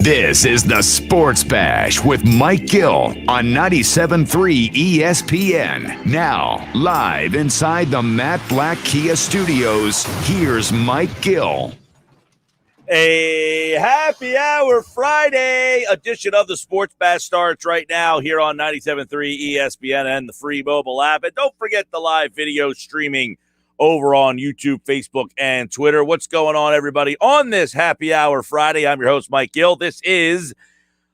This is the Sports Bash with Mike Gill on 97.3 ESPN. Now, live inside the Matt Black Kia Studios, here's Mike Gill. A happy hour Friday edition of the Sports Bash starts right now here on 97.3 ESPN and the free mobile app. And don't forget the live video streaming over on YouTube, Facebook, and Twitter. What's going on, everybody? On this happy hour Friday, I'm your host, Mike Gill. This is,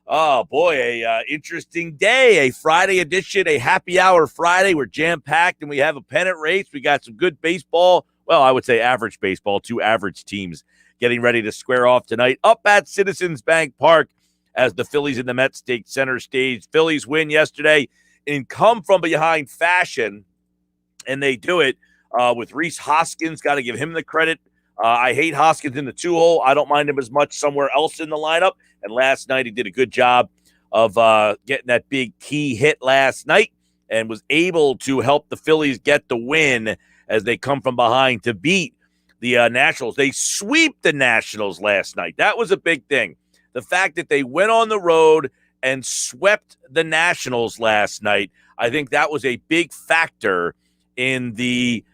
interesting day, a Friday edition, a happy hour Friday. We're jam-packed, and we have a pennant race. We got some good baseball. Well, I would say average baseball, two average teams getting ready to square off tonight up at Citizens Bank Park as the Phillies and the Mets take center stage. Phillies win yesterday in come-from-behind fashion, and they do it with Rhys Hoskins. Got to give him the credit. I hate Hoskins in the two-hole. I don't mind him as much somewhere else in the lineup. And last night he did a good job of getting that big key hit last night and was able to help the Phillies get the win as they come from behind to beat the Nationals. They sweep the Nationals last night. That was a big thing. The fact that they went on the road and swept the Nationals last night, I think that was a big factor in the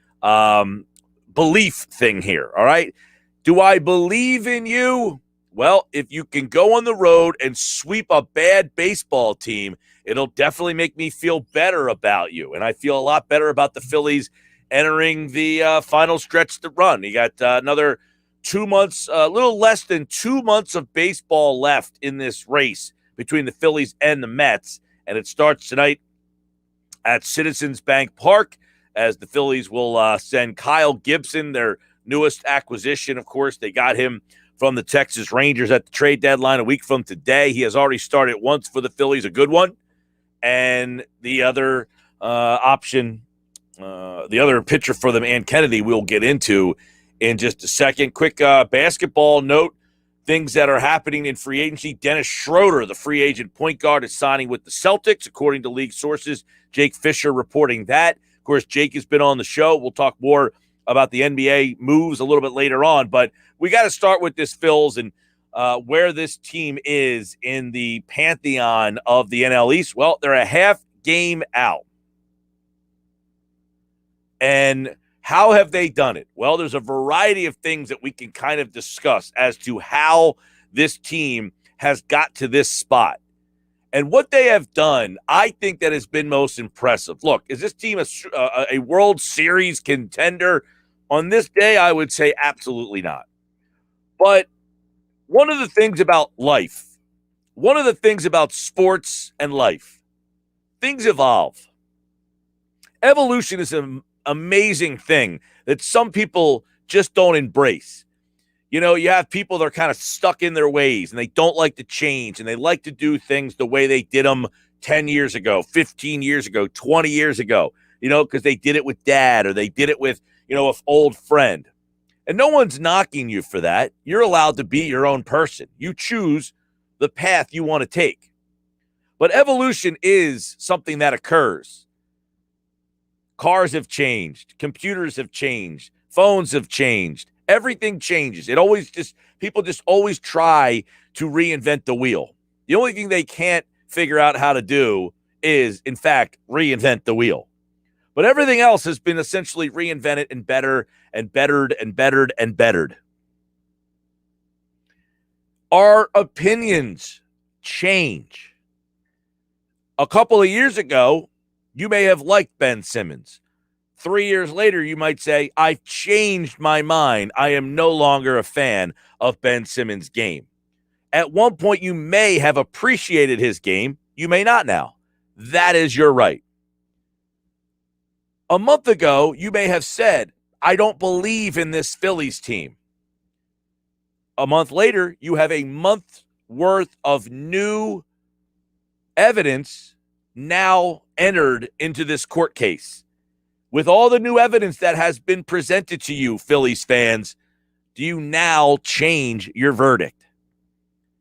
belief thing here, all right? Do I believe in you? Well, if you can go on the road and sweep a bad baseball team, it'll definitely make me feel better about you. And I feel a lot better about the Phillies entering the final stretch to run. You got another 2 months, a little less than 2 months of baseball left in this race between the Phillies and the Mets. And it starts tonight at Citizens Bank Park, as the Phillies will send Kyle Gibson, their newest acquisition. Of course, they got him from the Texas Rangers at the trade deadline a week from today. He has already started once for the Phillies, a good one. And the other option, the other pitcher for them, Ann Kennedy, we'll get into in just a second. Quick basketball note, things that are happening in free agency. Dennis Schroeder, the free agent point guard, is signing with the Celtics, according to league sources. Jake Fisher reporting that. Of course, Jake has been on the show. We'll talk more about the NBA moves a little bit later on, but we got to start with this Phils and where this team is in the pantheon of the NL East. Well, they're a half game out. And how have they done it? Well, there's a variety of things that we can kind of discuss as to how this team has got to this spot. And what they have done, I think that has been most impressive. Look, is this team a World Series contender? On this day, I would say absolutely not. But one of the things about life, one of the things about sports and life, things evolve. Evolution is an amazing thing that some people just don't embrace. You know, you have people that are kind of stuck in their ways and they don't like to change and they like to do things the way they did them 10 years ago, 15 years ago, 20 years ago, you know, because they did it with dad or they did it with, you know, an old friend. And no one's knocking you for that. You're allowed to be your own person. You choose the path you want to take. But evolution is something that occurs. Cars have changed. Computers have changed. Phones have changed. Everything changes. People just always try to reinvent the wheel. The only thing they can't figure out how to do is, in fact, reinvent the wheel. But everything else has been essentially reinvented and better and bettered and bettered and bettered. Our opinions change. A couple of years ago, you may have liked Ben Simmons. 3 years later, you might say, I've changed my mind. I am no longer a fan of Ben Simmons' game. At one point, you may have appreciated his game. You may not now. That is your right. A month ago, you may have said, I don't believe in this Phillies team. A month later, you have a month's worth of new evidence now entered into this court case. With all the new evidence that has been presented to you, Phillies fans, do you now change your verdict?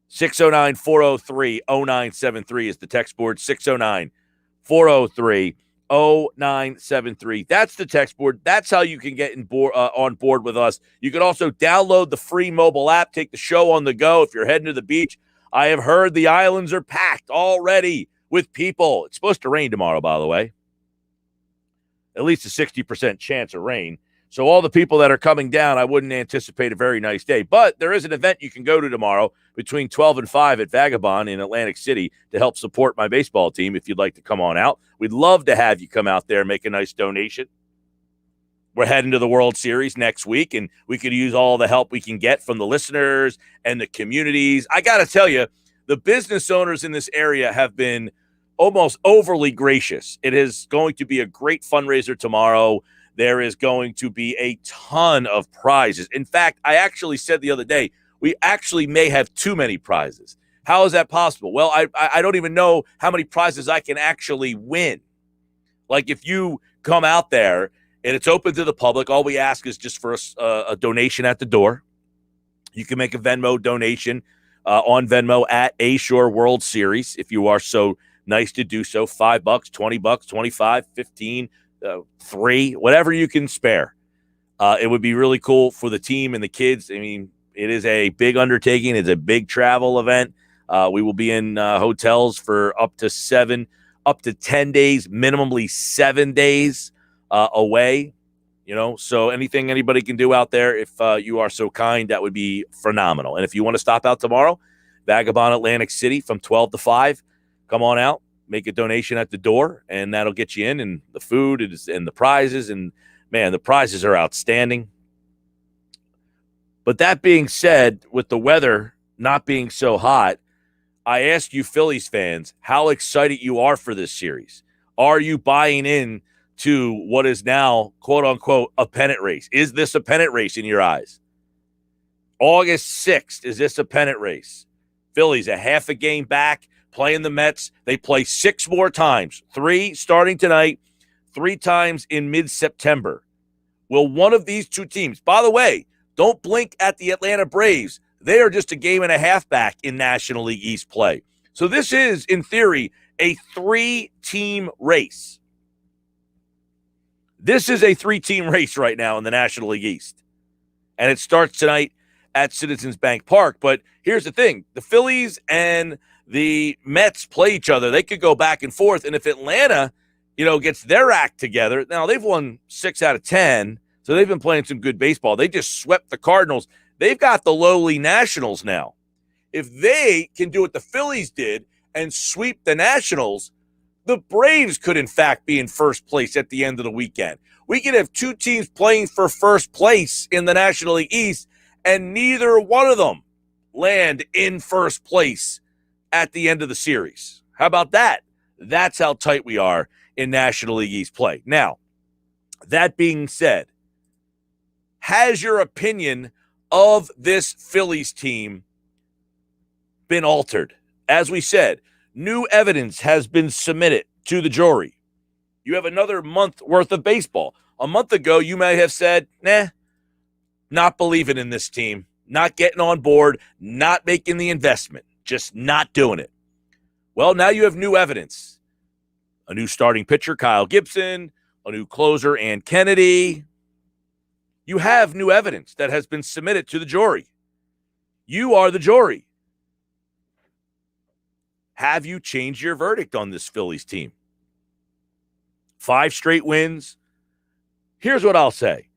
609-403-0973 is the text board. 609-403-0973. That's the text board. That's how you can get on board with us. You can also download the free mobile app, take the show on the go. If you're heading to the beach, I have heard the islands are packed already with people. It's supposed to rain tomorrow, by the way. At least a 60% chance of rain. So all the people that are coming down, I wouldn't anticipate a very nice day. But there is an event you can go to tomorrow between 12 and 5 at Vagabond in Atlantic City to help support my baseball team if you'd like to come on out. We'd love to have you come out there and make a nice donation. We're heading to the World Series next week, and we could use all the help we can get from the listeners and the communities. I got to tell you, the business owners in this area have been almost overly gracious. It is going to be a great fundraiser tomorrow. There is going to be a ton of prizes. In fact, I actually said the other day, we actually may have too many prizes. How is that possible? Well, I don't even know how many prizes I can actually win. Like if you come out there and it's open to the public, all we ask is just for a donation at the door. You can make a Venmo donation on Venmo at A Shore World Series if you are so nice to do so. $5, $20, 25, 15, 3, whatever you can spare. It would be really cool for the team and the kids. I mean, it is a big undertaking. It's a big travel event. We will be in hotels for up to 10 days, minimally 7 days away. So anything anybody can do out there, if you are so kind, that would be phenomenal. And if you want to stop out tomorrow, Vagabond Atlantic City from 12 to 5, come on out, make a donation at the door, and that'll get you in, and the food and the prizes. And, man, the prizes are outstanding. But that being said, with the weather not being so hot, I ask you Phillies fans how excited you are for this series. Are you buying in to what is now, quote-unquote, a pennant race? Is this a pennant race in your eyes? August 6th, is this a pennant race? Phillies a half a game back, playing the Mets. They play 6 more times, 3 starting tonight, 3 times in mid-September. Will one of these two teams, by the way, don't blink at the Atlanta Braves. They are just a game and a half back in National League East play. So this is, in theory, a 3-team race. This is a 3-team race right now in the National League East. And it starts tonight at Citizens Bank Park. But here's the thing. The Phillies and the Mets play each other. They could go back and forth. And if Atlanta, gets their act together, now they've won 6 out of 10. So they've been playing some good baseball. They just swept the Cardinals. They've got the lowly Nationals now. If they can do what the Phillies did and sweep the Nationals, the Braves could, in fact, be in first place at the end of the weekend. We could have 2 teams playing for first place in the National League East, and neither one of them land in first place at the end of the series. How about that? That's how tight we are in National League East play. Now, that being said, has your opinion of this Phillies team been altered? As we said, new evidence has been submitted to the jury. You have another month worth of baseball. A month ago, you may have said, not believing in this team, not getting on board, not making the investment, just not doing it. Well, now you have new evidence. A new starting pitcher, Kyle Gibson, a new closer, Ann Kennedy. You have new evidence that has been submitted to the jury. You are the jury. Have you changed your verdict on this Phillies team? 5 straight wins. Here's what I'll say.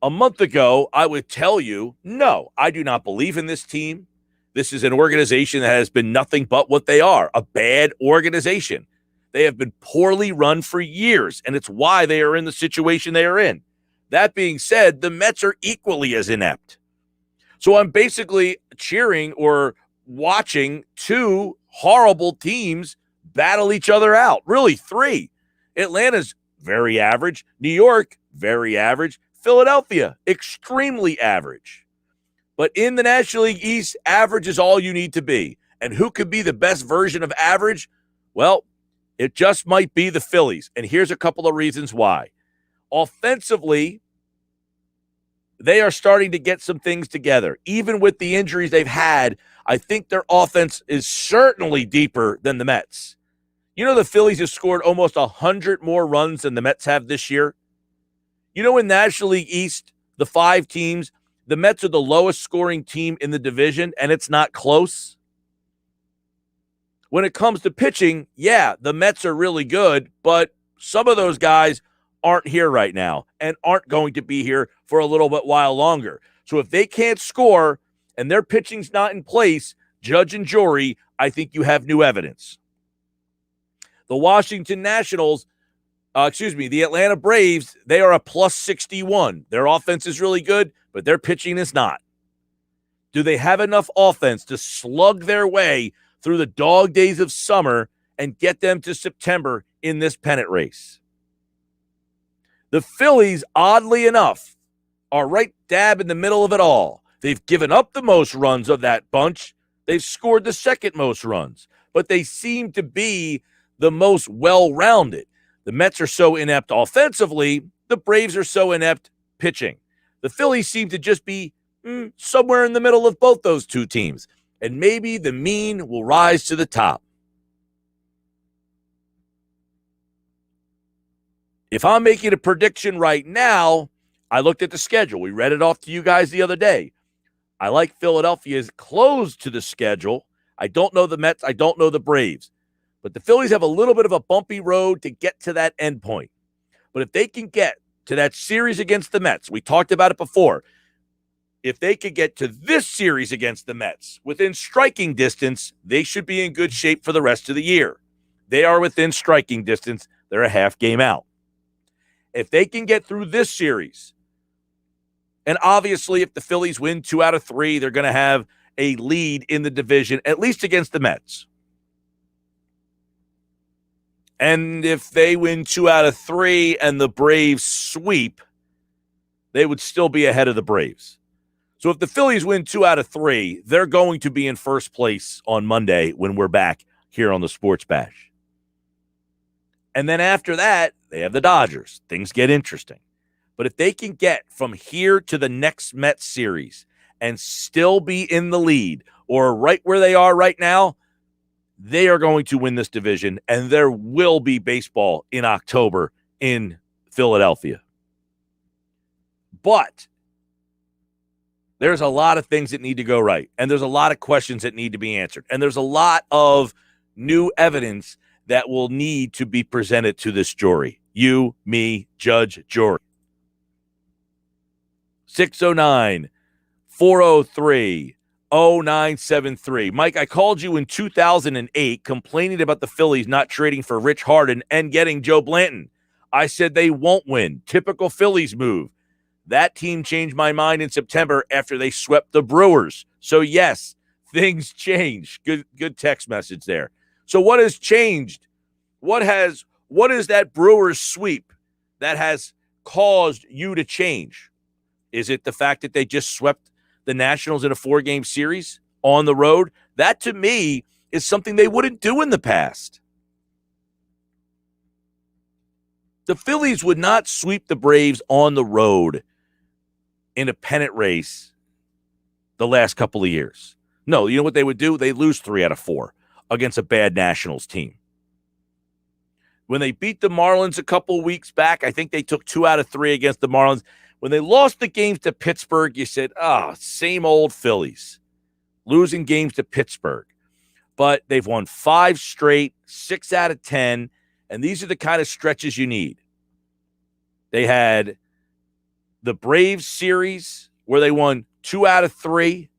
A month ago, I would tell you, no, I do not believe in this team. This is an organization that has been nothing but what they are, a bad organization. They have been poorly run for years, and it's why they are in the situation they are in. That being said, the Mets are equally as inept. So I'm basically cheering or watching 2 horrible teams battle each other out. Really, 3. Atlanta's very average. New York, very average. Philadelphia, extremely average. But in the National League East, average is all you need to be. And who could be the best version of average? Well, it just might be the Phillies. And here's a couple of reasons why. Offensively, they are starting to get some things together. Even with the injuries they've had, I think their offense is certainly deeper than the Mets. The Phillies have scored almost 100 more runs than the Mets have this year. In National League East, the 5 teams, the Mets are the lowest scoring team in the division, and it's not close. When it comes to pitching, yeah, the Mets are really good, but some of those guys aren't here right now and aren't going to be here for a little bit while longer. So if they can't score and their pitching's not in place, judge and jury, I think you have new evidence. The Washington Nationals, the Atlanta Braves, they are a plus 61. Their offense is really good, but their pitching is not. Do they have enough offense to slug their way through the dog days of summer and get them to September in this pennant race? The Phillies, oddly enough, are right dab in the middle of it all. They've given up the most runs of that bunch. They've scored the second most runs, but they seem to be the most well-rounded. The Mets are so inept offensively. The Braves are so inept pitching. The Phillies seem to just be somewhere in the middle of both those two teams, and maybe the mean will rise to the top. If I'm making a prediction right now, I looked at the schedule. We read it off to you guys the other day. I like Philadelphia's close to the schedule. I don't know the Mets. I don't know the Braves. But the Phillies have a little bit of a bumpy road to get to that end point. But if they can get to that series against the Mets, we talked about it before. If they could get to this series against the Mets within striking distance, they should be in good shape for the rest of the year. They are within striking distance. They're a half game out. If they can get through this series, and obviously if the Phillies win 2 out of 3, they're going to have a lead in the division, at least against the Mets. And if they win 2 out of 3 and the Braves sweep, they would still be ahead of the Braves. So if the Phillies win 2 out of 3, they're going to be in first place on Monday when we're back here on the Sports Bash. And then after that, they have the Dodgers. Things get interesting. But if they can get from here to the next Mets series and still be in the lead or right where they are right now, they are going to win this division, and there will be baseball in October in Philadelphia. But there's a lot of things that need to go right, and there's a lot of questions that need to be answered, and there's a lot of new evidence that will need to be presented to this jury. You, me, judge, jury. 609-403-0973. Mike, I called you in 2008 complaining about the Phillies not trading for Rich Harden and getting Joe Blanton. I said they won't win. Typical Phillies move. That team changed my mind in September after they swept the Brewers. So, yes, things change. Good text message there. So what has changed? What is that Brewers sweep that has caused you to change? Is it the fact that they just swept the Nationals in a 4-game series on the road? That, to me, is something they wouldn't do in the past. The Phillies would not sweep the Braves on the road in a pennant race the last couple of years. No, you know what they would do? They lose 3 out of 4 against a bad Nationals team. When they beat the Marlins a couple weeks back, I think they took 2 out of 3 against the Marlins. When they lost the games to Pittsburgh, you said, same old Phillies, losing games to Pittsburgh. But they've won 5 straight, 6 out of 10, and these are the kind of stretches you need. They had the Braves series where they won 2 out of 3.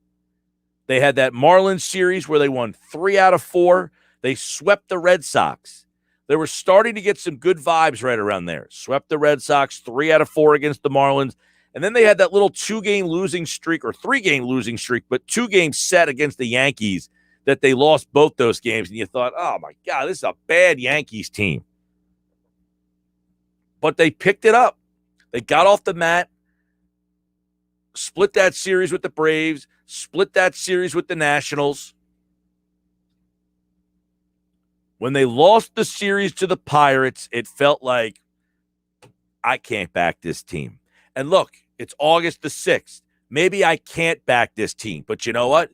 They had that Marlins series where they won 3 out of 4. They swept the Red Sox. They were starting to get some good vibes right around there. Swept the Red Sox 3 out of 4 against the Marlins. And then they had that little 2-game losing streak or 3-game losing streak, but 2-game set against the Yankees that they lost both those games. And you thought, oh, my God, this is a bad Yankees team. But they picked it up. They got off the mat, split that series with the Braves, split that series with the Nationals. When they lost the series to the Pirates, it felt like, I can't back this team. And look, it's August the 6th. Maybe I can't back this team. But you know what?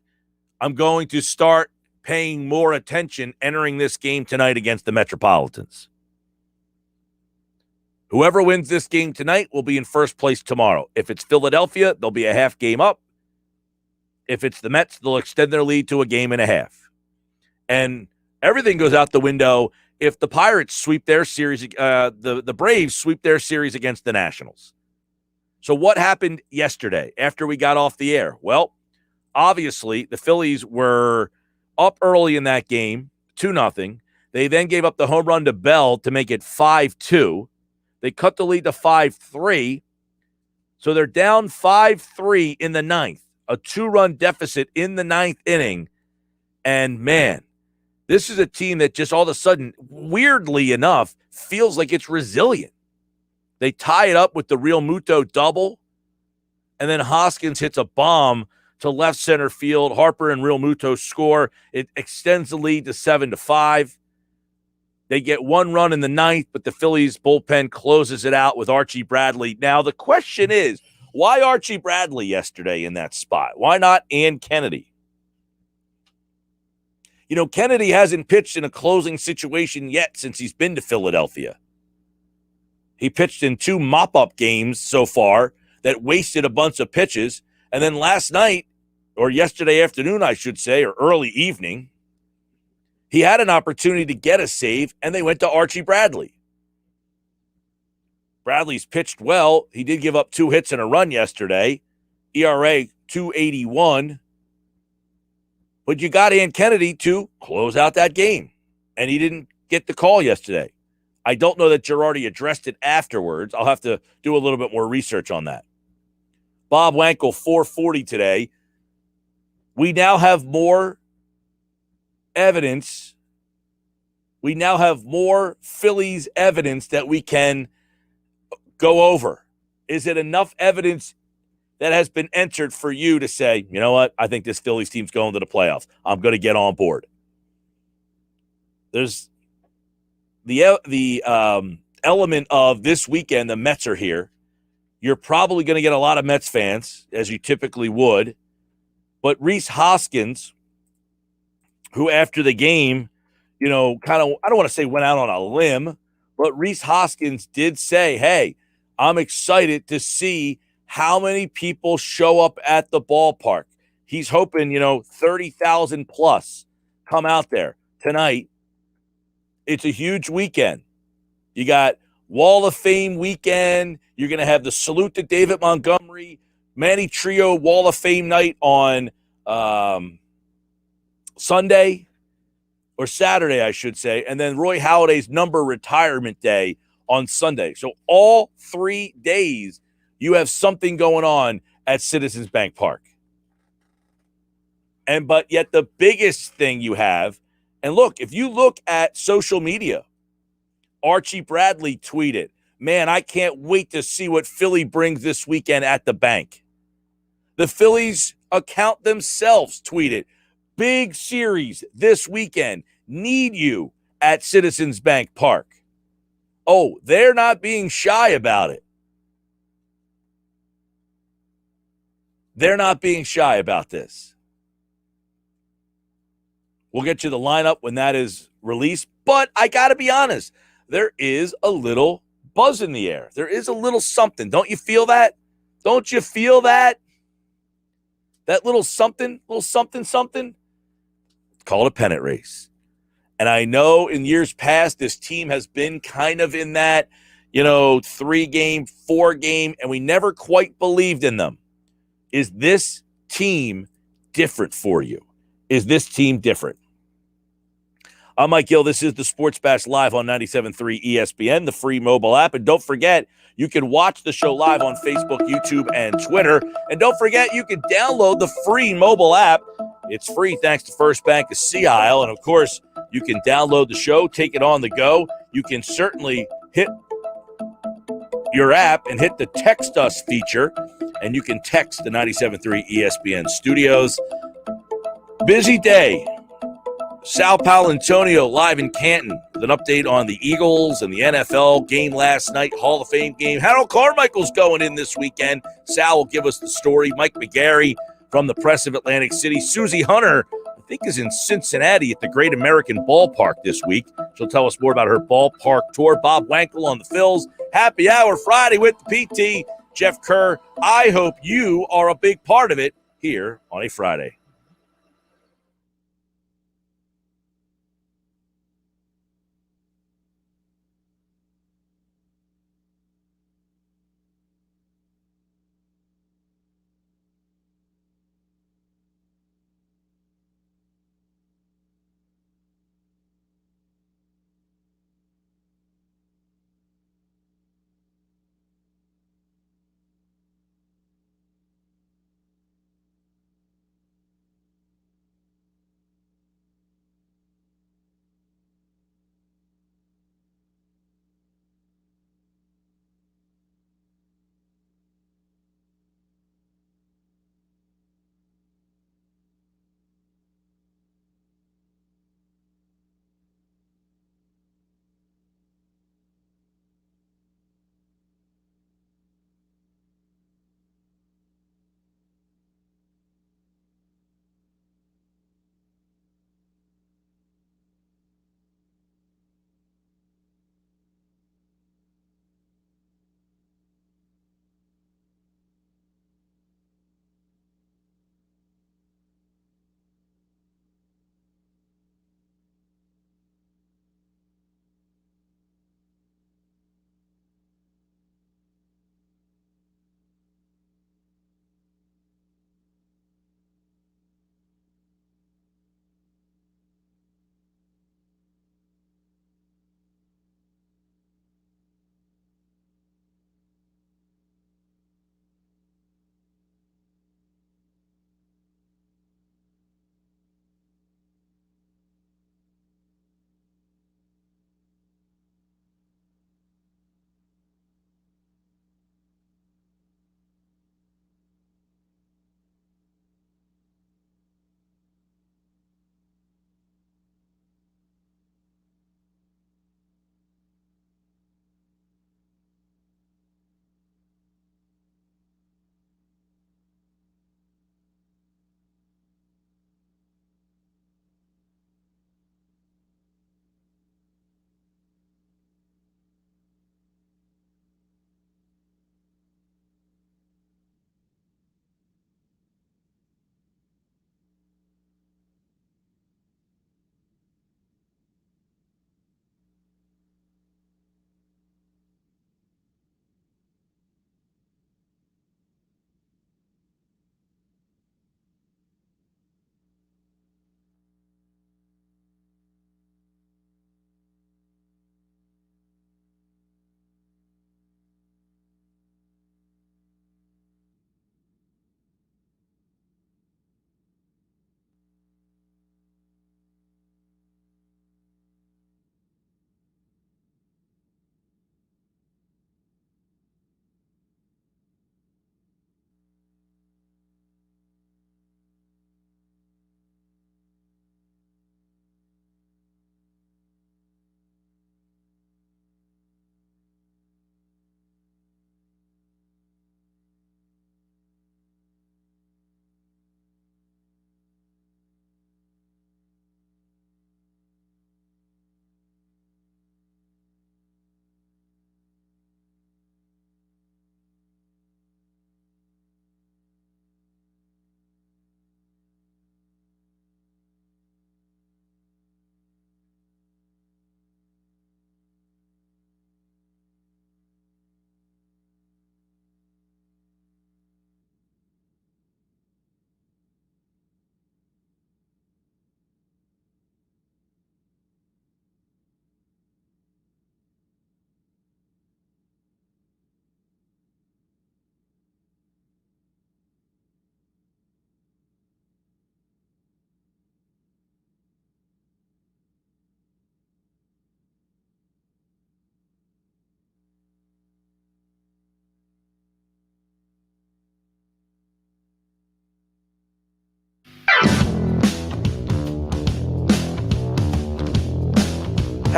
I'm going to start paying more attention entering this game tonight against the Metropolitans. Whoever wins this game tonight will be in first place tomorrow. If it's Philadelphia, they'll be a half game up. If it's the Mets, they'll extend their lead to a game and a half. And Everything goes out the window if the Pirates sweep their series, the Braves sweep their series against the Nationals. So what happened yesterday after we got off the air? Well, obviously, the Phillies were up early in that game, 2-0. They then gave up the home run to Bell to make it 5-2. They cut the lead to 5-3. So they're down 5-3 in the ninth, a 2-run deficit in the ninth inning. And, man, this is a team that just all of a sudden, weirdly enough, feels like it's resilient. They tie it up with the Real Muto double, and then Hoskins hits a bomb to left center field. Harper and Real Muto score. It extends the lead to 7-5. They get one run in the ninth, but the Phillies bullpen closes it out with Archie Bradley. Now, the question is, why Archie Bradley yesterday in that spot? Why not Ann Kennedy? You know, Kennedy hasn't pitched in a closing situation yet since he's been to Philadelphia. He pitched in 2 mop-up games so far that wasted a bunch of pitches. And then last night, or yesterday afternoon, I should say, or early evening, he had an opportunity to get a save, and they went to Archie Bradley. Bradley's pitched well. He did give up 2 hits and a run yesterday. ERA 2.81. But you got Ann Kennedy to close out that game, and he didn't get the call yesterday. I don't know that Girardi addressed it afterwards. I'll have to do a little bit more research on that. Bob Wankel, 440 today. We now have more evidence. We now have more Phillies evidence that we can go over. Is it enough evidence that has been entered for you to say, you know what, I think this Phillies team's going to the playoffs. I'm going to get on board. There's the element of this weekend, the Mets are here. You're probably going to get a lot of Mets fans, as you typically would. But Rhys Hoskins, who after the game, you know, kind of, I don't want to say went out on a limb, but Rhys Hoskins did say, hey, I'm excited to see how many people show up at the ballpark. He's hoping, 30,000 plus come out there tonight. It's a huge weekend. You got Wall of Fame weekend. You're going to have the salute to David Montgomery, Manny Trio Wall of Fame night on Sunday or Saturday, I should say, and then Roy Halladay's number retirement day on Sunday. So all 3 days, you have something going on at Citizens Bank Park. But yet the biggest thing you have, and look, if you look at social media, Archie Bradley tweeted, man, I can't wait to see what Philly brings this weekend at the bank. The Phillies account themselves tweeted, big series this weekend. Need you at Citizens Bank Park. Oh, they're not being shy about it. They're not being shy about this. We'll get you the lineup when that is released. But I got to be honest, there is a little buzz in the air. There is a little something. Don't you feel that? Don't you feel that? That little something, something? Call it a pennant race. And I know in years past, this team has been kind of in that, 3-game, 4-game, and we never quite believed in them. Is this team different for you? Is this team different? I'm Mike Gill. This is the Sports Bash live on 97.3 ESPN, the free mobile app. And don't forget, you can watch the show live on Facebook, YouTube, and Twitter. And don't forget, you can download the free mobile app. It's free thanks to First Bank of Sea Isle. And, of course, you can download the show, take it on the go. You can certainly hit your app and hit the Text Us feature, and you can text the 97.3 ESPN studios. Busy day. Sal Paolantonio live in Canton with an update on the Eagles and the NFL game last night, Hall of Fame game. Harold Carmichael's going in this weekend. Sal will give us the story. Mike McGarry from the Press of Atlantic City. Susie Hunter, I think, is in Cincinnati at the Great American Ballpark this week. She'll tell us more about her ballpark tour. Bob Wankel on the Phils. Happy Hour Friday with the PT. Jeff Kerr, I hope you are a big part of it here on a Friday.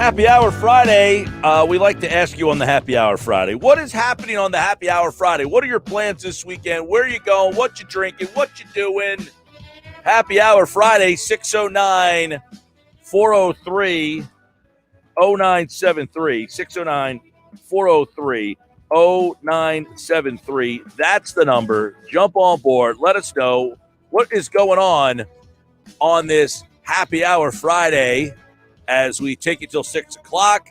Happy Hour Friday. We like to ask you on the Happy Hour Friday, what is happening on the Happy Hour Friday? What are your plans this weekend? Where are you going? What you drinking? What you doing? Happy Hour Friday, 609-403-0973. 609-403-0973. That's the number. Jump on board. Let us know what is going on this Happy Hour Friday as we take you till 6 o'clock.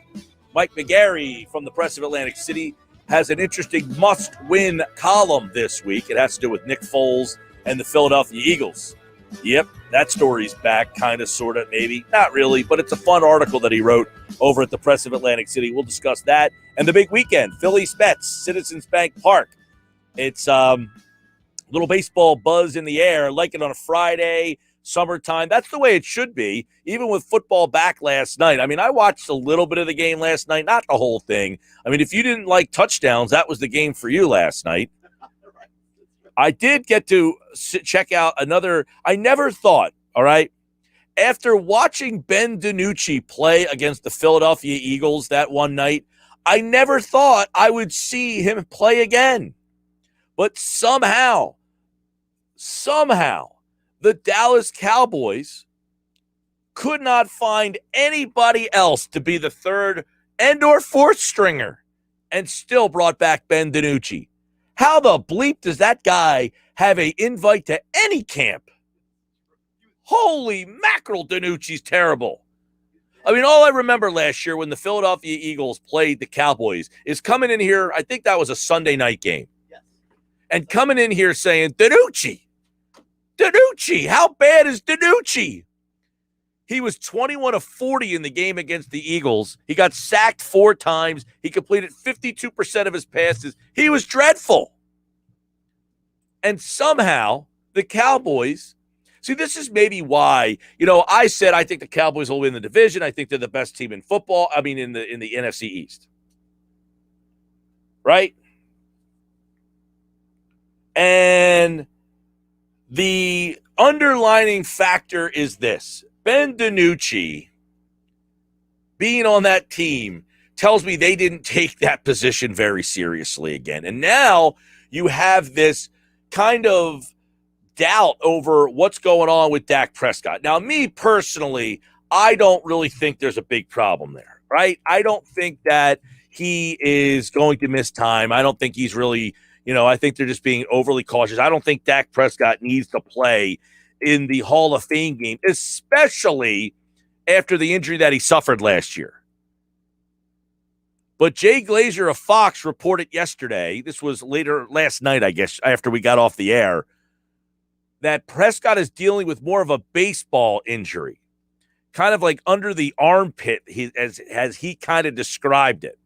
Mike McGarry from the Press of Atlantic City has an interesting must-win column this week. It has to do with Nick Foles and the Philadelphia Eagles. Yep, that story's back, kind of, sort of, maybe. Not really, but it's a fun article that he wrote over at the Press of Atlantic City. We'll discuss that. And the big weekend, Phillies Mets, Citizens Bank Park. It's little baseball buzz in the air, like it on a Friday, summertime. That's the way it should be, even with football back last night. I mean, I watched a little bit of the game last night, not the whole thing. I mean, if you didn't like touchdowns, that was the game for you last night. I did get to check out another. I never thought, all right, after watching Ben DiNucci play against the Philadelphia Eagles that one night, I never thought I would see him play again. But somehow, the Dallas Cowboys could not find anybody else to be the third and or fourth stringer and still brought back Ben DiNucci. How the bleep does that guy have an invite to any camp? Holy mackerel, DiNucci's terrible. I mean, all I remember last year when the Philadelphia Eagles played the Cowboys is coming in here, I think that was a Sunday night game, and coming in here saying, DiNucci, how bad is DiNucci? He was 21 of 40 in the game against the Eagles. He got sacked 4 times. He completed 52% of his passes. He was dreadful. And somehow the Cowboys, see, this is maybe why, I said I think the Cowboys will win the division. I think they're the best team in football. I mean, in the NFC East. Right? And the underlining factor is this. Ben DiNucci being on that team tells me they didn't take that position very seriously again. And now you have this kind of doubt over what's going on with Dak Prescott. Now, me personally, I don't really think there's a big problem there, right? I don't think that he is going to miss time. I don't think he's really, I think they're just being overly cautious. I don't think Dak Prescott needs to play in the Hall of Fame game, especially after the injury that he suffered last year. But Jay Glazer of Fox reported yesterday, this was later last night, I guess, after we got off the air, that Prescott is dealing with more of a baseball injury, kind of like under the armpit, as he kind of described it.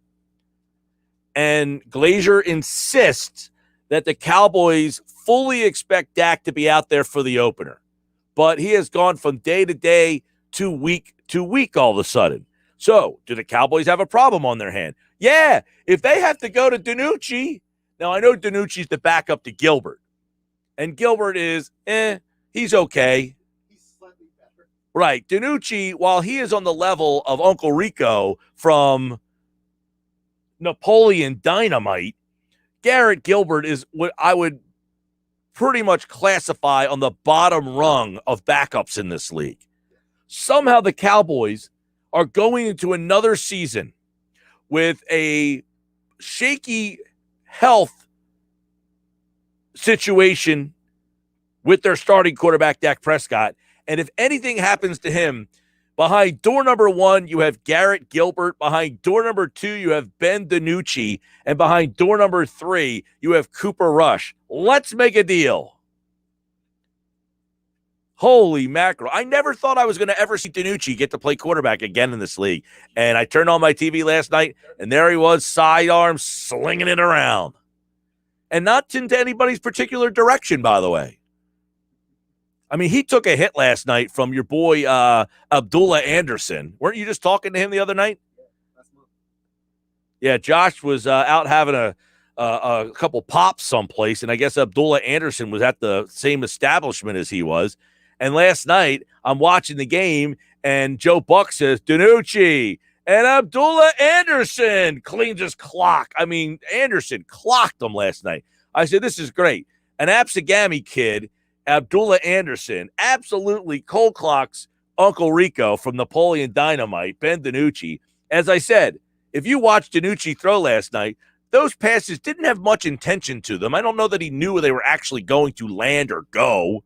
And Glazer insists that the Cowboys fully expect Dak to be out there for the opener. But he has gone from day to day to week all of a sudden. So, do the Cowboys have a problem on their hand? Yeah, if they have to go to DiNucci. Now, I know DiNucci's the backup to Gilbert. And Gilbert is, he's okay. He's slightly better. Right. DiNucci, while he is on the level of Uncle Rico from Napoleon Dynamite, Garrett Gilbert is what I would pretty much classify on the bottom rung of backups in this league. Somehow the Cowboys are going into another season with a shaky health situation with their starting quarterback, Dak Prescott. And if anything happens to him, behind door number 1, you have Garrett Gilbert. Behind door number 2, you have Ben DiNucci. And behind door number 3, you have Cooper Rush. Let's make a deal. Holy mackerel. I never thought I was going to ever see DiNucci get to play quarterback again in this league. And I turned on my TV last night, and there he was, sidearm, slinging it around. And not into anybody's particular direction, by the way. I mean, he took a hit last night from your boy Abdullah Anderson. Weren't you just talking to him the other night? Yeah, Josh was out having a couple pops someplace, and I guess Abdullah Anderson was at the same establishment as he was. And last night, I'm watching the game, and Joe Buck says, DiNucci. And Abdullah Anderson cleans his clock. I mean, Anderson clocked him last night. I said, this is great. An Absagami kid, Abdullah Anderson, absolutely cold clocks Uncle Rico from Napoleon Dynamite, Ben DiNucci. As I said, if you watched DiNucci throw last night, those passes didn't have much intention to them. I don't know that he knew they were actually going to land or go,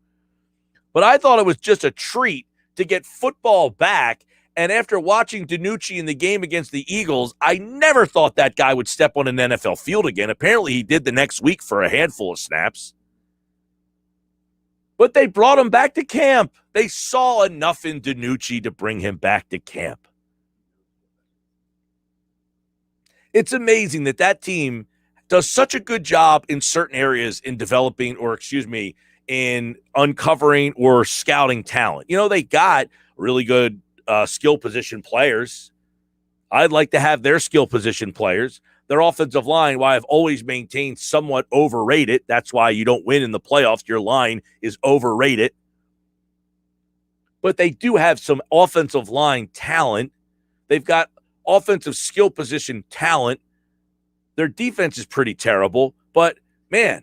but I thought it was just a treat to get football back. And after watching DiNucci in the game against the Eagles, I never thought that guy would step on an NFL field again. Apparently he did the next week for a handful of snaps. But they brought him back to camp. They saw enough in DiNucci to bring him back to camp. It's amazing that team does such a good job in certain areas in developing in uncovering or scouting talent. You know, they got really good skill position players. I'd like to have their skill position players. Their offensive line, why I've always maintained somewhat overrated. That's why you don't win in the playoffs. Your line is overrated. But they do have some offensive line talent. They've got offensive skill position talent. Their defense is pretty terrible, but man,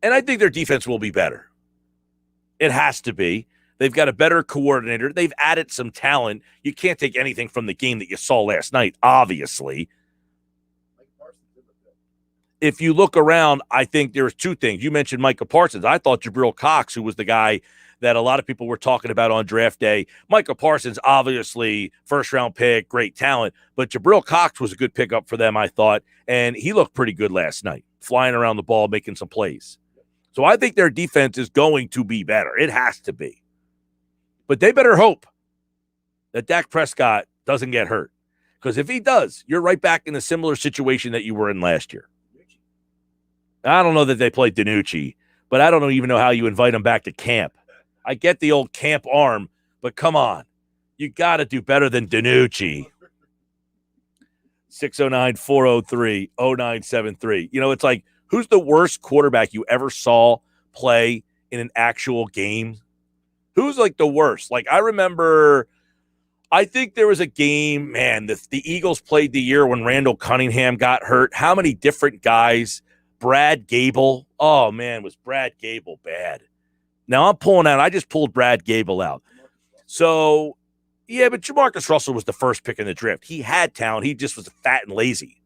and I think their defense will be better. It has to be. They've got a better coordinator. They've added some talent. You can't take anything from the game that you saw last night, obviously. If you look around, I think there's two things. You mentioned Micah Parsons. I thought Jabril Cox, who was the guy that a lot of people were talking about on draft day. Micah Parsons, obviously, first-round pick, great talent. But Jabril Cox was a good pickup for them, I thought. And he looked pretty good last night, flying around the ball, making some plays. So I think their defense is going to be better. It has to be. But they better hope that Dak Prescott doesn't get hurt. Because if he does, you're right back in a similar situation that you were in last year. I don't know that they played DiNucci, but I don't even know how you invite him back to camp. I get the old camp arm, but come on. You got to do better than DiNucci. 609-403-0973. You know, it's like, who's the worst quarterback you ever saw play in an actual game? Who's like the worst? Like, I remember, I think there was a game, man, the Eagles played the year when Randall Cunningham got hurt. How many different guys? Brad Gable. Oh, man, was Brad Gable bad. Now I just pulled Brad Gable out. So, yeah, but Jamarcus Russell was the first pick in the draft. He had talent. He just was fat and lazy.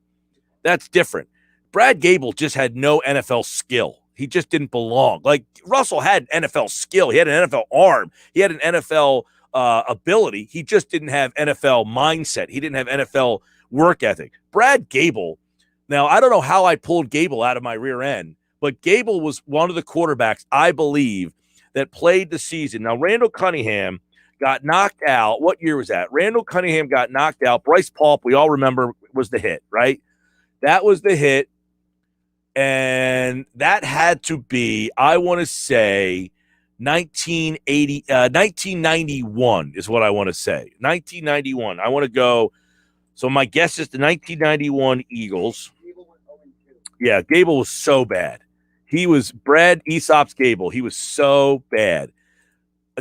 That's different. Brad Gable just had no NFL skill. He just didn't belong. Like, Russell had NFL skill. He had an NFL arm. He had an NFL ability. He just didn't have NFL mindset. He didn't have NFL work ethic. Brad Gable, now, I don't know how I pulled Gable out of my rear end, but Gable was one of the quarterbacks, I believe, that played the season. Now, Randall Cunningham got knocked out. What year was that? Randall Cunningham got knocked out. Bryce Paup, we all remember, was the hit, right? That was the hit. And that had to be, I want to say, 1991 is what I want to say. 1991. I want to go. So my guess is the 1991 Eagles. Yeah, Gable was so bad. He was Brad Aesop's Gable. He was so bad.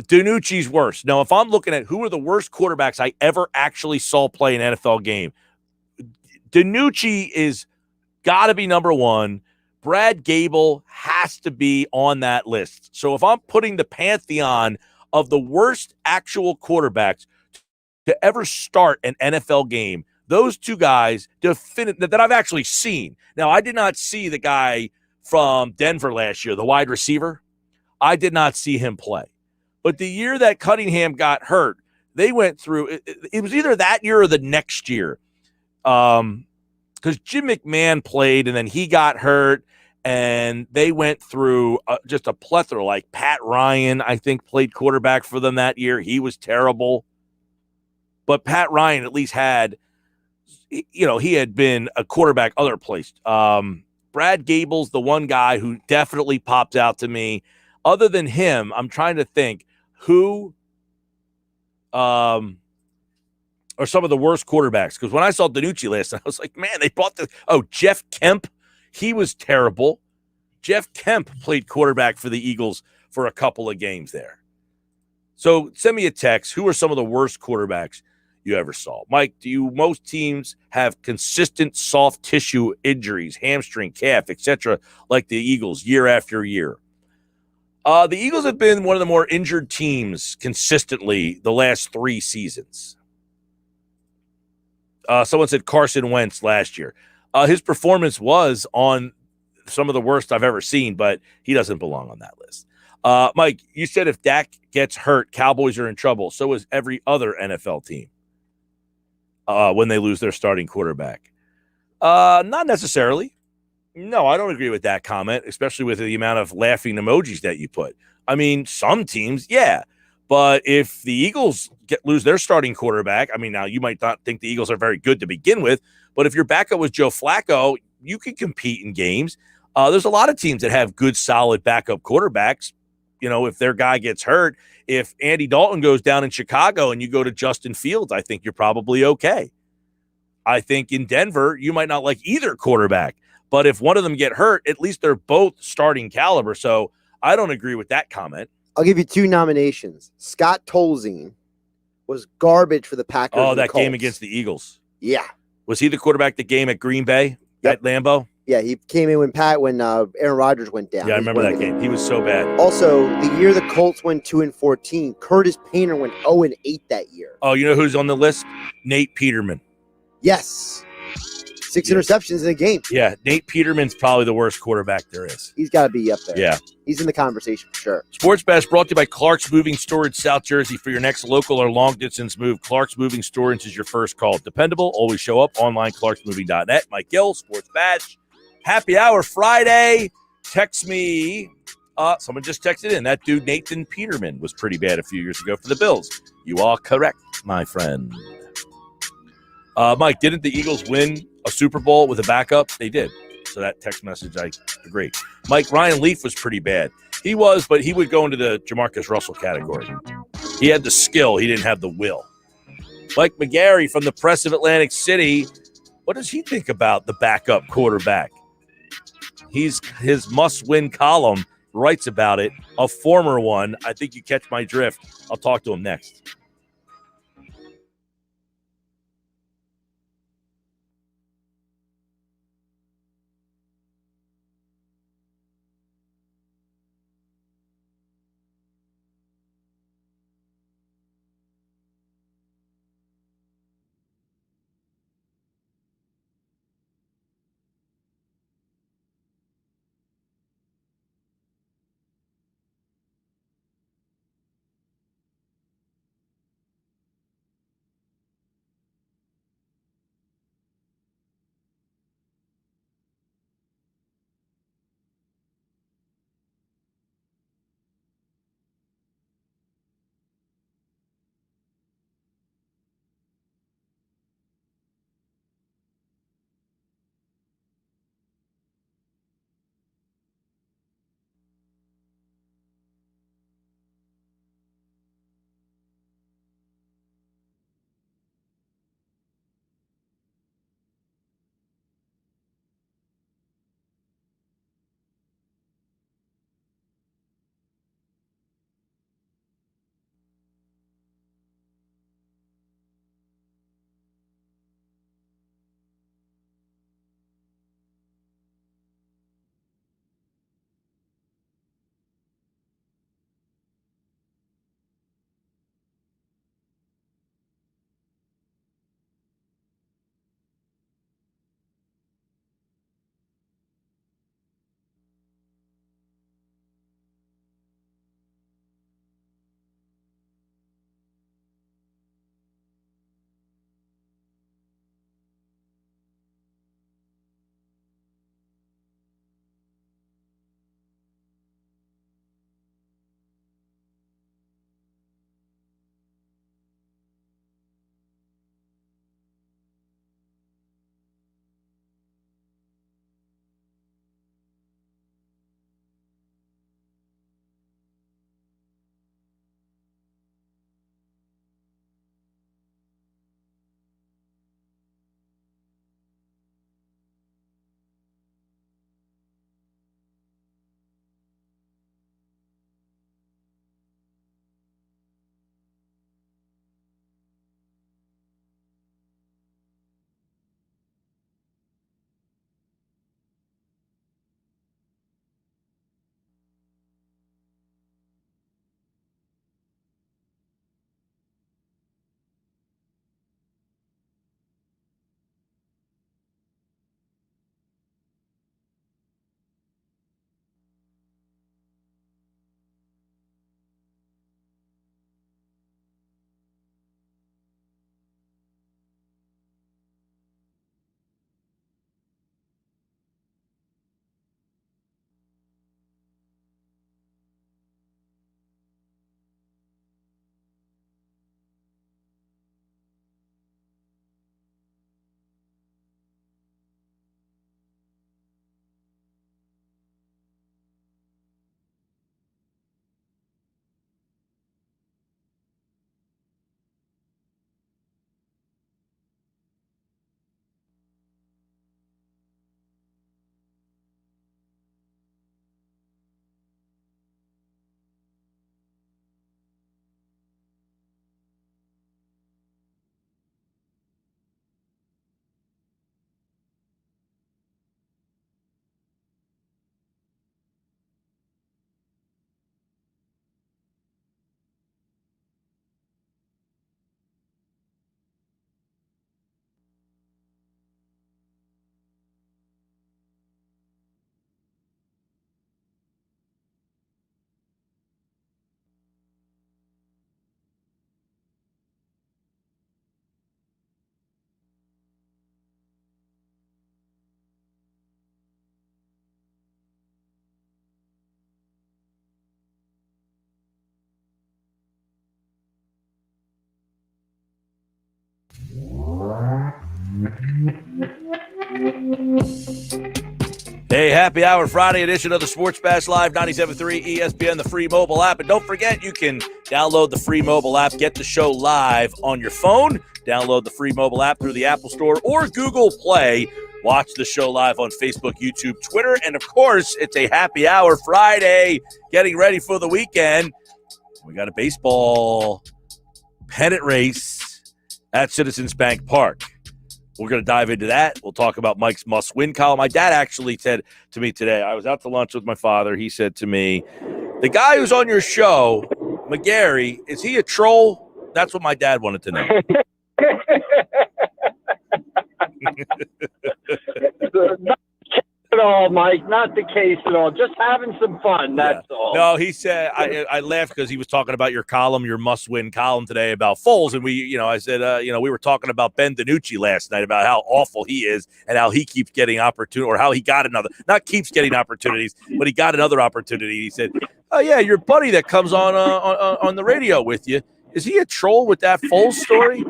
DiNucci's worse. Now, if I'm looking at who are the worst quarterbacks I ever actually saw play an NFL game, DiNucci is got to be number one. Brad Gable has to be on that list. So if I'm putting the pantheon of the worst actual quarterbacks to ever start an NFL game, those two guys that I've actually seen. Now, I did not see the guy from Denver last year, the wide receiver. I did not see him play. But the year that Cunningham got hurt, they went through it was either that year or the next year. Because Jim McMahon played and then he got hurt, and they went through just a plethora. Like Pat Ryan, I think, played quarterback for them that year. He was terrible. But Pat Ryan at least had, he had been a quarterback other place. Brad Gable's the one guy who definitely pops out to me. Other than him, I'm trying to think who are some of the worst quarterbacks. Because when I saw DiNucci last night, I was like, man, they bought Jeff Kemp. He was terrible. Jeff Kemp played quarterback for the Eagles for a couple of games there. So send me a text. Who are some of the worst quarterbacks you ever saw. Mike, do most teams have consistent soft tissue injuries, hamstring, calf, etc., like the Eagles year after year? The Eagles have been one of the more injured teams consistently the last 3 seasons. Someone said Carson Wentz last year. His performance was on some of the worst I've ever seen, but he doesn't belong on that list. Mike, you said if Dak gets hurt, Cowboys are in trouble. So is every other NFL team when they lose their starting quarterback. Not necessarily. No, I don't agree with that comment, especially with the amount of laughing emojis that you put. I mean, some teams, yeah. But if the Eagles lose their starting quarterback, I mean, now you might not think the Eagles are very good to begin with, but if your backup was Joe Flacco, you can compete in games. There's a lot of teams that have good, solid backup quarterbacks. You know, if their guy gets hurt, if Andy Dalton goes down in Chicago and you go to Justin Fields, I think you're probably okay. I think in Denver, you might not like either quarterback, but if one of them get hurt, at least they're both starting caliber. So I don't agree with that comment. I'll give you 2 nominations. Scott Tolzien was garbage for the Packers. Oh, that game against the Eagles. Yeah. Was he the quarterback the game at Green Bay at Lambeau? Yeah, he came in when Aaron Rodgers went down. Yeah, I remember that game. He was so bad. Also, the year the Colts went 2-14, Curtis Painter went 0-8 that year. Oh, you know who's on the list? Nate Peterman. Yes. 6 interceptions in a game. Yeah, Nate Peterman's probably the worst quarterback there is. He's got to be up there. Yeah. He's in the conversation for sure. Sports Bash brought to you by Clark's Moving Storage, South Jersey. For your next local or long-distance move, Clark's Moving Storage is your first call. Dependable, always show up. Online, clarksmoving.net. Mike Gill, Sports Bash. Happy Hour Friday. Text me. Someone just texted in. That dude, Nathan Peterman, was pretty bad a few years ago for the Bills. You are correct, my friend. Mike, didn't the Eagles win a Super Bowl with a backup? They did. So that text message, I agree. Mike, Ryan Leaf was pretty bad. He was, but he would go into the Jamarcus Russell category. He had the skill. He didn't have the will. Mike McGarry from the Press of Atlantic City. What does he think about the backup quarterback? His must-win column writes about it. A former one. I think you catch my drift. I'll talk to him next. Hey, happy hour Friday edition of the Sports Bash Live 97.3 ESPN, the free mobile app. And don't forget, you can download the free mobile app, get the show live on your phone. Download the free mobile app through the Apple Store or Google Play. Watch the show live on Facebook, YouTube, Twitter. And, of course, it's a happy hour Friday, getting ready for the weekend. We got a baseball pennant race at Citizens Bank Park. We're going to dive into that. We'll talk about Mike's must-win column. My dad actually said to me today, I was out to lunch with my father. He said to me, the guy who's on your show, McGarry, is he a troll? That's what my dad wanted to know. Not at all, Mike. Not the case at all. Just having some fun, that's all. No, he said, I laughed because he was talking about your column, your must-win column today about Foles. And I said, we were talking about Ben DiNucci last night about how awful he is and how he keeps getting opportunity, or how he got not keeps getting opportunities, but he got another opportunity. He said, oh, yeah, your buddy that comes on the radio with you, is he a troll with that Foles story?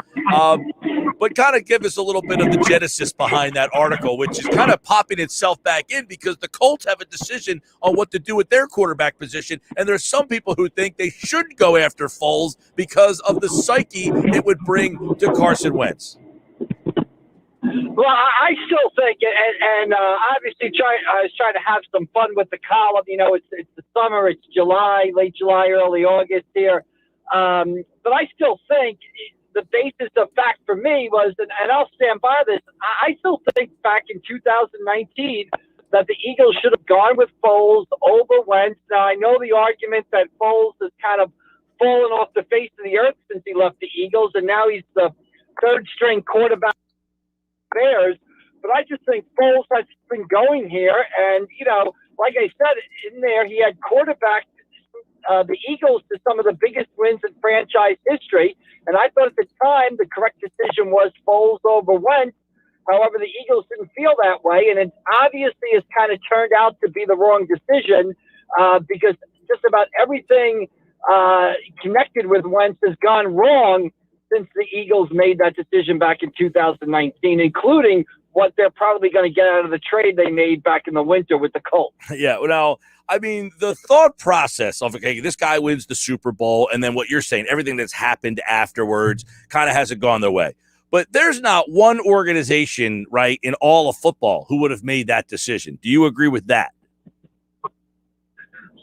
But kind of give us a little bit of the genesis behind that article, which is kind of popping itself back in because the Colts have a decision on what to do with their quarterback position. And there's some people who think they should go after Foles because of the psyche it would bring to Carson Wentz. Well, I still think, and obviously I was trying to have some fun with the column. It's the summer, it's July, late July, early August here. But I still think the basis of fact for me was, and I'll stand by this, I still think back in 2019 that the Eagles should have gone with Foles over Wentz. Now, I know the argument that Foles has kind of fallen off the face of the earth since he left the Eagles, and now he's the third-string quarterback of the Bears. But I just think Foles has been going here, and, like I said, in there he had quarterback the Eagles to some of the biggest wins in franchise history. And I thought at the time the correct decision was Foles over Wentz. However, the Eagles didn't feel that way. And it obviously has kind of turned out to be the wrong decision because just about everything connected with Wentz has gone wrong since the Eagles made that decision back in 2019, including what they're probably going to get out of the trade they made back in the winter with the Colts. Yeah, well, I mean, the thought process of, okay, this guy wins the Super Bowl, and then what you're saying, everything that's happened afterwards kind of hasn't gone their way. But there's not one organization, right, in all of football who would have made that decision. Do you agree with that?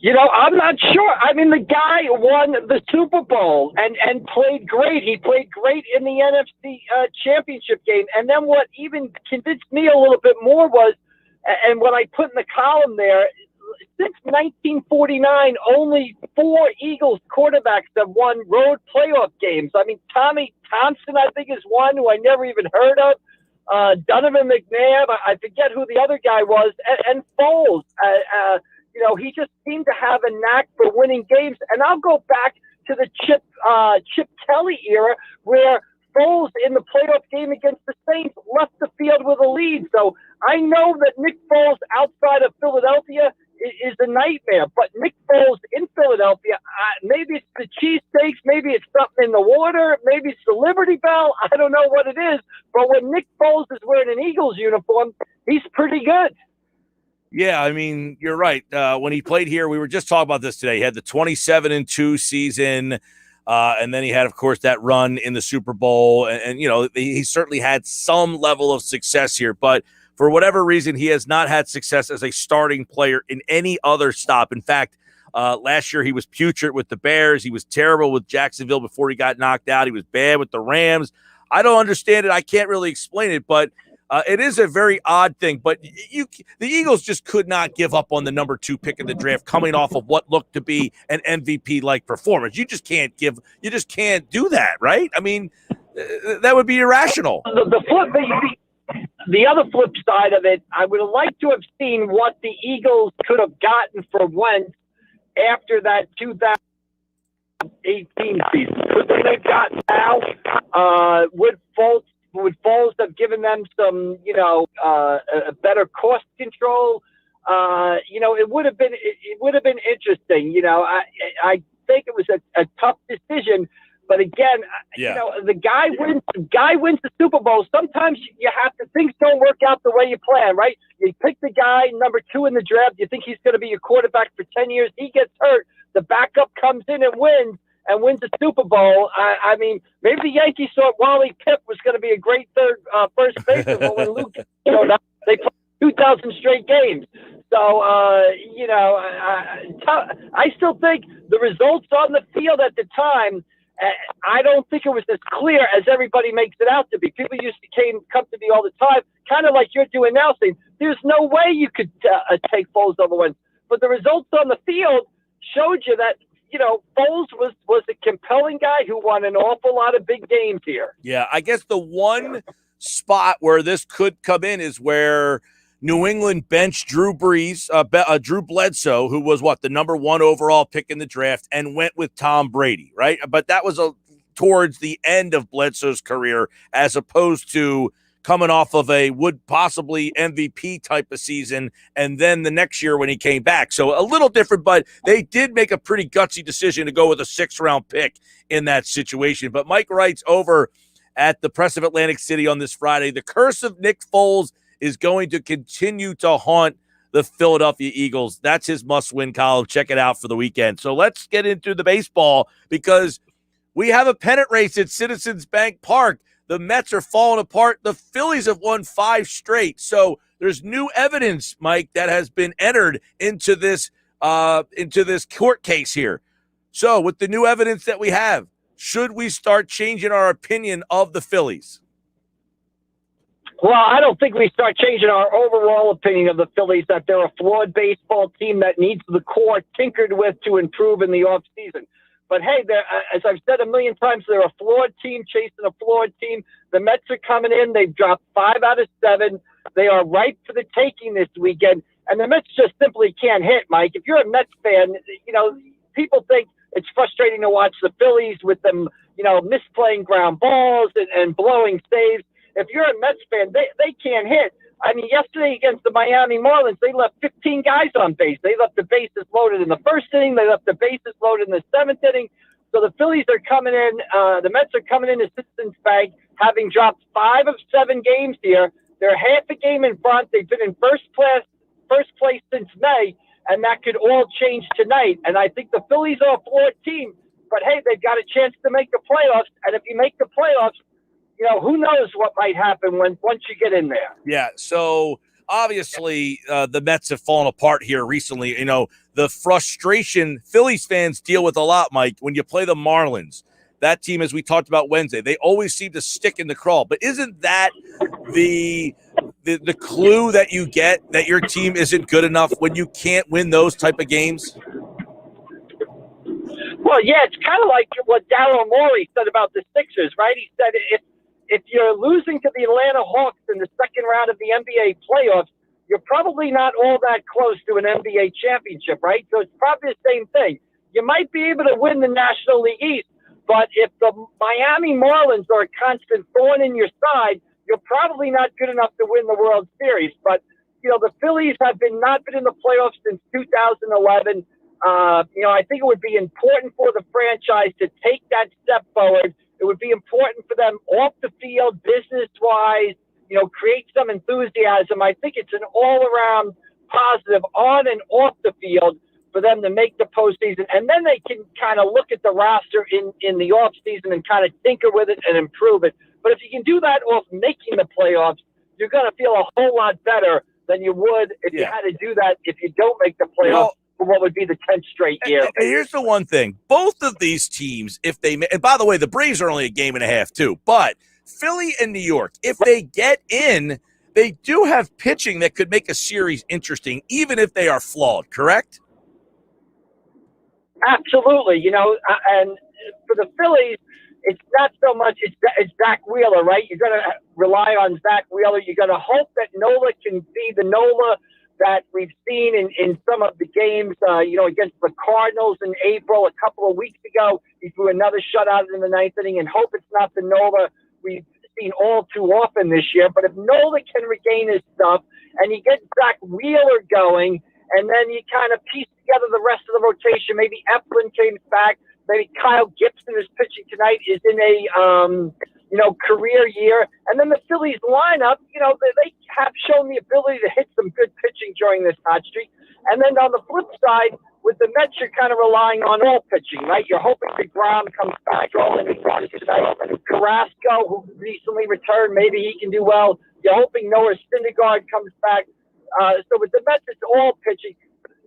I'm not sure. I mean, the guy won the Super Bowl and played great. He played great in the NFC championship game. And then what even convinced me a little bit more was, and what I put in the column there, since 1949, only 4 Eagles quarterbacks have won road playoff games. I mean, Tommy Thompson, I think, is one who I never even heard of. Donovan McNabb, I forget who the other guy was, and Foles. He just seemed to have a knack for winning games. And I'll go back to the Chip Kelly era where Foles in the playoff game against the Saints left the field with a lead. So I know that Nick Foles outside of Philadelphia is a nightmare. But Nick Foles in Philadelphia, maybe it's the cheesesteaks, maybe it's something in the water, maybe it's the Liberty Bell. I don't know what it is. But when Nick Foles is wearing an Eagles uniform, he's pretty good. Yeah, I mean, you're right. When he played here, we were just talking about this today. He had the 27-2 season, and then he had, of course, that run in the Super Bowl. And he certainly had some level of success here. But for whatever reason, he has not had success as a starting player in any other stop. In fact, last year he was putrid with the Bears. He was terrible with Jacksonville before he got knocked out. He was bad with the Rams. I don't understand it. I can't really explain it, but it is a very odd thing. But the Eagles just could not give up on the number 2 pick in the draft coming off of what looked to be an MVP-like performance. You just can't do that, right? I mean, that would be irrational. The other flip side of it, I would have liked to have seen what the Eagles could have gotten for Wentz after that 2018 season. Could they have gotten now? Would Foles have given them some, a better cost control? It would have been interesting. I think it was a tough decision. But again, the guy wins the Super Bowl. Sometimes things don't work out the way you plan, right? You pick the guy number 2 in the draft. You think he's going to be your quarterback for 10 years. He gets hurt. The backup comes in and wins the Super Bowl. I mean, maybe the Yankees thought Wally Pipp was going to be a great first baseman. But when Luke showed up, they played 2,000 straight games. So, I still think the results on the field at the time, I don't think it was as clear as everybody makes it out to be. People used to come to me all the time, kind of like you're doing now, saying there's no way you could take Foles over Wentz. But the results on the field showed you that, Foles was a compelling guy who won an awful lot of big games here. Yeah, I guess the one spot where this could come in is where New England benched Drew Bledsoe, who was the number 1 overall pick in the draft, and went with Tom Brady, right? But that was towards the end of Bledsoe's career, as opposed to coming off of a possibly MVP type of season, and then the next year when he came back. So a little different, but they did make a pretty gutsy decision to go with a 6th-round pick in that situation. But Mike writes over at the Press of Atlantic City on this Friday, the curse of Nick Foles is going to continue to haunt the Philadelphia Eagles. That's his must-win column. Check it out for the weekend. So let's get into the baseball, because we have a pennant race at Citizens Bank Park. The Mets are falling apart. The Phillies have won 5 straight. So there's new evidence, Mike, that has been entered into this court case here. So with the new evidence that we have, should we start changing our opinion of the Phillies? Well, I don't think we start changing our overall opinion of the Phillies, that they're a flawed baseball team that needs the core tinkered with to improve in the offseason. But, hey, as I've said a million times, they're a flawed team chasing a flawed team. The Mets are coming in. They've dropped 5 out of 7. They are ripe for the taking this weekend. And the Mets just simply can't hit, Mike. If you're a Mets fan, people think it's frustrating to watch the Phillies with them, misplaying ground balls and blowing saves. If you're a Mets fan, they can't hit. I mean, yesterday against the Miami Marlins, they left 15 guys on base. They left the bases loaded in the 1st inning. They left the bases loaded in the 7th inning. So the Phillies are coming in. The Mets are coming in to Citizens Bank, having dropped 5 of 7 games here. They're half a game in front. They've been in first place since May, and that could all change tonight. And I think the Phillies are a flawed team, but hey, they've got a chance to make the playoffs. And if you make the playoffs, who knows what might happen once you get in there. Yeah, so obviously the Mets have fallen apart here recently. The frustration Phillies fans deal with a lot, Mike, when you play the Marlins. That team, as we talked about Wednesday, they always seem to stick in the crawl. But isn't that the clue that you get that your team isn't good enough when you can't win those type of games? Well, yeah, it's kind of like what Daryl Morey said about the Sixers, right? He said if you're losing to the Atlanta Hawks in the second round of the NBA playoffs, you're probably not all that close to an NBA championship, right? So it's probably the same thing. You might be able to win the National League East, but if the Miami Marlins are a constant thorn in your side, you're probably not good enough to win the World Series. But, the Phillies have not been in the playoffs since 2011. I think it would be important for the franchise to take that step forward. It would be important for them off the field, business-wise, create some enthusiasm. I think it's an all-around positive on and off the field for them to make the postseason. And then they can kind of look at the roster in the offseason and kind of tinker with it and improve it. But if you can do that off making the playoffs, you're going to feel a whole lot better than you would if you had to do that if you don't make the playoffs. For what would be the 10th straight year. And here's the one thing. Both of these teams, and by the way, the Braves are only a game and a half too, but Philly and New York, if they get in, they do have pitching that could make a series interesting, even if they are flawed, correct? Absolutely. And for the Phillies, it's not so much, it's Zach Wheeler, right? You're going to rely on Zach Wheeler. You're going to hope that Nola can be the Nola that we've seen in some of the games, against the Cardinals in April. A couple of weeks ago, he threw another shutout in the 9th inning, and hope it's not the Nola we've seen all too often this year. But if Nola can regain his stuff and you get Zach Wheeler going, and then you kind of piece together the rest of the rotation, maybe Eflin comes back, maybe Kyle Gibson is pitching tonight, is in a career year. And then the Phillies lineup, they have shown the ability to hit some good pitching during this hot streak. And then on the flip side, with the Mets, you're kind of relying on all pitching, right? You're hoping DeGrom comes back all in tonight. Carrasco, who recently returned, maybe he can do well. You're hoping Noah Syndergaard comes back. So with the Mets, it's all pitching.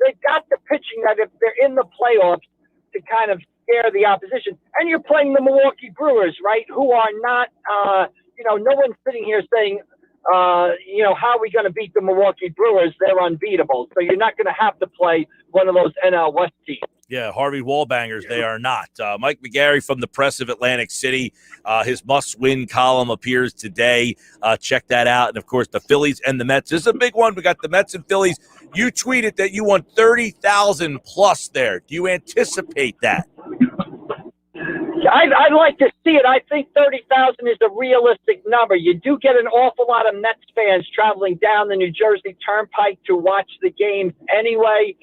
They've got the pitching that if they're in the playoffs to kind of scare the opposition. And you're playing the Milwaukee Brewers, right, who are not, no one's sitting here saying, how are we going to beat the Milwaukee Brewers? They're unbeatable. So you're not going to have to play one of those NL West teams. Yeah, Harvey Wallbangers, they are not. Mike McGarry from the Press of Atlantic City. His must-win column appears today. Check that out. And, of course, the Phillies and the Mets. This is a big one. We got the Mets and Phillies. You tweeted that you want 30,000 plus there. Do you anticipate that? I'd like to see it. I think 30,000 is a realistic number. You do get an awful lot of Mets fans traveling down the New Jersey Turnpike to watch the games anyway.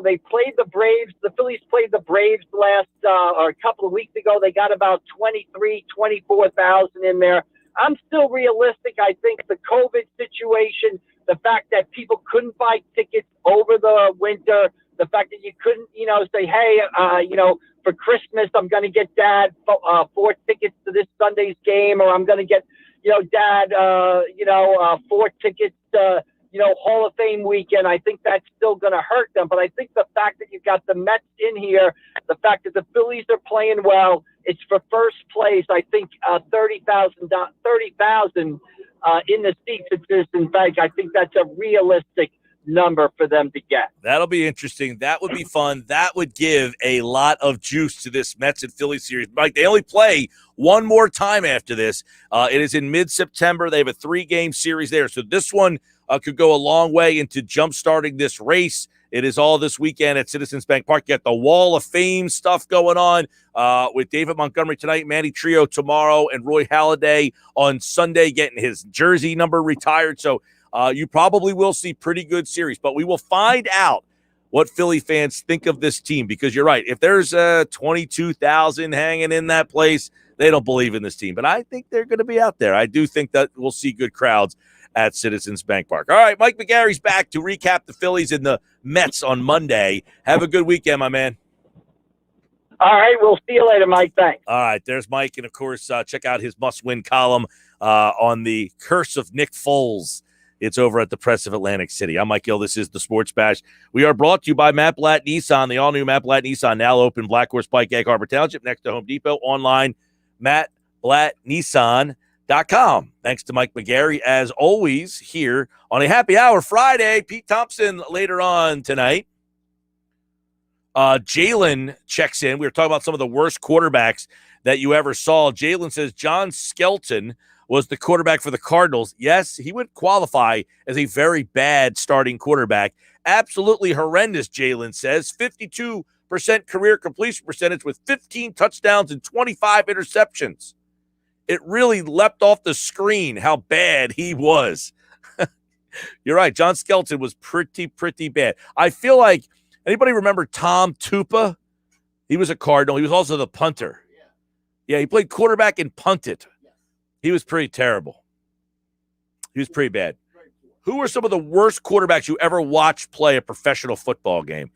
They played the Braves. The Phillies played the Braves a couple of weeks ago. They got about 24,000 in there. I'm still realistic. I think the COVID situation, the fact that people couldn't buy tickets over the winter, the fact that you couldn't, say, hey, for Christmas, I'm going to get Dad 4 tickets to this Sunday's game, or I'm going to get, Dad, 4 tickets to, Hall of Fame weekend. I think that's still going to hurt them. But I think the fact that you've got the Mets in here, the fact that the Phillies are playing well, it's for first place. I think 30,000 in the seats at Citizens Bank. I think that's a realistic number for them to get. That'll be interesting. That would be fun. That would give a lot of juice to this Mets and Phillies series. Mike, they only play one more time after this. It is in mid-September. They have a 3-game series there. So this one could go a long way into jump-starting this race. It is all this weekend at Citizens Bank Park. You got the Wall of Fame stuff going on with David Montgomery tonight, Manny Trio tomorrow, and Roy Halladay on Sunday getting his jersey number retired. So you probably will see pretty good series, but we will find out what Philly fans think of this team, because you're right. If there's 22,000 hanging in that place, they don't believe in this team. But I think they're going to be out there. I do think that we'll see good crowds at Citizens Bank Park. All right, Mike McGarry's back to recap the Phillies and the Mets on Monday. Have a good weekend, my man. All right, we'll see you later, Mike. Thanks. All right, there's Mike. And, of course, check out his must-win column on the curse of Nick Foles. It's over at the Press of Atlantic City. I'm Mike Gill. This is the Sports Bash. We are brought to you by Matt Blatt Nissan. The all-new Matt Blatt Nissan, now open Black Horse Pike, Egg Harbor Township, next to Home Depot. Online, mattblattnissan.com. Thanks to Mike McGarry, as always, here on a happy hour Friday. Pete Thompson later on tonight. Jalen checks in. We were talking about some of the worst quarterbacks that you ever saw. Jalen says John Skelton was the quarterback for the Cardinals. Yes, he would qualify as a very bad starting quarterback. Absolutely horrendous, Jalen says. 52% career completion percentage with 15 touchdowns and 25 interceptions. It really leapt off the screen how bad he was. You're right. John Skelton was pretty bad. I feel like, anybody remember Tom Tupa? He was a Cardinal. He was also the punter. Yeah, he played quarterback and punted. He was pretty terrible. He was pretty bad. Who were some of the worst quarterbacks you ever watched play a professional football game?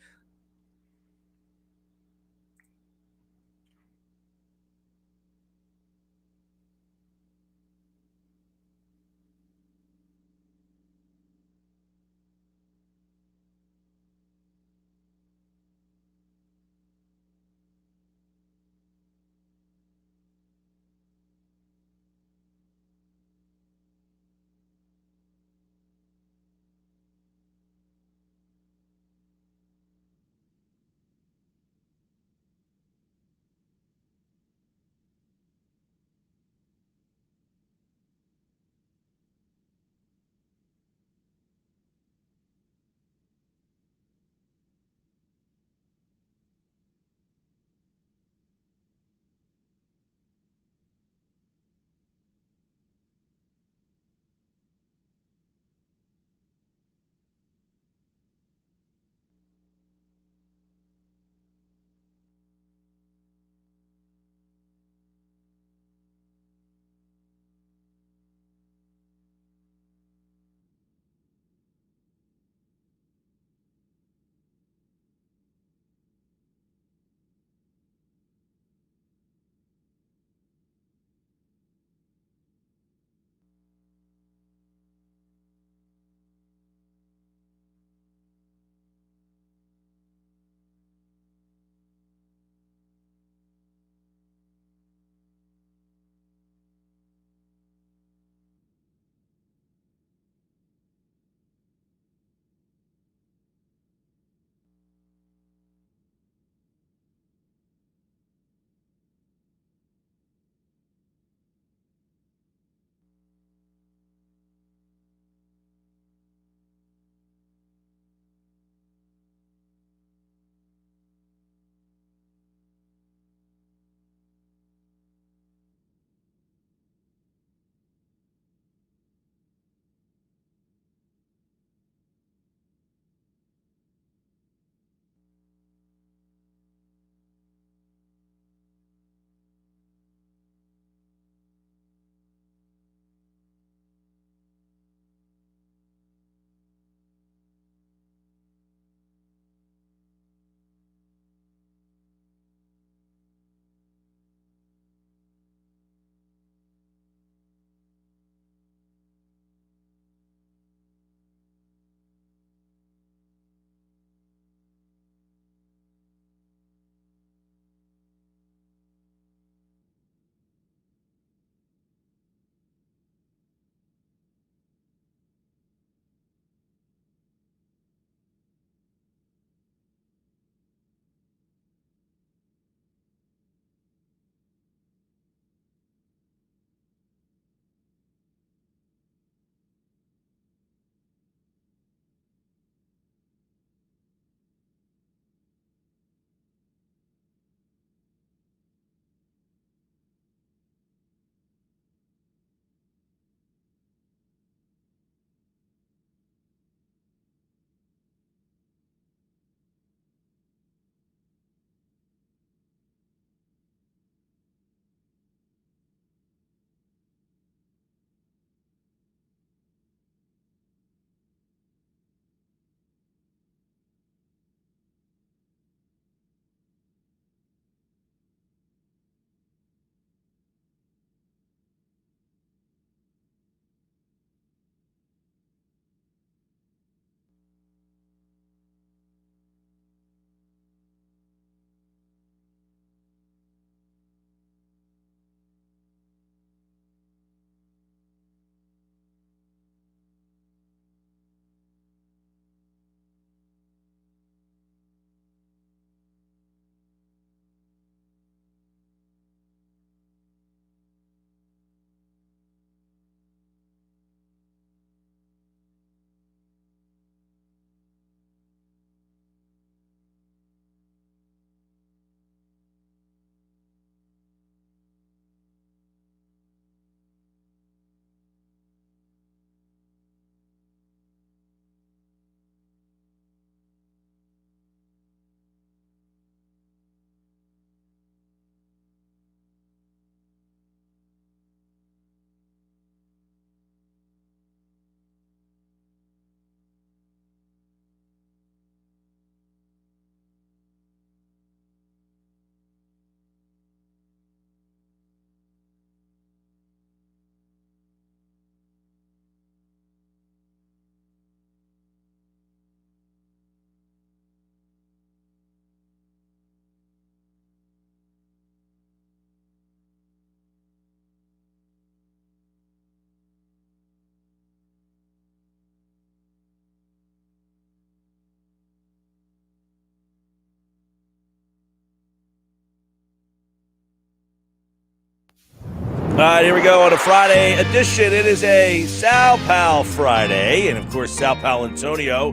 right, here we go on a Friday edition. It is a Sal Pal Friday. And, of course, Sal Pal Antonio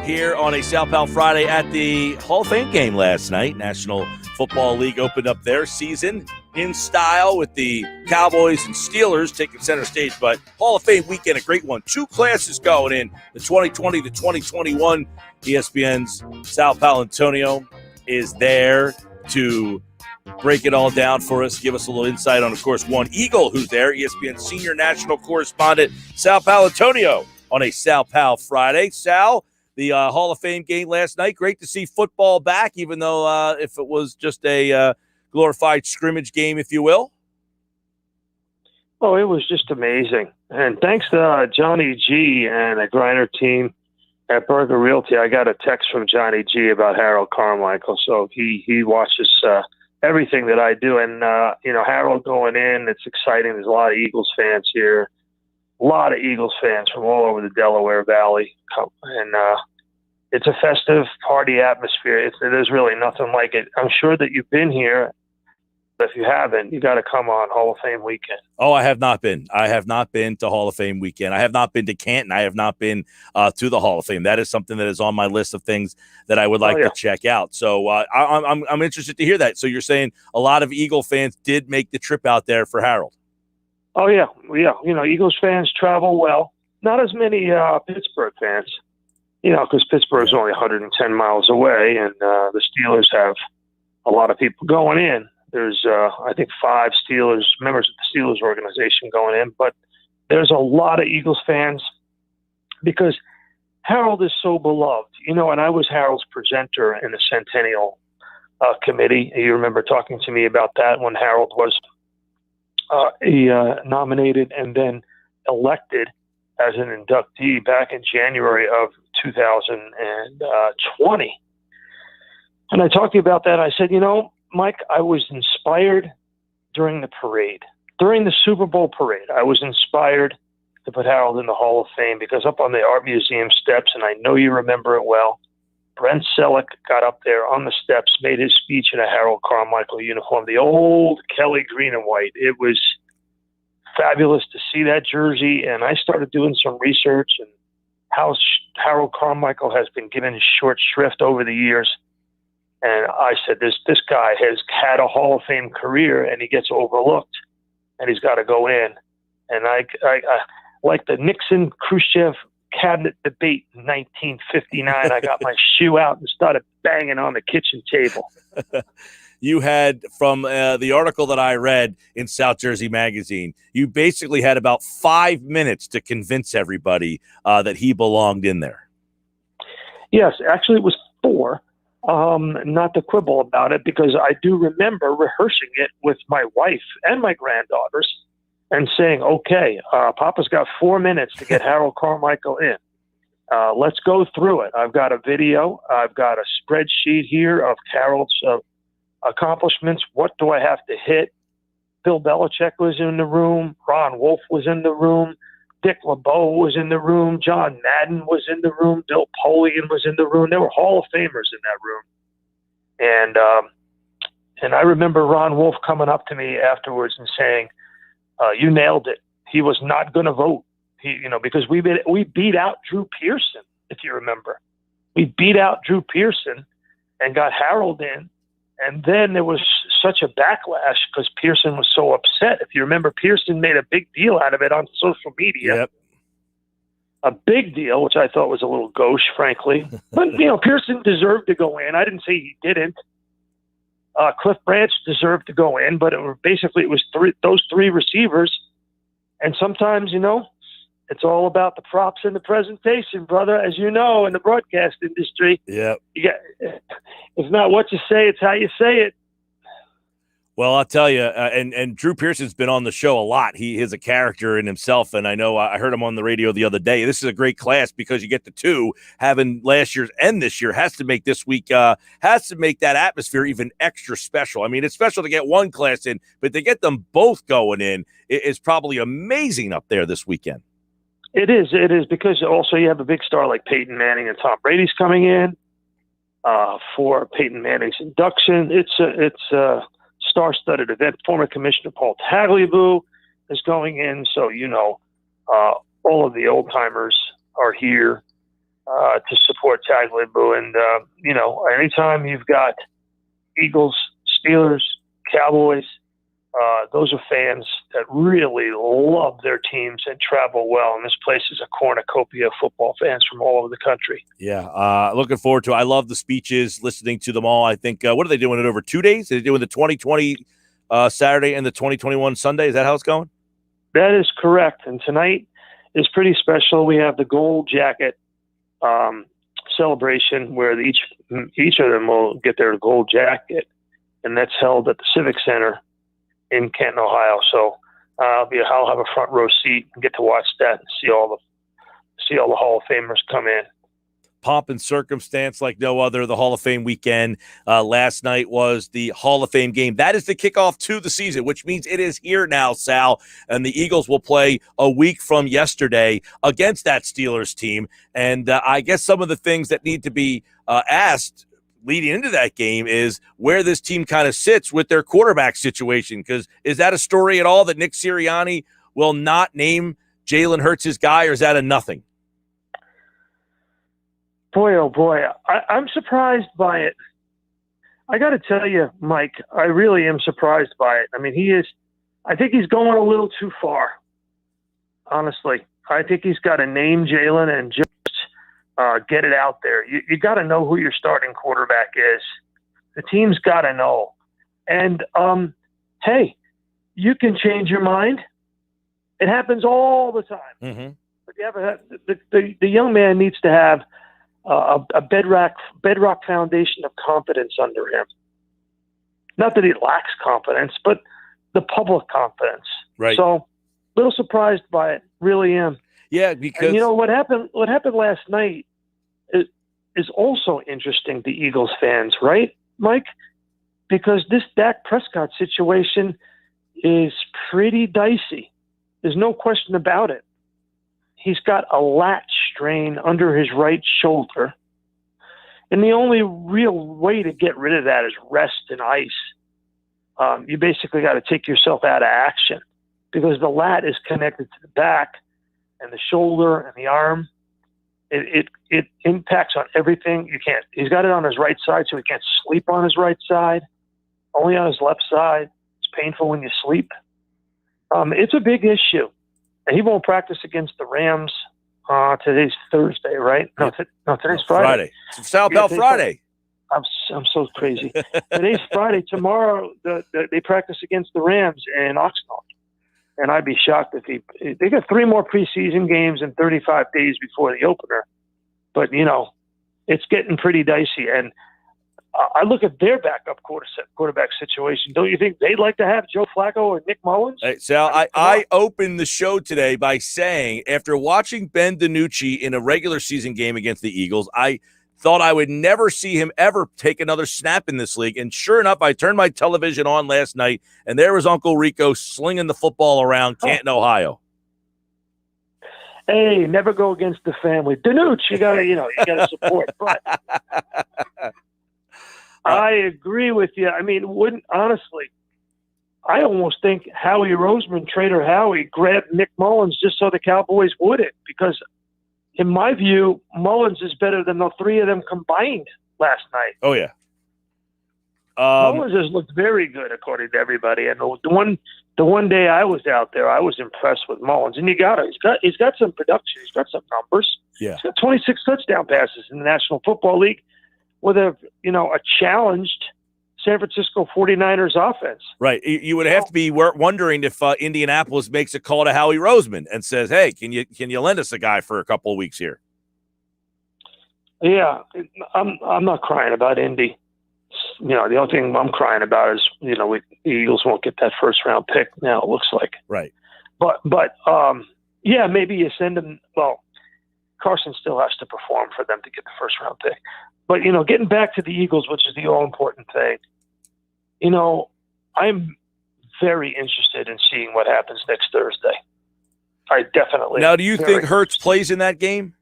here on a Sal Pal Friday at the Hall of Fame game last night. National Football League opened up their season in style with the Cowboys and Steelers taking center stage. But Hall of Fame weekend, a great one. 2 classes going in, the 2020 to 2021. ESPN's Sal Pal Antonio is there to break it all down for us, give us a little insight on, of course, one Eagle who's there, ESPN senior national correspondent Sal Pal Antonio on a Sal Pal Friday. Sal, the Hall of Fame game last night, great to see football back, even though if it was just a glorified scrimmage game, if you will. Oh, it was just amazing. And thanks to Johnny G and the Griner team at Berger Realty, I got a text from Johnny G about Harold Carmichael. So he watches everything that I do. And, Harold going in, it's exciting. There's a lot of Eagles fans here, a lot of Eagles fans from all over the Delaware Valley. And it's a festive party atmosphere. There's really nothing like it. I'm sure that you've been here. But if you haven't, you got to come on Hall of Fame weekend. Oh, I have not been. I have not been to Hall of Fame weekend. I have not been to Canton. I have not been to the Hall of Fame. That is something that is on my list of things that I would like to check out. So I'm interested to hear that. So you're saying a lot of Eagle fans did make the trip out there for Harold? Oh, yeah. Yeah. Eagles fans travel well. Not as many Pittsburgh fans, because Pittsburgh's only 110 miles away, and the Steelers have a lot of people going in. There's, I think, 5 members of the Steelers organization going in, but there's a lot of Eagles fans because Harold is so beloved, and I was Harold's presenter in the Centennial Committee. You remember talking to me about that when Harold was nominated and then elected as an inductee back in January of 2020. And I talked to you about that. I said, Mike, I was inspired during the parade, during the Super Bowl parade. I was inspired to put Harold in the Hall of Fame because up on the Art Museum steps, and I know you remember it well, Brent Selleck got up there on the steps, made his speech in a Harold Carmichael uniform, the old Kelly green and white. It was fabulous to see that jersey, and I started doing some research and how Harold Carmichael has been given short shrift over the years. And I said, this guy has had a Hall of Fame career, and he gets overlooked, and he's got to go in. And I like the Nixon-Khrushchev cabinet debate in 1959, I got my shoe out and started banging on the kitchen table. You had, from the article that I read in South Jersey Magazine, you basically had about 5 minutes to convince everybody that he belonged in there. Yes, actually it was 4. Not to quibble about it, because I do remember rehearsing it with my wife and my granddaughters and saying, okay, Papa's got 4 minutes to get Harold Carmichael in. Let's go through it. I've got a video. I've got a spreadsheet here of Harold's accomplishments. What do I have to hit? Bill Belichick was in the room. Ron Wolf was in the room. Dick LeBeau was in the room. John Madden was in the room. Bill Polian was in the room. There were Hall of Famers in that room. And I remember Ron Wolf coming up to me afterwards and saying, you nailed it. He was not going to vote. Because we beat out Drew Pearson, if you remember. We beat out Drew Pearson and got Harold in. And then there was such a backlash because Pearson was so upset. If you remember, Pearson made a big deal out of it on social media. Yep. A big deal, which I thought was a little gauche, frankly. But, Pearson deserved to go in. I didn't say he didn't. Cliff Branch deserved to go in, but it was those 3 receivers. And sometimes, it's all about the props and the presentation, brother, as you know, in the broadcast industry. Yeah. It's not what you say, it's how you say it. Well, I'll tell you, and Drew Pearson's been on the show a lot. He is a character in himself, and I know I heard him on the radio the other day. This is a great class because you get the 2. Having last year's and this year has to make this week, has to make that atmosphere even extra special. I mean, it's special to get one class in, but to get them both going in is probably amazing up there this weekend. It is because also you have a big star like Peyton Manning and Tom Brady's coming in for Peyton Manning's induction. It's a star-studded event. Former Commissioner Paul Tagliabue is going in, so all of the old timers are here to support Tagliabue. And anytime you've got Eagles, Steelers, Cowboys, those are fans that really love their teams and travel well. And this place is a cornucopia of football fans from all over the country. Yeah, looking forward to it. I love the speeches, listening to them all. I think, what are they doing it over 2 days? Are they doing the 2020 Saturday and the 2021 Sunday? Is that how it's going? That is correct. And tonight is pretty special. We have the gold jacket celebration where each of them will get their gold jacket, and that's held at the Civic Center in Canton, Ohio. So I'll have a front row seat and get to watch that and see all the Hall of Famers come in. Pomp and circumstance like no other. The Hall of Fame weekend. Last night was the Hall of Fame game. That is the kickoff to the season, which means it is here now, Sal. And the Eagles will play a week from yesterday against that Steelers team. And I guess some of the things that need to be asked leading into that game is where this team kind of sits with their quarterback situation. Because is that a story at all that Nick Sirianni will not name Jalen Hurts his guy, or is that a nothing? Boy, oh boy, I'm surprised by it. I got to tell you, Mike, I really am surprised by it. I mean, I think he's going a little too far, honestly. I think he's got to name Jalen and just get it out there. You got to know who your starting quarterback is. The team's got to know. And, hey, you can change your mind. It happens all the time. Mm-hmm. But the young man needs to have a bedrock foundation of confidence under him. Not that he lacks confidence, but the public confidence. Right. So, a little surprised by it. Really am. Yeah, because and what happened last night is also interesting to Eagles fans, right, Mike? Because this Dak Prescott situation is pretty dicey. There's no question about it. He's got a lat strain under his right shoulder. And the only real way to get rid of that is rest and ice. You basically got to take yourself out of action because the lat is connected to the back and the shoulder and the arm. It impacts on everything. He's got it on his right side, so he can't sleep on his right side, only on his left side. It's painful when you sleep. It's a big issue. And he won't practice against the Rams. Today's Thursday, right? No, today's Friday. It's Sal Bell Friday. I'm so crazy. Today's Friday. Tomorrow, they practice against the Rams in Oxnard. And I'd be shocked if they got 3 more preseason games in 35 days before the opener. But, it's getting pretty dicey. And I look at their backup quarterback situation. Don't you think they'd like to have Joe Flacco or Nick Mullins? Hey, Sal, I opened the show today by saying, after watching Ben DiNucci in a regular season game against the Eagles, I thought I would never see him ever take another snap in this league. And sure enough, I turned my television on last night, and there was Uncle Rico slinging the football around Canton, Ohio. Hey, never go against the family. DiNucci, you gotta support. But I agree with you. I mean, honestly, I almost think Howie Roseman, Trader Howie, grabbed Nick Mullins just so the Cowboys wouldn't, because in my view, Mullins is better than the 3 of them combined last night. Oh, yeah. Mullins has looked very good, according to everybody. And the one day I was out there, I was impressed with Mullins. And he's got some production. He's got some numbers. Yeah. He's got 26 touchdown passes in the National Football League with a challenged San Francisco 49ers offense. Right. You would have to be wondering if Indianapolis makes a call to Howie Roseman and says, hey, can you lend us a guy for a couple of weeks here? Yeah, I'm not crying about Indy. The only thing I'm crying about is, the Eagles won't get that first-round pick now, it looks like. Right. But yeah, maybe you send them – well, Carson still has to perform for them to get the first-round pick. But, getting back to the Eagles, which is the all-important thing, I'm very interested in seeing what happens next Thursday. I definitely. Now, do you think Hurts plays in that game?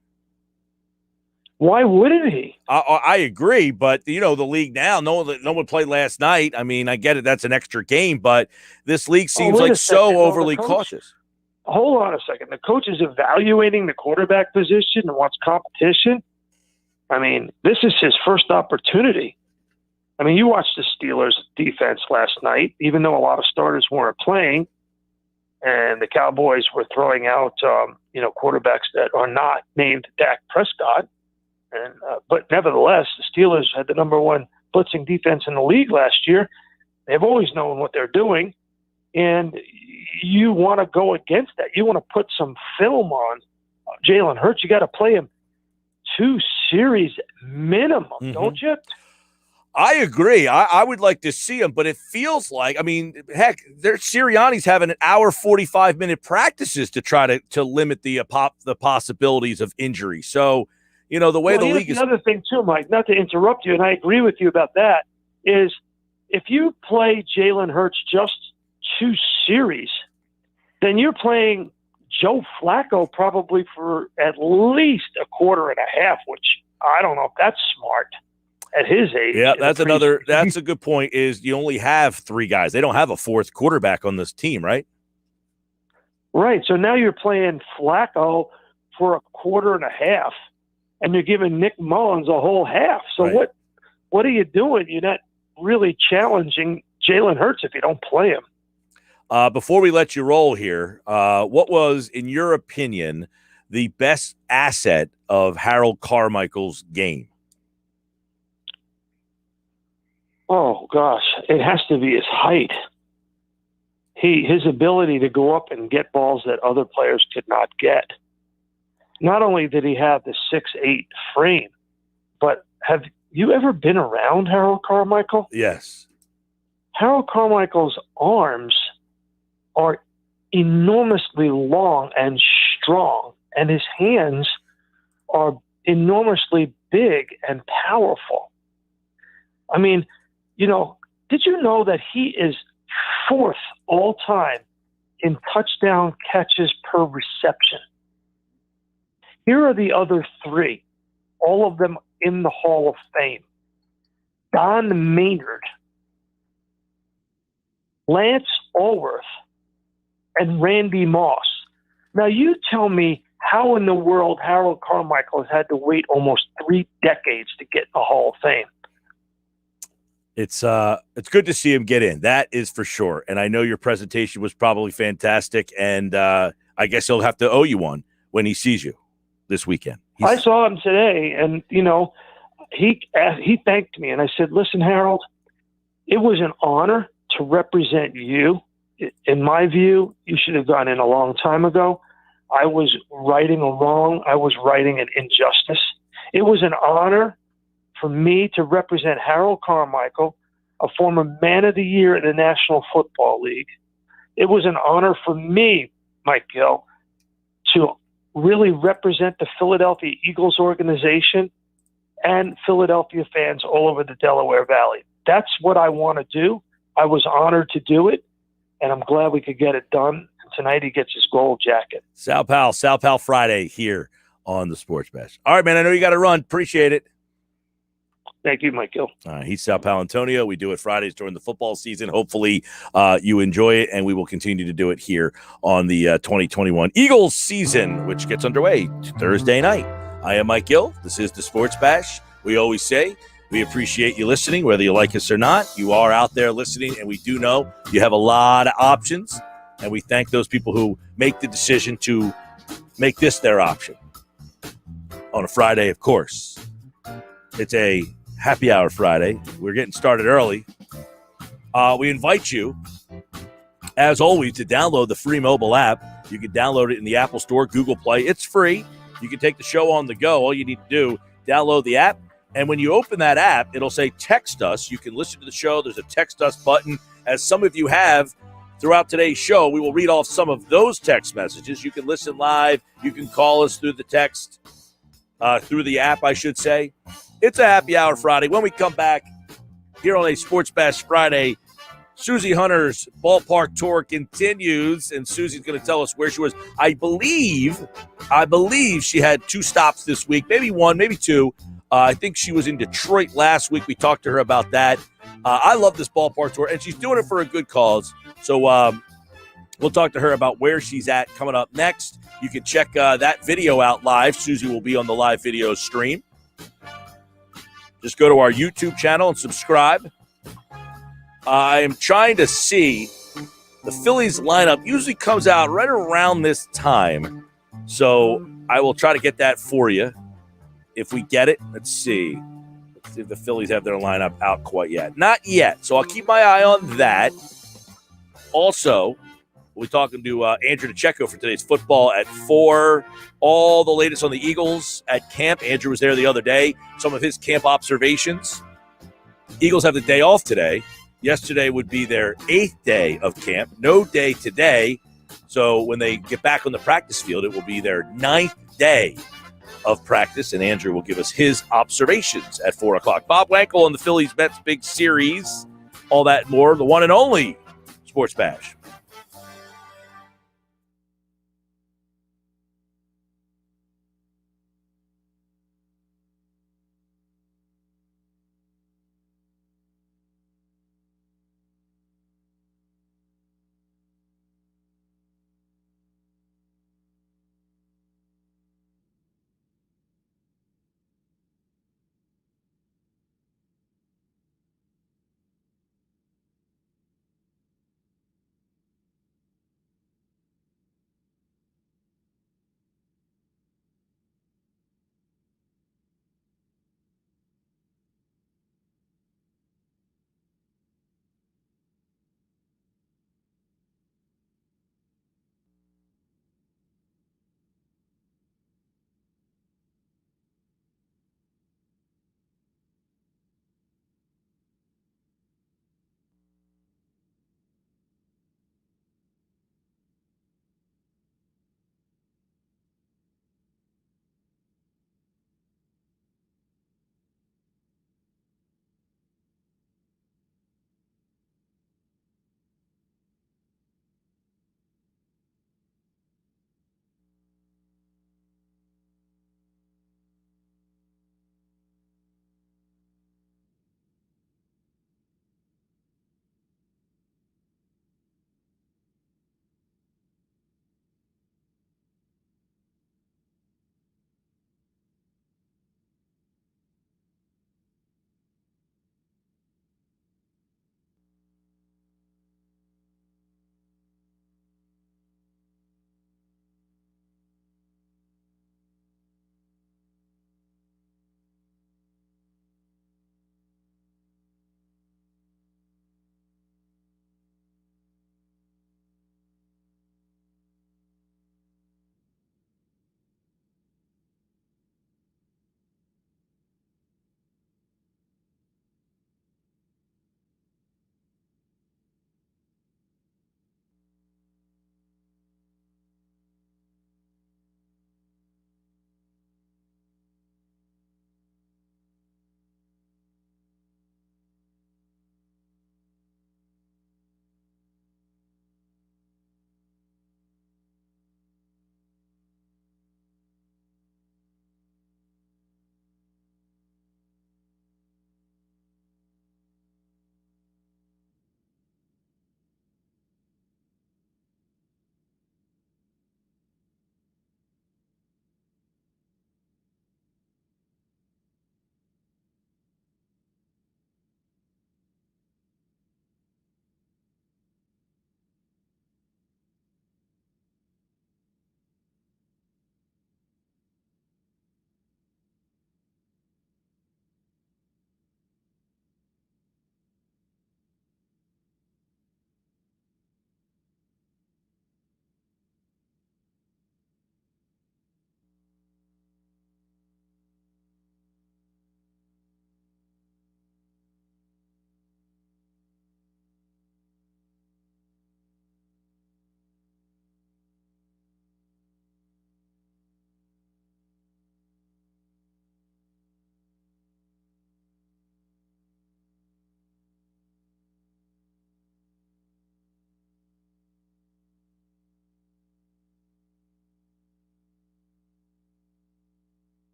Why wouldn't he? I agree, but the league now, no one played last night. I mean, I get it, that's an extra game, but this league seems like so overly cautious. Hold on a second. The coach is evaluating the quarterback position and wants competition. I mean, this is his first opportunity. I mean, you watched the Steelers' defense last night, even though a lot of starters weren't playing, and the Cowboys were throwing out, quarterbacks that are not named Dak Prescott. But nevertheless, the Steelers had the number one blitzing defense in the league last year. They've always known what they're doing, and you want to go against that. You want to put some film on Jalen Hurts. You got to play him 2 series minimum, don't you? I agree. I would like to see him, but it feels like, I mean, heck, Sirianni's having an hour 45-minute practices to try to limit the possibilities of injury. So, the way the league is. Another thing too, Mike, not to interrupt you, and I agree with you about that, is if you play Jalen Hurts just 2 series, then you're playing Joe Flacco probably for at least a quarter and a half, which I don't know if that's smart at his age. Yeah, that's a good point, is you only have 3 guys. They don't have a 4th quarterback on this team, right? Right. So now you're playing Flacco for a quarter and a half, and you're giving Nick Mullins a whole half. So right. What are you doing? You're not really challenging Jalen Hurts if you don't play him. Before we let you roll here, what was, in your opinion, the best asset of Harold Carmichael's game? Oh, gosh. It has to be his height. His ability to go up and get balls that other players could not get. Not only did he have the 6'8" frame, but have you ever been around Harold Carmichael? Yes. Harold Carmichael's arms are enormously long and strong, and his hands are enormously big and powerful. I mean, did you know that he is 4th all time in touchdown catches per reception? Here are the other 3, all of them in the Hall of Fame. Don Maynard, Lance Allworth, and Randy Moss. Now you tell me how in the world Harold Carmichael has had to wait almost 3 decades to get in the Hall of Fame. It's good to see him get in. That is for sure. And I know your presentation was probably fantastic, and I guess he'll have to owe you one when he sees you this weekend. I saw him today, and he thanked me, and I said, "Listen, Harold, it was an honor to represent you. In my view, you should have gone in a long time ago. I was righting a wrong. I was righting an injustice. It was an honor for me to represent Harold Carmichael, a former Man of the Year in the National Football League. It was an honor for me, Mike Gill, to really represent the Philadelphia Eagles organization and Philadelphia fans all over the Delaware Valley. That's what I want to do. I was honored to do it, and I'm glad we could get it done. And tonight he gets his gold jacket. Sal Pal Friday here on the Sports Bash. All right, man, I know you got to run. Appreciate it. Thank you, Mike Gill. He's Sal Paolantonio. We do it Fridays during the football season. Hopefully you enjoy it, and we will continue to do it here on the 2021 Eagles season, which gets underway Thursday night. I am Mike Gill. This is the Sports Bash. We always say we appreciate you listening, whether you like us or not. You are out there listening, and we do know you have a lot of options, and we thank those people who make the decision to make this their option on a Friday, of course. It's a Happy Hour Friday. We're getting started early. We invite you, as always, to download the free mobile app. You can download it in the Apple Store, Google Play. It's free. You can take the show on the go. All you need to do, download the app. And when you open that app, it'll say text us. You can listen to the show. There's a text us button. As some of you have throughout today's show, we will read off some of those text messages. You can listen live. You can call us through the text, through the app, I should say. It's a Happy Hour Friday. When we come back here on a Sports Bash Friday, Susie Hunter's ballpark tour continues, and Susie's going to tell us where she was. I believe she had 2 stops this week, maybe 1, maybe 2. I think she was in Detroit last week. We talked to her about that. I love this ballpark tour, and she's doing it for a good cause. So we'll talk to her about where she's at coming up next. You can check that video out live. Susie will be on the live video stream. Just go to our YouTube channel and subscribe. I'm trying to see. The Phillies lineup usually comes out right around this time. So I will try to get that for you. If we get it, let's see. Let's see if the Phillies have their lineup out quite yet. Not yet. So I'll keep my eye on that. Also, we'll be talking to Andrew DeCecco for today's football at 4. All the latest on the Eagles at camp. Andrew was there the other day. Some of his camp observations. Eagles have the day off today. Yesterday would be their 8th day of camp. No day today. So when they get back on the practice field, it will be their 9th day of practice. And Andrew will give us his observations at 4 o'clock. Bob Wankel on the Phillies Mets big series. All that and more. The one and only Sports Bash.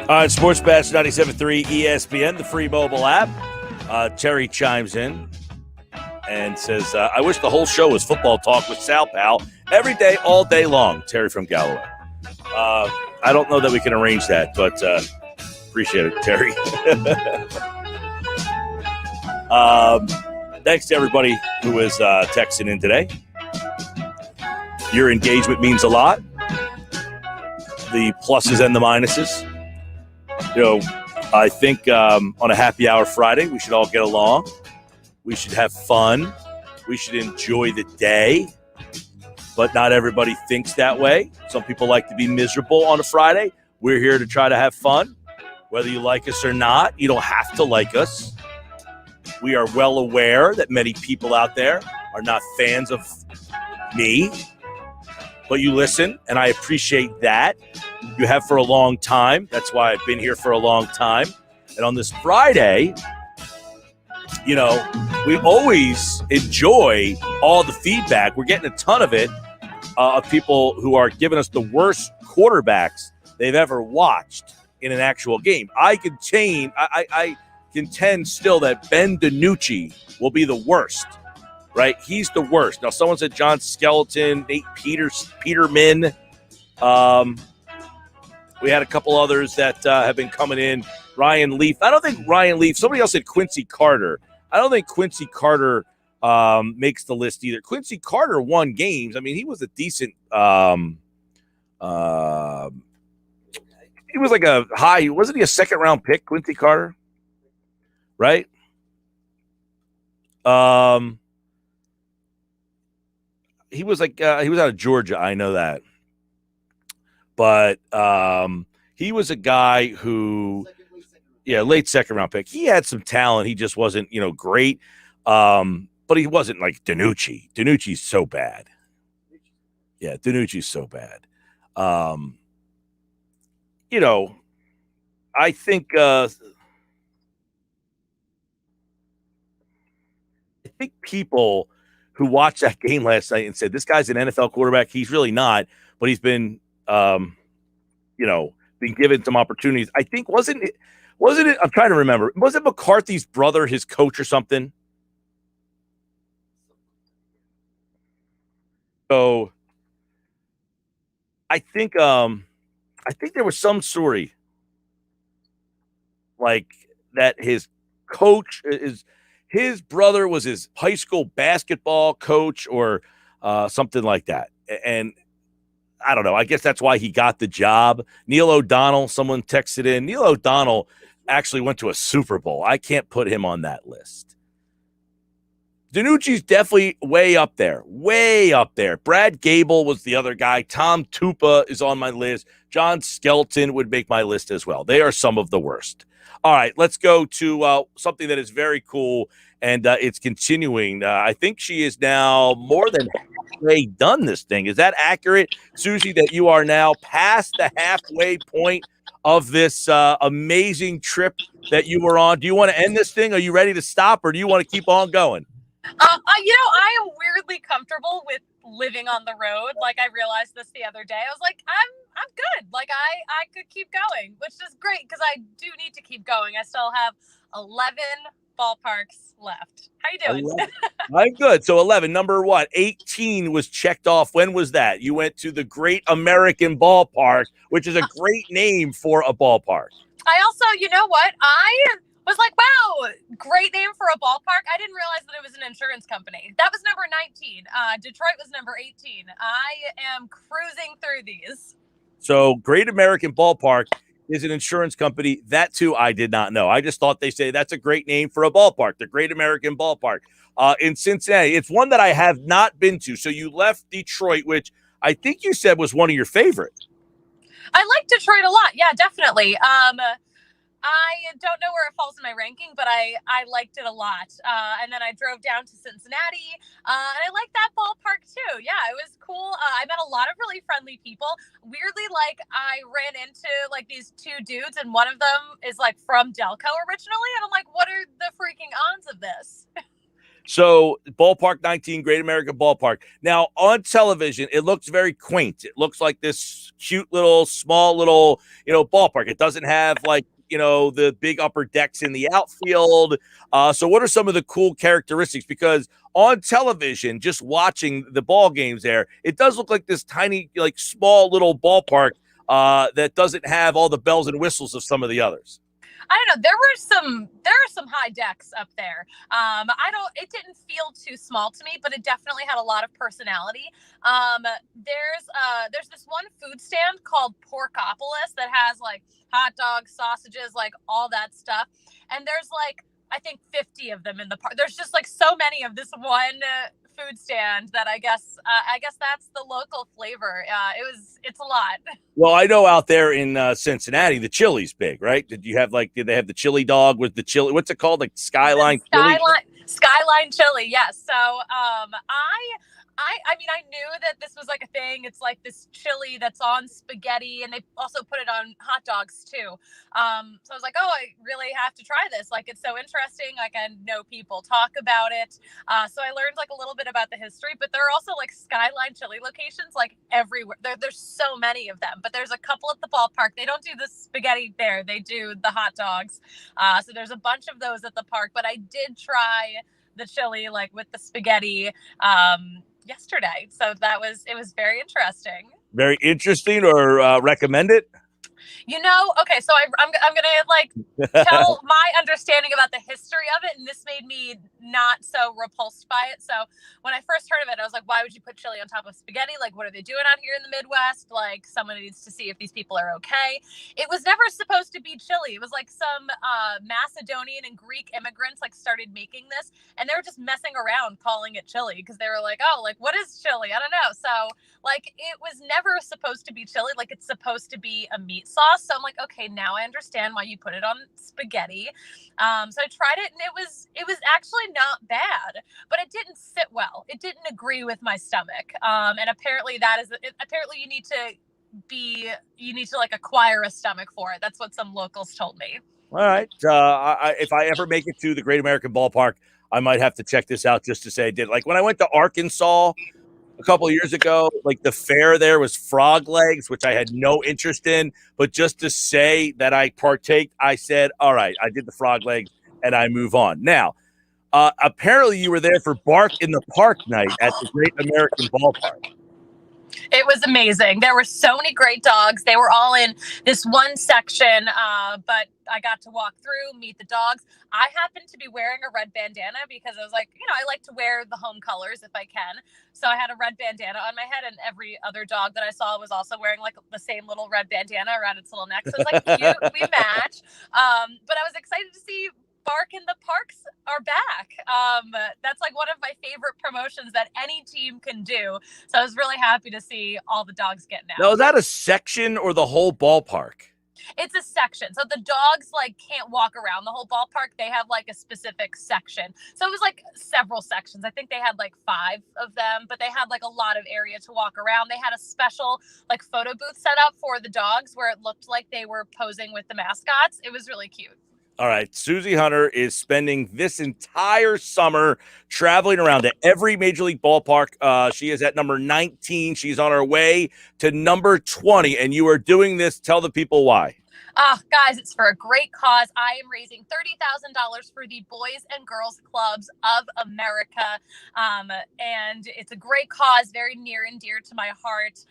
All right, Sports Bash 97.3 ESPN, the free mobile app. Terry chimes in and says, I wish the whole show was football talk with Sal Pal every day, all day long. Terry from Galloway. I don't know that we can arrange that, but appreciate it, Terry. Thanks to everybody who is texting in today. Your engagement means a lot. The pluses and the minuses. You know, I think on a happy hour Friday, we should all get along. We should have fun. We should enjoy the day. But not everybody thinks that way. Some people like to be miserable on a Friday. We're here to try to have fun. Whether you like us or not, you don't have to like us. We are well aware that many people out there are not fans of me. But you listen, and I appreciate that. You have for a long time. That's why I've been here for a long time. And on this Friday, you know, we always enjoy all the feedback. We're getting a ton of it of people who are giving us the worst quarterbacks they've ever watched in an actual game. I contend still that Ben DiNucci will be the worst. Right, he's the worst. Now, someone said John Skeleton, Nate Peterman. We had a couple others that have been coming in. Ryan Leaf. I don't think Ryan Leaf. Somebody else said Quincy Carter. I don't think Quincy Carter makes the list either. Quincy Carter won games. I mean, he was a decent. He was like a high. Wasn't he a second-round pick, Quincy Carter? Right. He was like he was out of Georgia, I know that, but he was a guy who, late second round pick. He had some talent. He just wasn't, great, but he wasn't like DiNucci. DiNucci's so bad. Yeah, DiNucci's so bad. I think people who watched that game last night and said, this guy's an NFL quarterback. He's really not, but he's been, been given some opportunities. I think, wasn't it? I'm trying to remember. Was it McCarthy's brother, his coach or something? So I think there was some story like that his coach is, his brother was his high school basketball coach or something like that. And I don't know. I guess that's why he got the job. Neil O'Donnell, someone texted in. Neil O'Donnell actually went to a Super Bowl. I can't put him on that list. DiNucci's definitely way up there. Way up there. Brad Gable was the other guy. Tom Tupa is on my list. John Skelton would make my list as well. They are some of the worst. All right, let's go to something that is very cool, and it's continuing. I think she is now more than halfway done this thing. Is that accurate, Susie, that you are now past the halfway point of this amazing trip that you were on? Do you want to end this thing? Are you ready to stop, or do you want to keep on going? I am weirdly comfortable with living on the road. Like, I realized this the other day. I was like, I'm good. Like, I could keep going, which is great because I do need to keep going. I still have 11 ballparks left. How you doing? I'm good. So 11, number what? 18 was checked off. When was that? You went to the Great American Ballpark, which is a great name for a ballpark. I also, you know what? I was like, wow, great name for a ballpark. I didn't realize that it was an insurance company. That was number 19. Detroit was number 18. I am cruising through these. So Great American Ballpark is an insurance company. That, too, I did not know. I just thought they say that's a great name for a ballpark, the Great American Ballpark in Cincinnati. It's one that I have not been to. So you left Detroit, which I think you said was one of your favorites. I like Detroit a lot. Yeah, definitely. I don't know where it falls in my ranking, but I liked it a lot. And then I drove down to Cincinnati, and I liked that ballpark too. Yeah, it was cool. I met a lot of really friendly people. Weirdly, like, I ran into like these two dudes, and one of them is like from Delco originally, and I'm like, what are the freaking odds of this? So Ballpark 19, Great American Ballpark. Now on television, it looks very quaint. It looks like this cute little, small little, ballpark. It doesn't have like, the big upper decks in the outfield. So what are some of the cool characteristics? Because on television, just watching the ball games there, it does look like this tiny, like small little ballpark that doesn't have all the bells and whistles of some of the others. I don't know. There are some high decks up there. It didn't feel too small to me, but it definitely had a lot of personality. There's this one food stand called Porkopolis that has like hot dogs, sausages, like all that stuff. And there's like, I think 50 of them in the park. There's just like so many of this one food stand that I guess that's the local flavor. It's a lot. Well, I know out there in Cincinnati, the chili's big, right? Did they have the chili dog with the chili? What's it called? Like Skyline chili? Skyline chili. Yes. So, I mean, I knew that this was like a thing. It's like this chili that's on spaghetti, and they also put it on hot dogs too. So I was like, oh, I really have to try this. Like, it's so interesting. Like, I know people talk about it. So I learned like a little bit about the history, but there are also like Skyline chili locations like everywhere. There's so many of them, but there's a couple at the ballpark. They don't do the spaghetti there. They do the hot dogs. So there's a bunch of those at the park, but I did try the chili like with the spaghetti yesterday. So it was very interesting. Very interesting, or recommend it? Okay, so I'm gonna like tell my understanding about the history of it, and this made me not so repulsed by it. So when I first heard of it, I was like, why would you put chili on top of spaghetti? Like, what are they doing out here in the Midwest? Like, someone needs to see if these people are okay. It was never supposed to be chili. It was like some Macedonian and Greek immigrants like started making this, and they were just messing around calling it chili because they were like, oh, like what is chili? I don't know. So like it was never supposed to be chili. Like it's supposed to be a meat sauce. So I'm like, okay, now I understand why you put it on spaghetti. So I tried it, and it was actually not bad, but it didn't sit well. It didn't agree with my stomach. And apparently apparently you need to like acquire a stomach for it. That's what some locals told me. All right. If I ever make it to the Great American Ballpark, I might have to check this out just to say I did. Like when I went to Arkansas a couple of years ago, like the fare there was frog legs, which I had no interest in, but just to say that I partake, I said, all right, I did the frog legs and I move on. Now, apparently you were there for Bark in the Park night at the Great American Ballpark. It was amazing. There were so many great dogs. They were all in this one section, but I got to walk through, meet the dogs. I happened to be wearing a red bandana because I was like, I like to wear the home colors if I can. So I had a red bandana on my head, and every other dog that I saw was also wearing like the same little red bandana around its little neck. So it's like, cute, we match. But I was excited to see Bark in the Parks are back. That's like one of my favorite promotions that any team can do. So I was really happy to see all the dogs getting out. Now, is that a section or the whole ballpark? It's a section. So the dogs like can't walk around the whole ballpark. They have like a specific section. So it was like several sections. I think they had like 5 of them, but they had like a lot of area to walk around. They had a special like photo booth set up for the dogs where it looked like they were posing with the mascots. It was really cute. All right. Susie Hunter is spending this entire summer traveling around to every major league ballpark. She is at number 19. She's on her way to number 20. And you are doing this. Tell the people why. Guys, it's for a great cause. I am raising $30,000 for the Boys and Girls Clubs of America. And it's a great cause, very near and dear to my heart.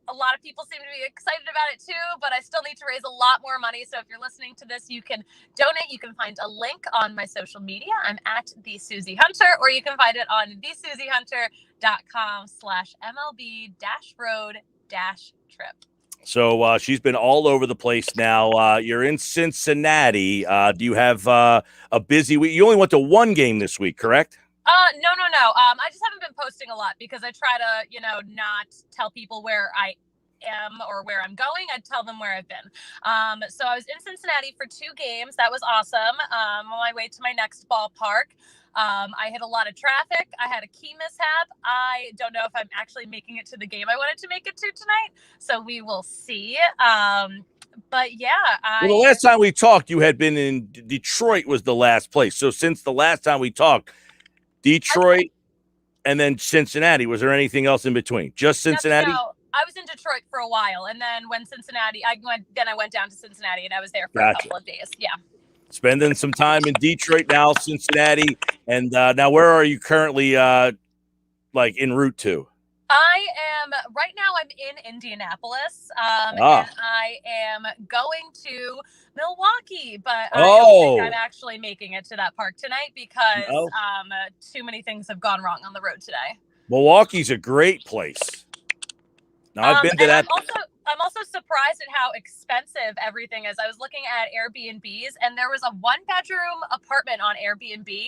A lot of people seem to be excited about it too, but I still need to raise a lot more money. So if you're listening to this, you can donate. You can find a link on my social media. I'm at the Susie Hunter, or you can find it on thesusiehunter.com/MLB-road-trip. So she's been all over the place now. You're in Cincinnati. Do you have a busy week? You only went to one game this week, correct? No. I just haven't been posting a lot because I try to, not tell people where I am or where I'm going. I tell them where I've been. So I was in Cincinnati for 2 games. That was awesome. On my way to my next ballpark. I hit a lot of traffic. I had a key mishap. I don't know if I'm actually making it to the game I wanted to make it to tonight. So we will see. But yeah. Well, the last time we talked, you had been in Detroit was the last place. So since the last time we talked, Detroit, and then Cincinnati. Was there anything else in between? Just Cincinnati? No, I was in Detroit for a while, and then when Cincinnati, I went down to Cincinnati, and I was there for a couple of days. Yeah. Spending some time in Detroit now, Cincinnati, and now where are you currently, like en route to? I am right now. I'm in Indianapolis, and I am going to Milwaukee, but I don't think I'm actually making it to that park tonight because too many things have gone wrong on the road today. Milwaukee's a great place. Now, I've been to that. I'm also surprised at how expensive everything is. I was looking at Airbnbs, and there was a 1-bedroom apartment on Airbnb,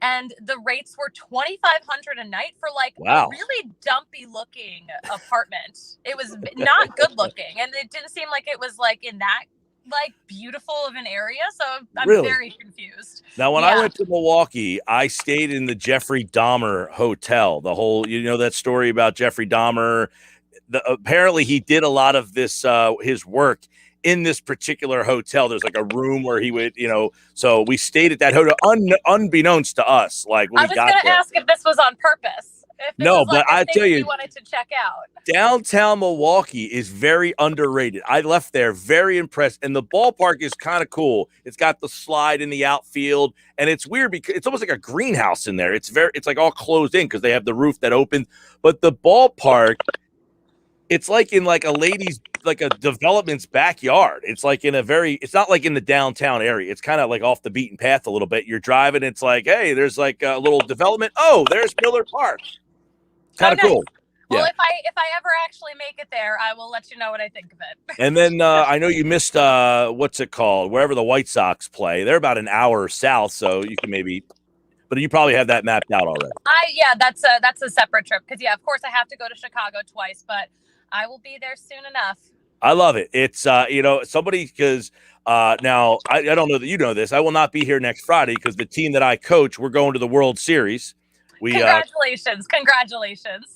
and the rates were $2,500 a night for like a really dumpy looking apartment. It was not good looking, and it didn't seem like it was like in that like beautiful of an area. So I'm very confused. Now, when I went to Milwaukee, I stayed in the Jeffrey Dahmer hotel. The whole, that story about Jeffrey Dahmer. Apparently he did a lot of this, his work in this particular hotel. There's like a room where he would, so we stayed at that hotel unbeknownst to us. Like when I was going to ask if this was on purpose. No, but I tell you, wanted to check out. Downtown Milwaukee is very underrated. I left there very impressed, and the ballpark is kind of cool. It's got the slide in the outfield, and it's weird because it's almost like a greenhouse in there. It's like all closed in because they have the roof that opens. But the ballpark, it's like in like a development's backyard. It's like it's not like in the downtown area. It's kind of like off the beaten path a little bit. You're driving. It's like, hey, there's like a little development. Oh, there's Miller Park. Kind of cool. Well, if I ever actually make it there, I will let you know what I think of it. And then I know you missed what's it called? Wherever the White Sox play. They're about an hour south, so you can maybe. But you probably have that mapped out already. That's a separate trip because of course I have to go to Chicago twice, but I will be there soon enough. I love it. It's somebody because now I don't know that you know this. I will not be here next Friday because the team that I coach, we're going to the World Series. Congratulations.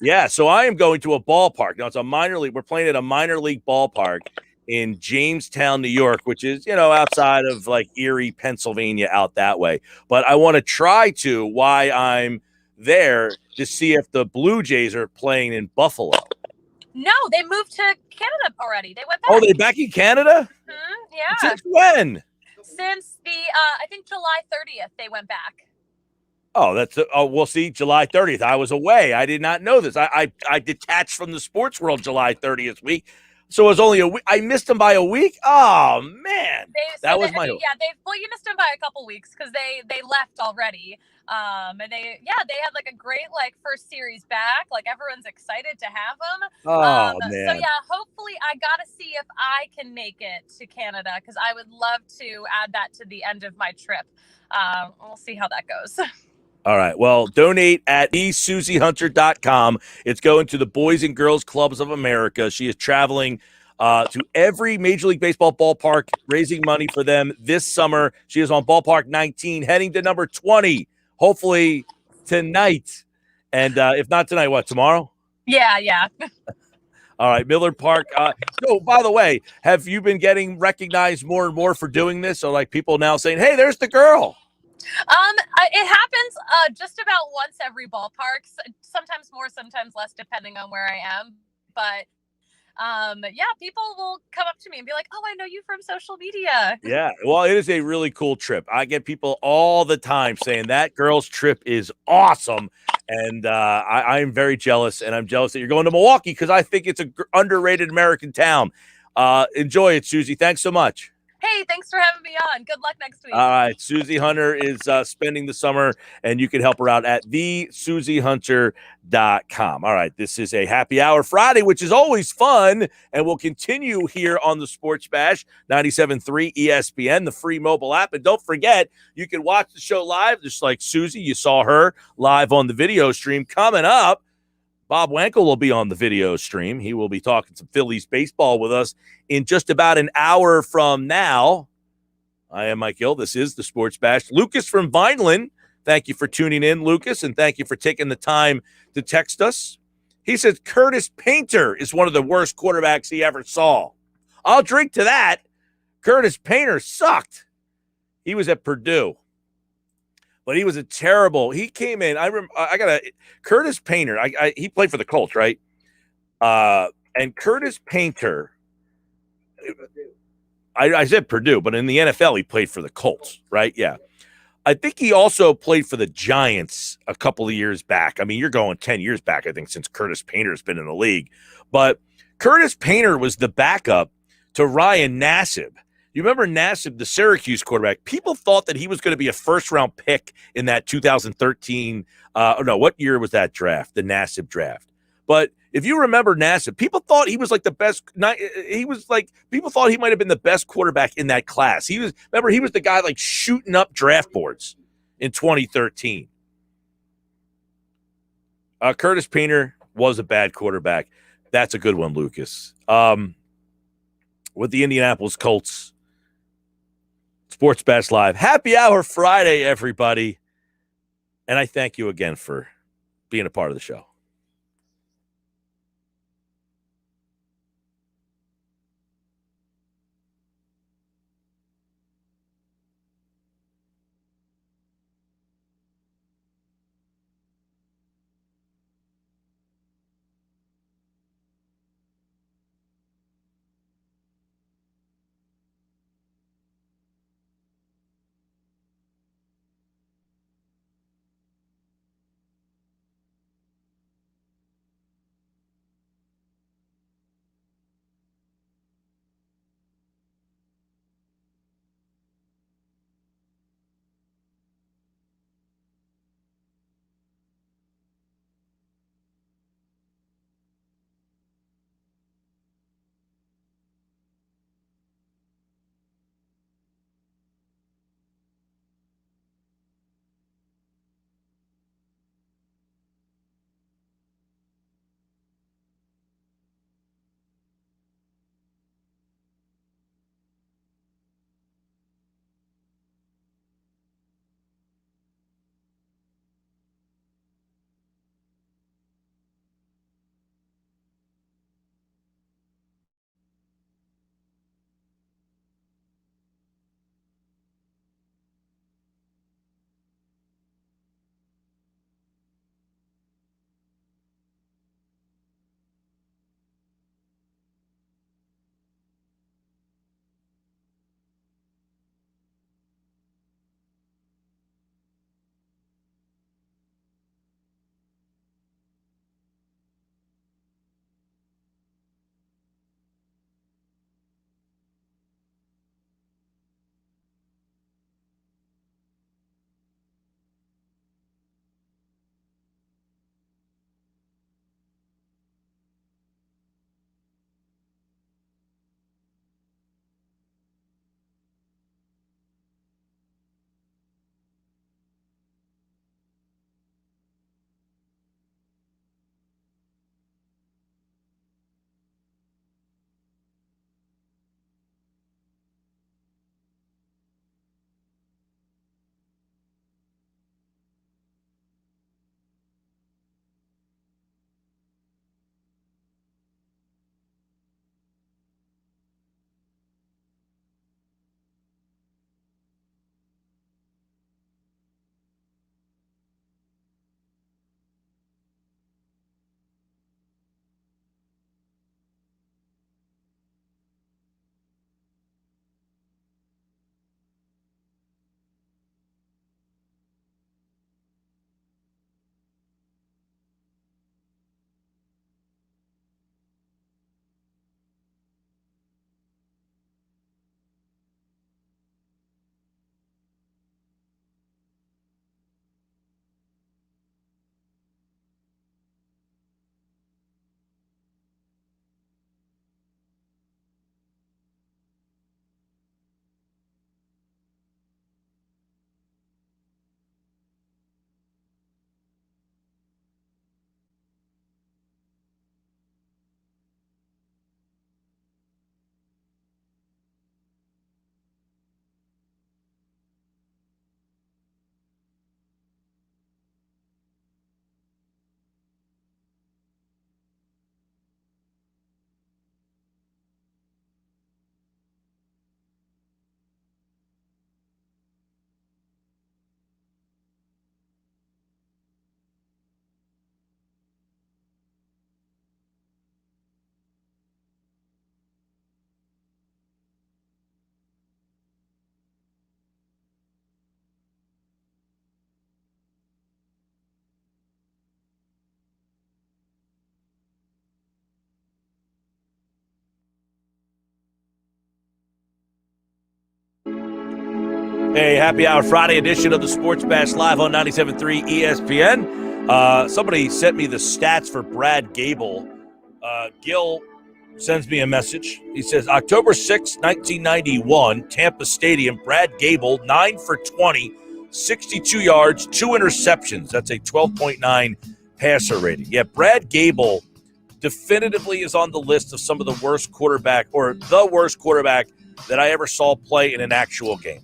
Yeah, so I am going to a ballpark. Now it's a minor league. We're playing at a minor league ballpark in Jamestown, New York, which is, outside of like Erie, Pennsylvania, out that way. But I want to try to, while I'm there, to see if the Blue Jays are playing in Buffalo. No, they moved to Canada already. They went back. Oh, they're back in Canada? Mm-hmm, yeah. Since when? Since the, I think July 30th, they went back. Oh, we'll see. July 30th. I was away. I did not know this. I detached from the sports world July 30th week. So it was only a week. I missed them by a week. Oh man, that was my hope. Yeah, you missed them by a couple weeks because they left already. And they had like a great first series back. Like everyone's excited to have them. Oh man. So yeah, hopefully I gotta see if I can make it to Canada because I would love to add that to the end of my trip. We'll see how that goes. All right. Well, donate at thesusiehunter.com. It's going to the Boys and Girls Clubs of America. She is traveling to every Major League Baseball ballpark, raising money for them this summer. She is on ballpark 19, heading to number 20, hopefully tonight. And if not tonight, what, tomorrow? Yeah. All right, Miller Park. So, by the way, have you been getting recognized more and more for doing this? So, like people now saying, hey, there's the girl. It happens just about once every ballpark. Sometimes more, sometimes less, depending on where I am. But people will come up to me and be like, "Oh, I know you from social media." Yeah, well, it is a really cool trip. I get people all the time saying that girl's trip is awesome, and I am very jealous. And I'm jealous that you're going to Milwaukee because I think it's an underrated American town. Enjoy it, Susie. Thanks so much. Hey, thanks for having me on. Good luck next week. All right. Susie Hunter is spending the summer, and you can help her out at thesusiehunter.com. All right. This is a happy hour Friday, which is always fun, and we'll continue here on the Sports Bash, 97.3 ESPN, the free mobile app. And don't forget, you can watch the show live, just like Susie. You saw her live on the video stream. Coming up, Bob Wankel will be on the video stream. He will be talking some Phillies baseball with us in just about an hour from now. I am Mike Gill. This is the Sports Bash. Lucas from Vineland, thank you for tuning in, Lucas, and thank you for taking the time to text us. He says Curtis Painter is one of the worst quarterbacks he ever saw. I'll drink to that. Curtis Painter sucked. He was at Purdue. but he was a terrible. He came in. I got a Curtis Painter. He played for the Colts, right? And Curtis Painter. I said Purdue, but in the NFL, he played for the Colts, right? Yeah. I think he also played for the Giants a couple of years back. I mean, you're going 10 years back, I think, since Curtis Painter's been in the league. But Curtis Painter was the backup to Ryan Nassib. You remember Nassib, the Syracuse quarterback? People thought that he was going to be a first-round pick in that 2013 what year was that draft, the Nassib draft? But if you remember Nassib, people thought he was like the best. People thought he might have been the best quarterback in that class. He was the guy like shooting up draft boards in 2013. Curtis Painter was a bad quarterback. That's a good one, Lucas. With the Indianapolis Colts, Sports Bash Live, Happy Hour Friday, everybody. And I thank you again for being a part of the show. Hey, happy hour Friday edition of the Sports Bash live on 97.3 ESPN. Somebody sent me the stats for Brad Gable. Gill sends me a message. He says, October 6, 1991, Tampa Stadium, Brad Gable, 9 for 20, 62 yards, 2 interceptions. That's a 12.9 passer rating. Yeah, Brad Gable definitively is on the list of some of the worst quarterback, or the worst quarterback that I ever saw play in an actual game.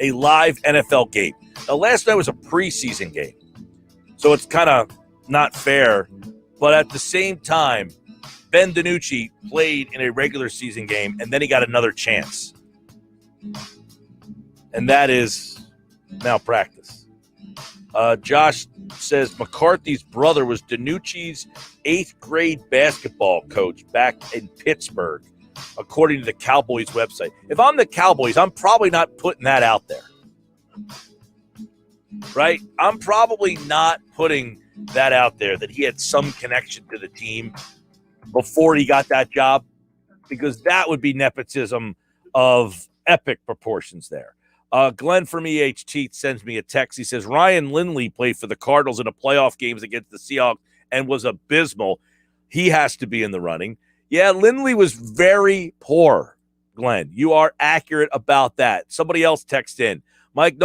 A live NFL game. Now, last night was a preseason game, so it's kind of not fair. But at the same time, Ben DiNucci played in a regular season game, and then he got another chance. And that is malpractice. Josh says McCarthy's brother was DiNucci's 8th grade basketball coach back in Pittsburgh, according to the Cowboys website. If I'm the Cowboys, I'm probably not putting that out there. Right? I'm probably not putting that out there, that he had some connection to the team before he got that job, because that would be nepotism of epic proportions there. Glenn from EHT sends me a text. He says, Ryan Lindley played for the Cardinals in the playoff games against the Seahawks and was abysmal. He has to be in the running. Yeah, Lindley was very poor, Glenn. You are accurate about that. Somebody else text in. Mike,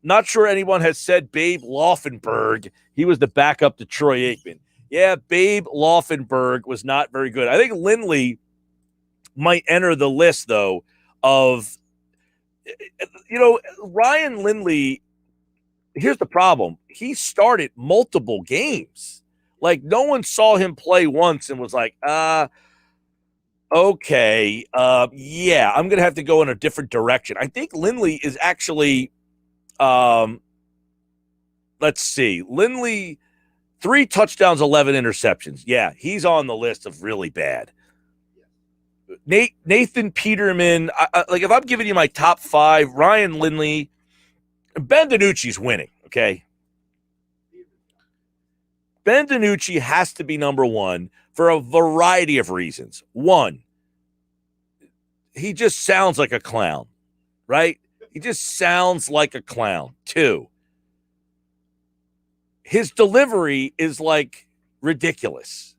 not sure anyone has said Babe Laufenberg. He was the backup to Troy Aikman. Yeah, Babe Laufenberg was not very good. I think Lindley might enter the list, though, of, Ryan Lindley. Here's the problem. He started multiple games. Like, no one saw him play once and was like, okay, yeah, I'm going to have to go in a different direction. I think Lindley is actually, let's see, Lindley, 3 touchdowns, 11 interceptions. Yeah, he's on the list of really bad. Nathan Peterman, if I'm giving you my top 5, Ryan Lindley, Ben DiNucci's winning, okay? Ben DiNucci has to be number 1 for a variety of reasons. 1, he just sounds like a clown, right? He just sounds like a clown. 2, his delivery is like ridiculous.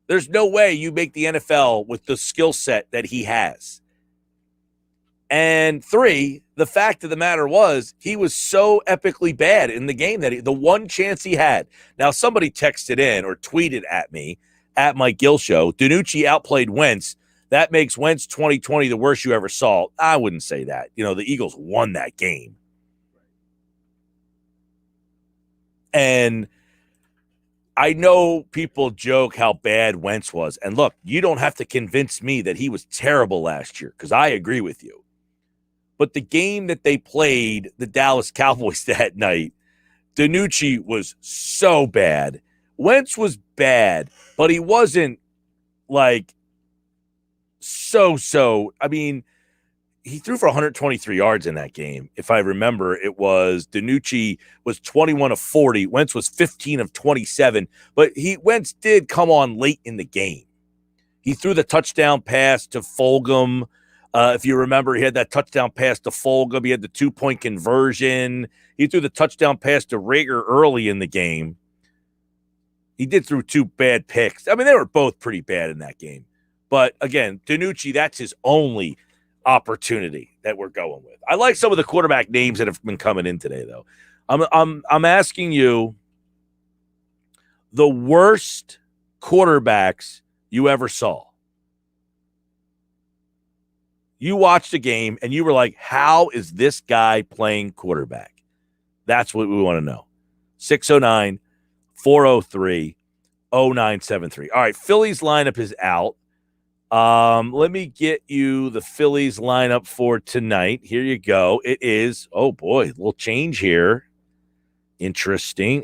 There's no way you make the NFL with the skill set that he has. And 3, the fact of the matter was he was so epically bad in the game that the one chance he had. Now, somebody texted in or tweeted at me at my Gill show, DiNucci outplayed Wentz. That makes Wentz 2020 the worst you ever saw. I wouldn't say that. The Eagles won that game. And I know people joke how bad Wentz was. And look, you don't have to convince me that he was terrible last year, because I agree with you. But the game that they played, the Dallas Cowboys, that night, DiNucci was so bad. Wentz was bad, but he wasn't like so. I mean, he threw for 123 yards in that game. If I remember, it was DiNucci was 21 of 40. Wentz was 15 of 27. But Wentz did come on late in the game. He threw the touchdown pass to Fulgham. If you remember, he had that touchdown pass to Fulgham. He had the 2-point conversion. He threw the touchdown pass to Rager early in the game. He did throw 2 bad picks. I mean, they were both pretty bad in that game. But again, DiNucci, that's his only opportunity that we're going with. I like some of the quarterback names that have been coming in today, though. I'm asking you the worst quarterbacks you ever saw. You watched a game and you were like, how is this guy playing quarterback? That's what we want to know. 609-403-0973. All right, Phillies lineup is out. Let me get you the Phillies lineup for tonight. Here you go. It is, oh boy, a little change here. Interesting.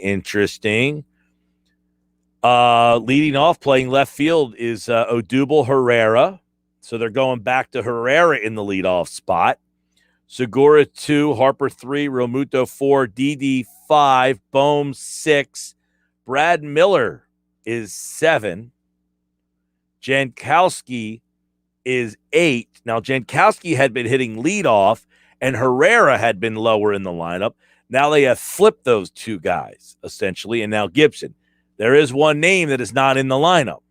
Leading off, playing left field is Odubel Herrera. So they're going back to Herrera in the leadoff spot. Segura 2, Harper 3, Realmuto 4, Didi 5, Bohm 6, Brad Miller is 7. Jankowski is 8. Now, Jankowski had been hitting leadoff, and Herrera had been lower in the lineup. Now they have flipped those two guys, essentially, and now Gibson. There is one name that is not in the lineup,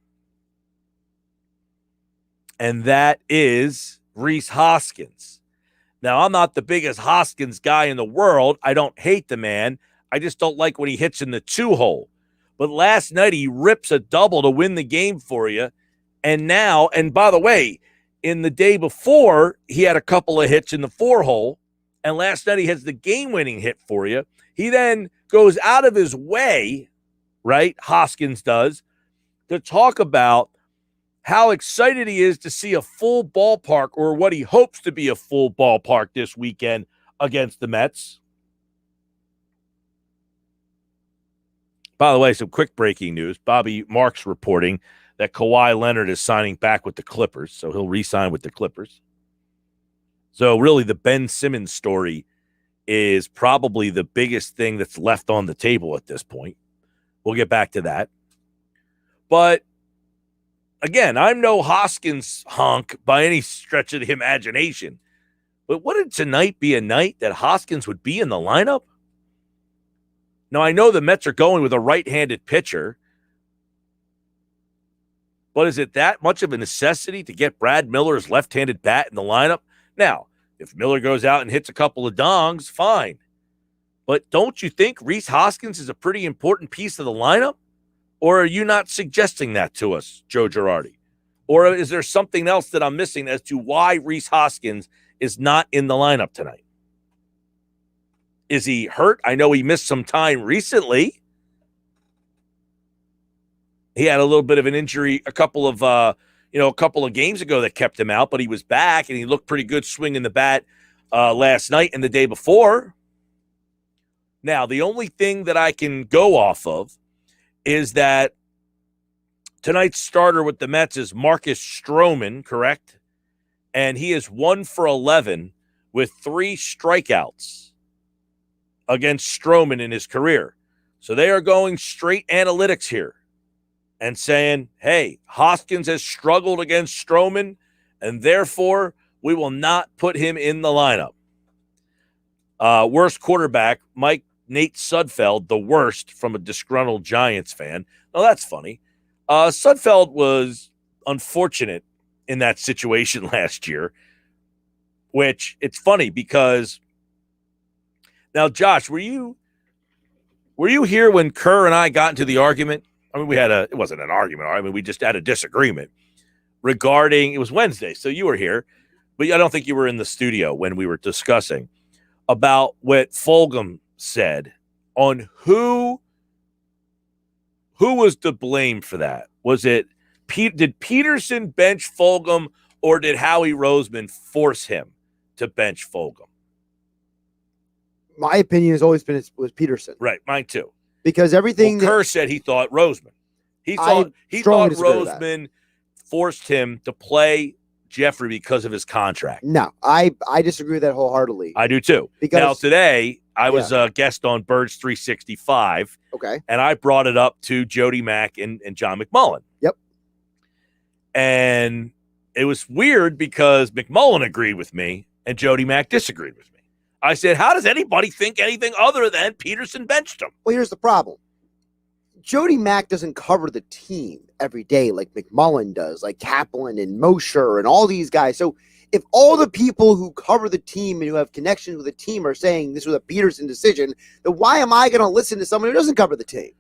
and that is Rhys Hoskins. Now, I'm not the biggest Hoskins guy in the world. I don't hate the man. I just don't like when he hits in the 2-hole. But last night, he rips a double to win the game for you. And now, and by the way, in the day before, he had a couple of hits in the 4-hole. And last night, he has the game-winning hit for you. He then goes out of his way, right, Hoskins does, to talk about how excited he is to see a full ballpark, or what he hopes to be a full ballpark this weekend against the Mets. By the way, some quick breaking news. Bobby Marks reporting that Kawhi Leonard is signing back with the Clippers, so he'll re-sign with the Clippers. So really the Ben Simmons story is probably the biggest thing that's left on the table at this point. We'll get back to that. But again, I'm no Hoskins honk by any stretch of the imagination. But wouldn't tonight be a night that Hoskins would be in the lineup? Now, I know the Mets are going with a right-handed pitcher, but is it that much of a necessity to get Brad Miller's left-handed bat in the lineup? Now, if Miller goes out and hits a couple of dongs, fine. But don't you think Rhys Hoskins is a pretty important piece of the lineup? Or are you not suggesting that to us, Joe Girardi? Or is there something else that I'm missing as to why Rhys Hoskins is not in the lineup tonight? Is he hurt? I know he missed some time recently. He had a little bit of an injury a couple of games ago that kept him out, but he was back and he looked pretty good swinging the bat last night and the day before. Now, the only thing that I can go off of is that tonight's starter with the Mets is Marcus Stroman, correct? And he is 1 for 11 with 3 strikeouts against Stroman in his career. So they are going straight analytics here and saying, hey, Hoskins has struggled against Stroman, and therefore we will not put him in the lineup. Worst quarterback, Nate Sudfeld, the worst from a disgruntled Giants fan. Now, that's funny. Sudfeld was unfortunate in that situation last year, which it's funny because now, Josh, were you here when Kerr and I got into the argument? I mean, it wasn't an argument. I mean, we just had a disagreement regarding, it was Wednesday, so you were here, but I don't think you were in the studio when we were discussing about what Fulgham said on who was to blame for that. Was it did Peterson bench Fulgham, or did Howie Roseman force him to bench Fulgham? My opinion has always been it was Peterson. Right, mine too. Because everything Kerr said he thought Roseman. He thought Roseman forced him to play Jeffrey because of his contract. No, I disagree with that wholeheartedly. I do too. Because now today I was a guest on Birds 365. Okay. And I brought it up to Jody Mack and John McMullen. Yep. And it was weird because McMullen agreed with me and Jody Mack disagreed with me. I said, how does anybody think anything other than Peterson benched him? Well, here's the problem. Jody Mack doesn't cover the team every day like McMullen does, like Kaplan and Mosher and all these guys. So if all the people who cover the team and who have connections with the team are saying this was a Peterson decision, then why am I going to listen to someone who doesn't cover the team?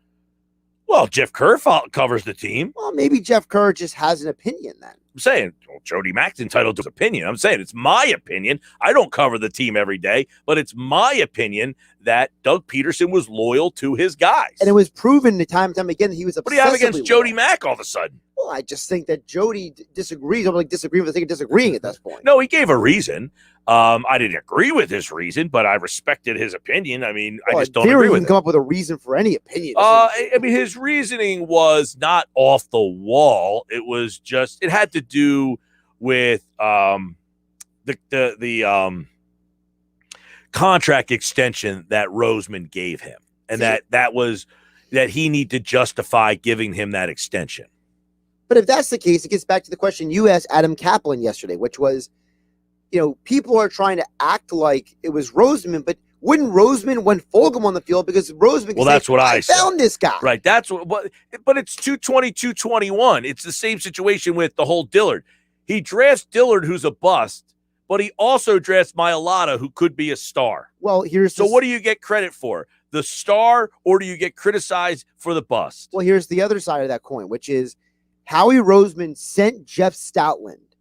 Well, Jeff Kerr covers the team. Well, maybe Jeff Kerr just has an opinion then. I'm saying, well, Jody Mack's entitled to his opinion. I'm saying it's my opinion. I don't cover the team every day, but it's my opinion that Doug Peterson was loyal to his guys. And it was proven time and time again that he was obsessively What do you have against Jody loyal. Mack all of a sudden? Well, I just think that Jody disagrees. I'm like disagreeing for the sake of disagreeing at this point. No, he gave a reason. I didn't agree with his reason, but I respected his opinion. I mean, I just don't agree with it. Come up with a reason for any opinion. I mean, his reasoning was not off the wall. It was just, it had to do with the contract extension that Roseman gave him, and that he needed to justify giving him that extension. But if that's the case, it gets back to the question you asked Adam Kaplan yesterday, which was, people are trying to act like it was Roseman, but wouldn't Roseman when Fulgham on the field because Roseman could Well, say, that's what I said. found this guy. Right. That's what, but it's 220, 221. It's the same situation with the whole Dillard. He drafts Dillard, who's a bust, but he also drafts Mailata, who could be a star. Well, So what do you get credit for? The star, or do you get criticized for the bust? Well, here's the other side of that coin, which is Howie Roseman sent Jeff Stoutland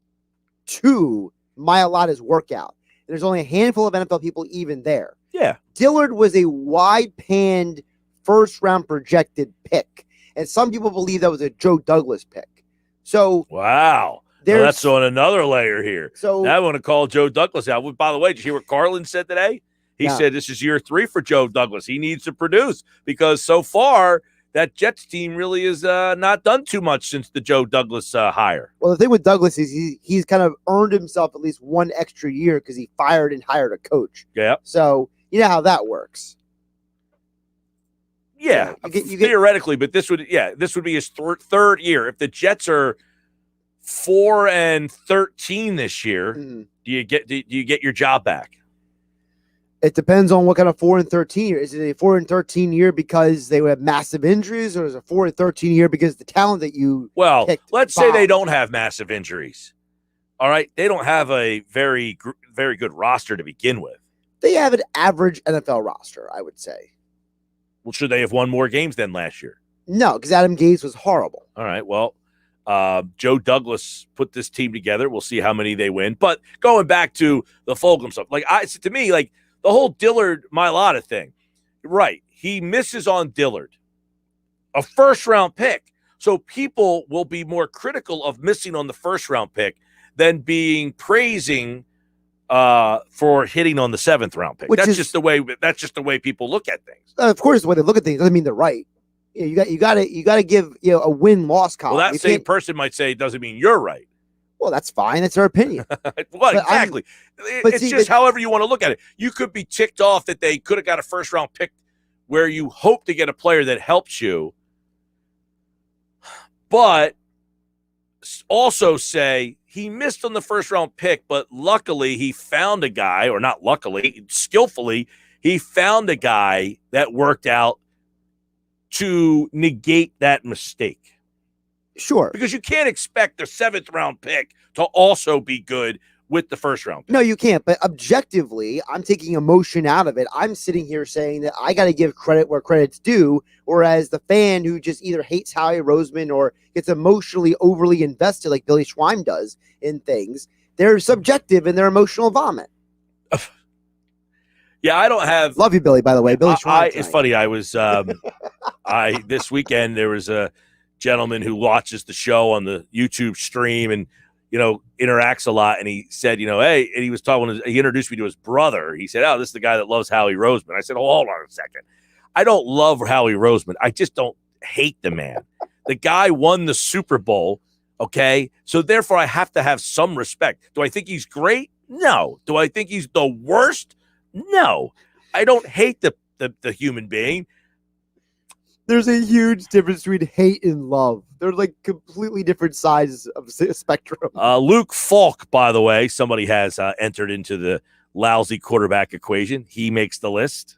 to Mailata's workout. And there's only a handful of NFL people even there. Yeah. Dillard was a wide-panned first-round projected pick. And some people believe that was a Joe Douglas pick. So wow. Well, that's on another layer here. So now I want to call Joe Douglas out. By the way, did you hear what Carlin said today? He said this is year 3 for Joe Douglas. He needs to produce because so far that Jets team really is not done too much since the Joe Douglas hire. Well, the thing with Douglas is he's kind of earned himself at least one extra year because he fired and hired a coach. Yeah. So you know how that works. Yeah, theoretically, but this would be his third year. If the Jets are 4-13 this year, do you get your job back? It depends on what kind of 4-13 year. Is it a 4-13 year because they have massive injuries, or is it a 4-13 year because the talent that you let's say they don't have massive injuries. All right, they don't have a very very good roster to begin with. They have an average NFL roster, I would say. Well, should they have won more games than last year? No, because Adam Gase was horrible. All right, well, Joe Douglas put this team together. We'll see how many they win. But going back to the Fulgham stuff, to me, the whole Dillard Mailata thing, right? He misses on Dillard, a first-round pick. So people will be more critical of missing on the first-round pick than being praising for hitting on the 7th-round pick. That's just the way people look at things. Of course, the way they look at things doesn't mean they're right. You got to give a win-loss column. Well, that same person might say it doesn't mean you're right. Well, that's fine. That's their opinion. Well, exactly. It's however you want to look at it. You could be ticked off that they could have got a first-round pick where you hope to get a player that helps you, but also say he missed on the first-round pick, but luckily he found a guy, or not luckily, skillfully, he found a guy that worked out to negate that mistake. Sure. Because you can't expect the 7th-round pick to also be good with the first-round pick. No, you can't. But objectively, I'm taking emotion out of it. I'm sitting here saying that I got to give credit where credit's due, whereas the fan who just either hates Howie Roseman or gets emotionally overly invested like Billy Schweim does in things, they're subjective in their emotional vomit. Yeah, I don't have... Love you, Billy, by the way. Billy Schweim. It's funny. I was... this weekend, there was a gentleman who watches the show on the YouTube stream and, interacts a lot. And he said, hey, and he was talking, he introduced me to his brother. He said, oh, this is the guy that loves Howie Roseman. I said, oh, hold on a second. I don't love Howie Roseman. I just don't hate the man. The guy won the Super Bowl. Okay. So therefore I have to have some respect. Do I think he's great? No. Do I think he's the worst? No. I don't hate the human being. There's a huge difference between hate and love. They're like completely different sides of the spectrum. Luke Falk, by the way, somebody has entered into the lousy quarterback equation. He makes the list.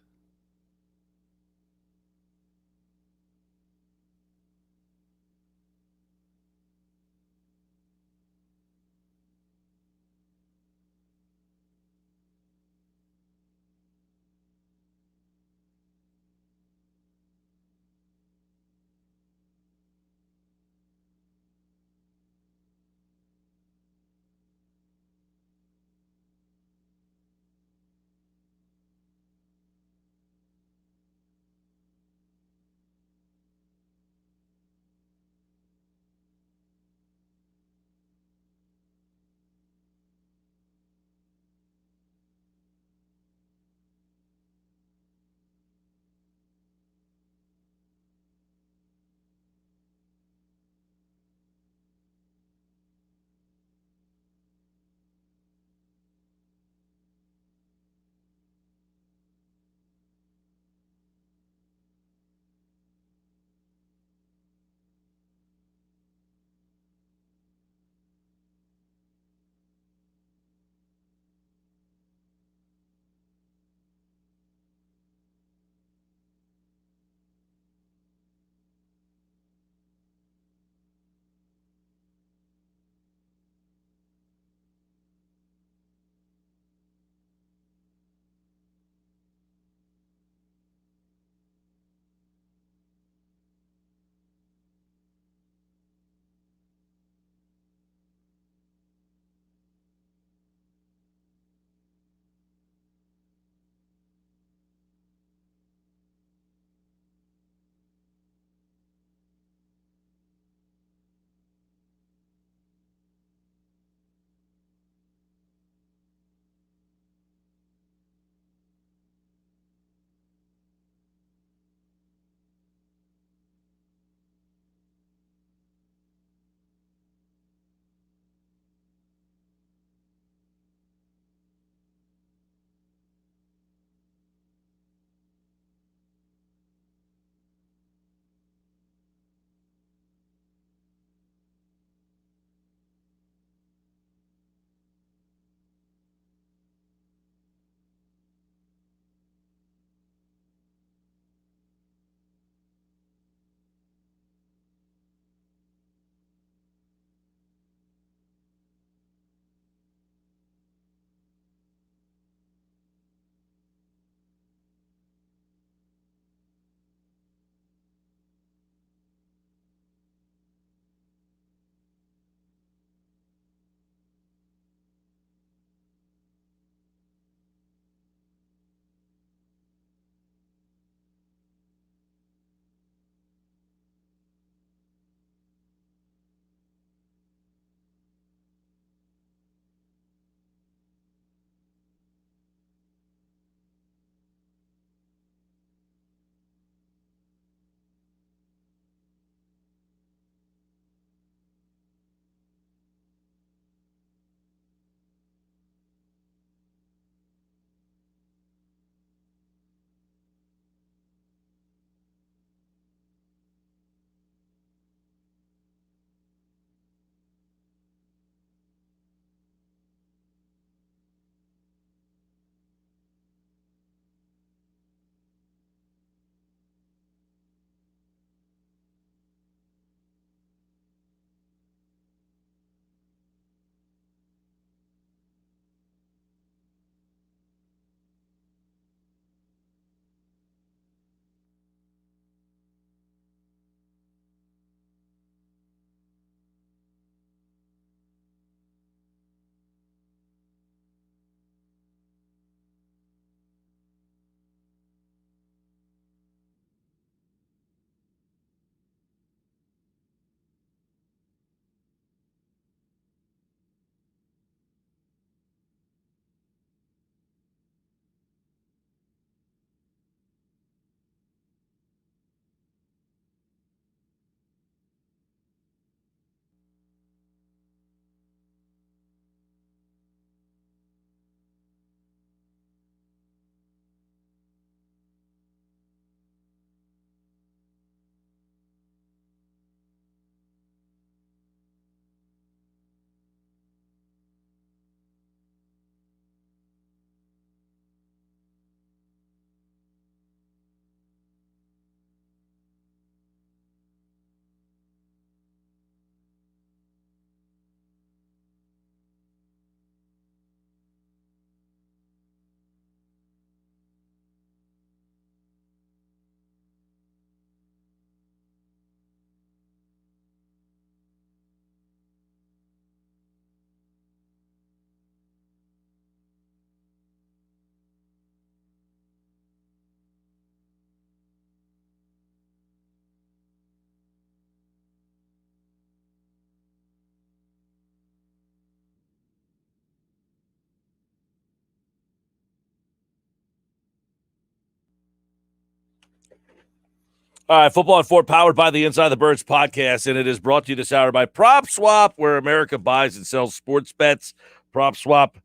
All right, Football at 4 powered by the Inside the Birds podcast, and it is brought to you this hour by Prop Swap, where America buys and sells sports bets. Prop Swap.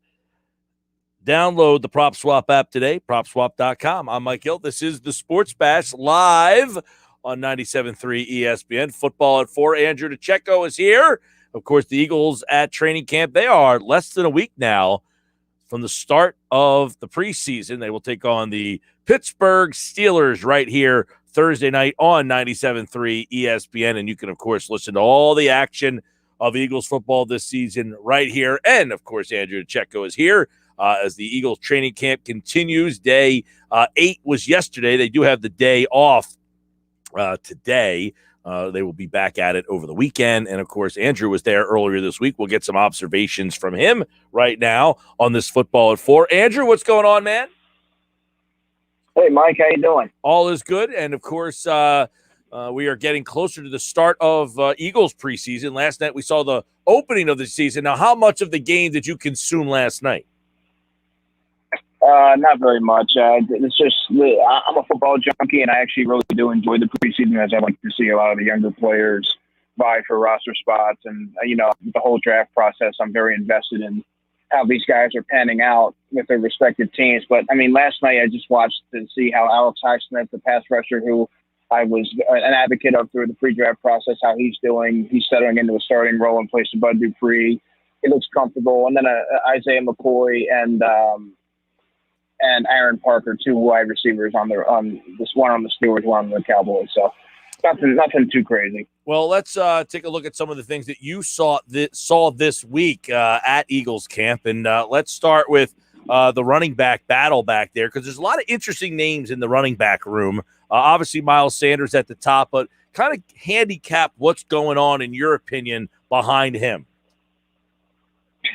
Download the Prop Swap app today, propswap.com. I'm Mike Gill. This is the Sports Bash live on 97.3 ESPN. Football at 4. Andrew DeCecco is here. Of course, the Eagles at training camp. They are less than a week now from the start of the preseason. They will take on the Pittsburgh Steelers right here Thursday night on 97.3 ESPN. And you can, of course, listen to all the action of Eagles football this season right here. And, of course, Andrew DeCecco is here as the Eagles training camp continues. Day 8 was yesterday. They do have the day off today. They will be back at it over the weekend. And, of course, Andrew was there earlier this week. We'll get some observations from him right now on this Football at 4. Andrew, what's going on, man? Hey, Mike, how you doing? All is good. And, of course, we are getting closer to the start of Eagles preseason. Last night we saw the opening of the season. Now, how much of the game did you consume last night? Not very much. It's just I'm a football junkie, and I actually really do enjoy the preseason, as I like to see a lot of the younger players vie for roster spots. And, the whole draft process, I'm very invested in how these guys are panning out with their respective teams. But, last night I just watched to see how Alex Highsmith, the pass rusher who I was an advocate of through the pre-draft process, how he's doing. He's settling into a starting role in place of Bud Dupree. He looks comfortable. And then Isaiah McCoy and Aaron Parker, two wide receivers on this one on the Steelers, one on the Cowboys. So nothing too crazy. Well, let's take a look at some of the things that you saw this week at Eagles camp, and let's start with the running back battle back there, because there's a lot of interesting names in the running back room. Obviously, Miles Sanders at the top, but kind of handicap what's going on in your opinion behind him.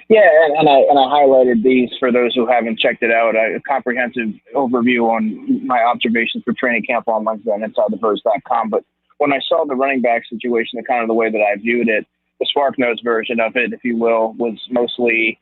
Yeah, and I highlighted these for those who haven't checked it out. A comprehensive overview on my observations for training camp on Wednesday on InsideTheBirds.com. But when I saw the running back situation, kind of the way that I viewed it, the SparkNotes version of it, if you will, was mostly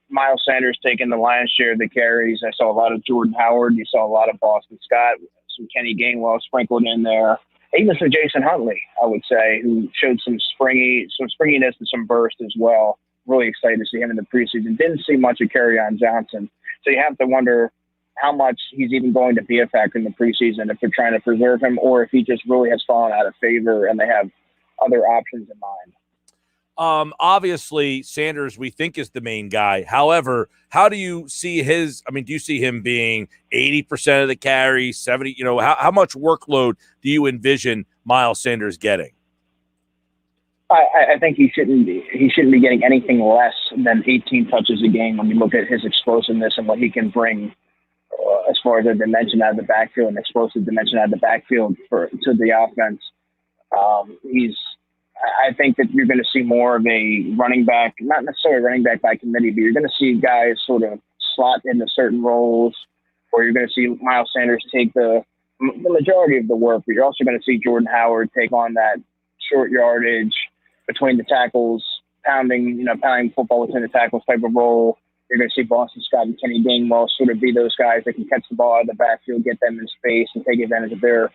Miles Sanders taking the lion's share of the carries. I saw a lot of Jordan Howard. You saw a lot of Boston Scott, some Kenny Gainwell sprinkled in there. Even some Jason Huntley, I would say, who showed some springiness and some burst as well. Really excited to see him in the preseason. Didn't see much of Kerryon Johnson. So you have to wonder how much he's even going to be a factor in the preseason, if they're trying to preserve him or if he just really has fallen out of favor and they have other options in mind. Obviously, Sanders, we think, is the main guy. However, how do you see do you see him being 80% of the carry, 70? How much workload do you envision Miles Sanders getting? I think he shouldn't be getting anything less than 18 touches a game when you look at his explosiveness and what he can bring as far as a dimension out of the backfield, an explosive dimension out of the backfield to the offense. I think that you're going to see more of a running back, not necessarily running back by committee, but you're going to see guys sort of slot into certain roles, or you're going to see Miles Sanders take the majority of the work, but you're also going to see Jordan Howard take on that short yardage between the tackles, pounding football between the tackles type of role. You're going to see Boston Scott and Kenny Gainwell sort of be those guys that can catch the ball out of the backfield, get them in space, and take advantage of their,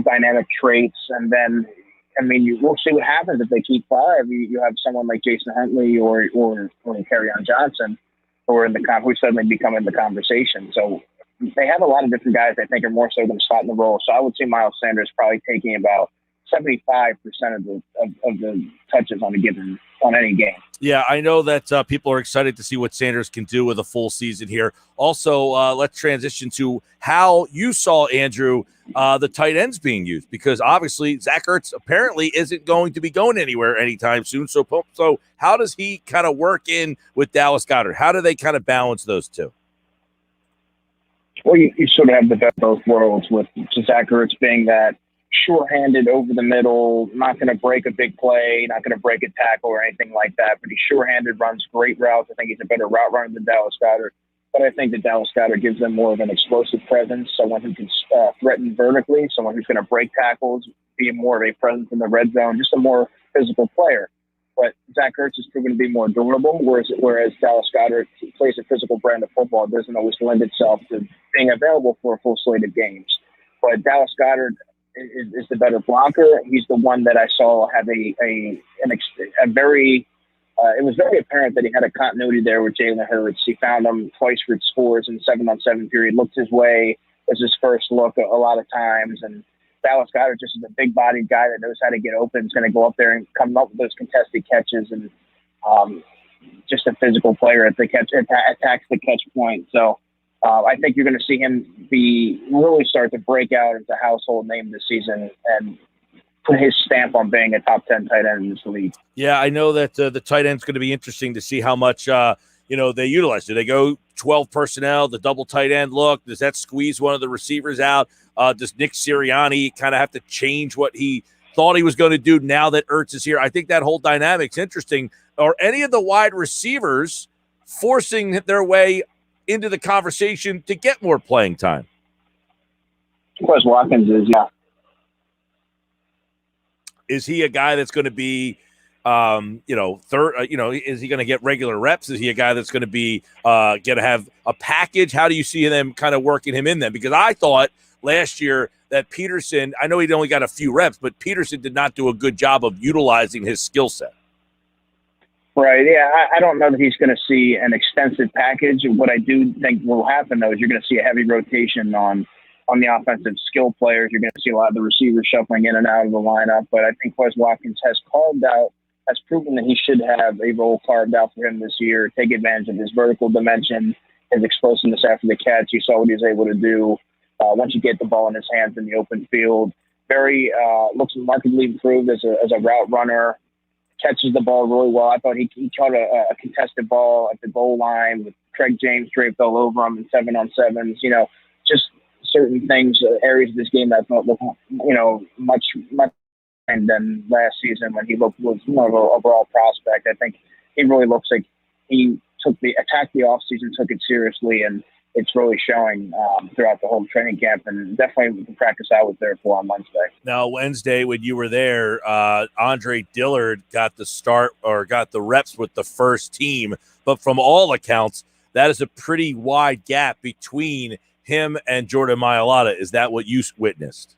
dynamic traits. And then, we'll see what happens if they keep 5. You have someone like Jason Huntley or Kerryon Johnson who suddenly become in the conversation. So they have a lot of different guys I think are more so going to slot in the role. So I would see Miles Sanders probably taking about 75% of the touches on any game. Yeah, I know that people are excited to see what Sanders can do with a full season here. Also, let's transition to how you saw, Andrew, the tight ends being used, because obviously Zach Ertz apparently isn't going to be going anywhere anytime soon. So how does he kind of work in with Dallas Goedert? How do they kind of balance those two? Well, you sort of have the best of both worlds with Zach Ertz being that sure-handed over the middle, not going to break a big play, not going to break a tackle or anything like that, but he's sure-handed, runs great routes. I think he's a better route runner than Dallas Goedert, but I think that Dallas Goedert gives them more of an explosive presence, someone who can threaten vertically, someone who's going to break tackles, be more of a presence in the red zone, just a more physical player. But Zach Ertz is proven to be more durable, whereas Dallas Goedert plays a physical brand of football. It doesn't always lend itself to being available for a full slate of games. But Dallas Goedert, is the better blocker. He's the one that I saw have a very it was very apparent that he had a continuity there with Jalen Hurts. He found him twice for scores in the 7-on-7 period, looked his way as his first look a lot of times. And Dallas Goedert just is a big-bodied guy that knows how to get open. He's going to go up there and come up with those contested catches, and just a physical player at the catch, attacks the catch point. So I think you're going to see him really start to break out as a household name this season and put his stamp on being a top 10 tight end in this league. Yeah, I know that the tight end's going to be interesting to see how much they utilize. Do they go 12 personnel, the double tight end look? Does that squeeze one of the receivers out? Does Nick Sirianni kind of have to change what he thought he was going to do now that Ertz is here? I think that whole dynamic's interesting. Are any of the wide receivers forcing their way into the conversation to get more playing time? Wes Watkins is, yeah. Is he a guy that's going to be, third? Is he going to get regular reps? Is he a guy that's going to be going to have a package? How do you see them kind of working him in then? Because I thought last year that Peterson, I know he'd only got a few reps, but Peterson did not do a good job of utilizing his skill set. Right, yeah. I don't know that he's going to see an extensive package. What I do think will happen, though, is you're going to see a heavy rotation on the offensive skill players. You're going to see a lot of the receivers shuffling in and out of the lineup. But I think Wes Watkins has proven that he should have a role carved out for him this year, take advantage of his vertical dimension, his explosiveness after the catch. You saw what he was able to do once you get the ball in his hands in the open field. Looks markedly improved as a route runner, catches the ball really well. I thought he caught a contested ball at the goal line with Craig James draped all over him in 7-on-7s. Just certain things, areas of this game that I thought looked, much than last season when he was more of an overall prospect. I think he really looks like he attacked the offseason, took it seriously, and it's really showing throughout the whole training camp, and definitely the practice I was there for on Wednesday. Now, Wednesday, when you were there, Andre Dillard got the start or got the reps with the first team, but from all accounts, that is a pretty wide gap between him and Jordan Mailata. Is that what you witnessed?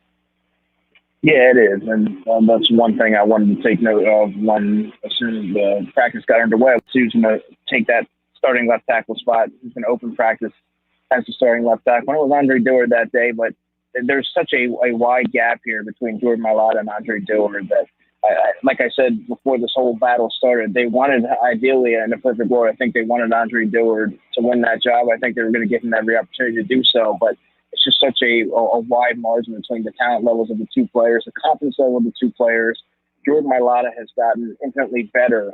Yeah, it is, and that's one thing I wanted to take note of as soon as the practice got underway. He was going to take that starting left tackle spot. He was going to open practice as the starting left tackle. It was Andre Dillard that day, but there's such a wide gap here between Jordan Mailata and Andre Dillard that, like I said before this whole battle started, they wanted, ideally, in a perfect world, I think they wanted Andre Dillard to win that job. I think they were going to give him every opportunity to do so, but it's just such a wide margin between the talent levels of the two players, the confidence level of the two players. Jordan Mailata has gotten infinitely better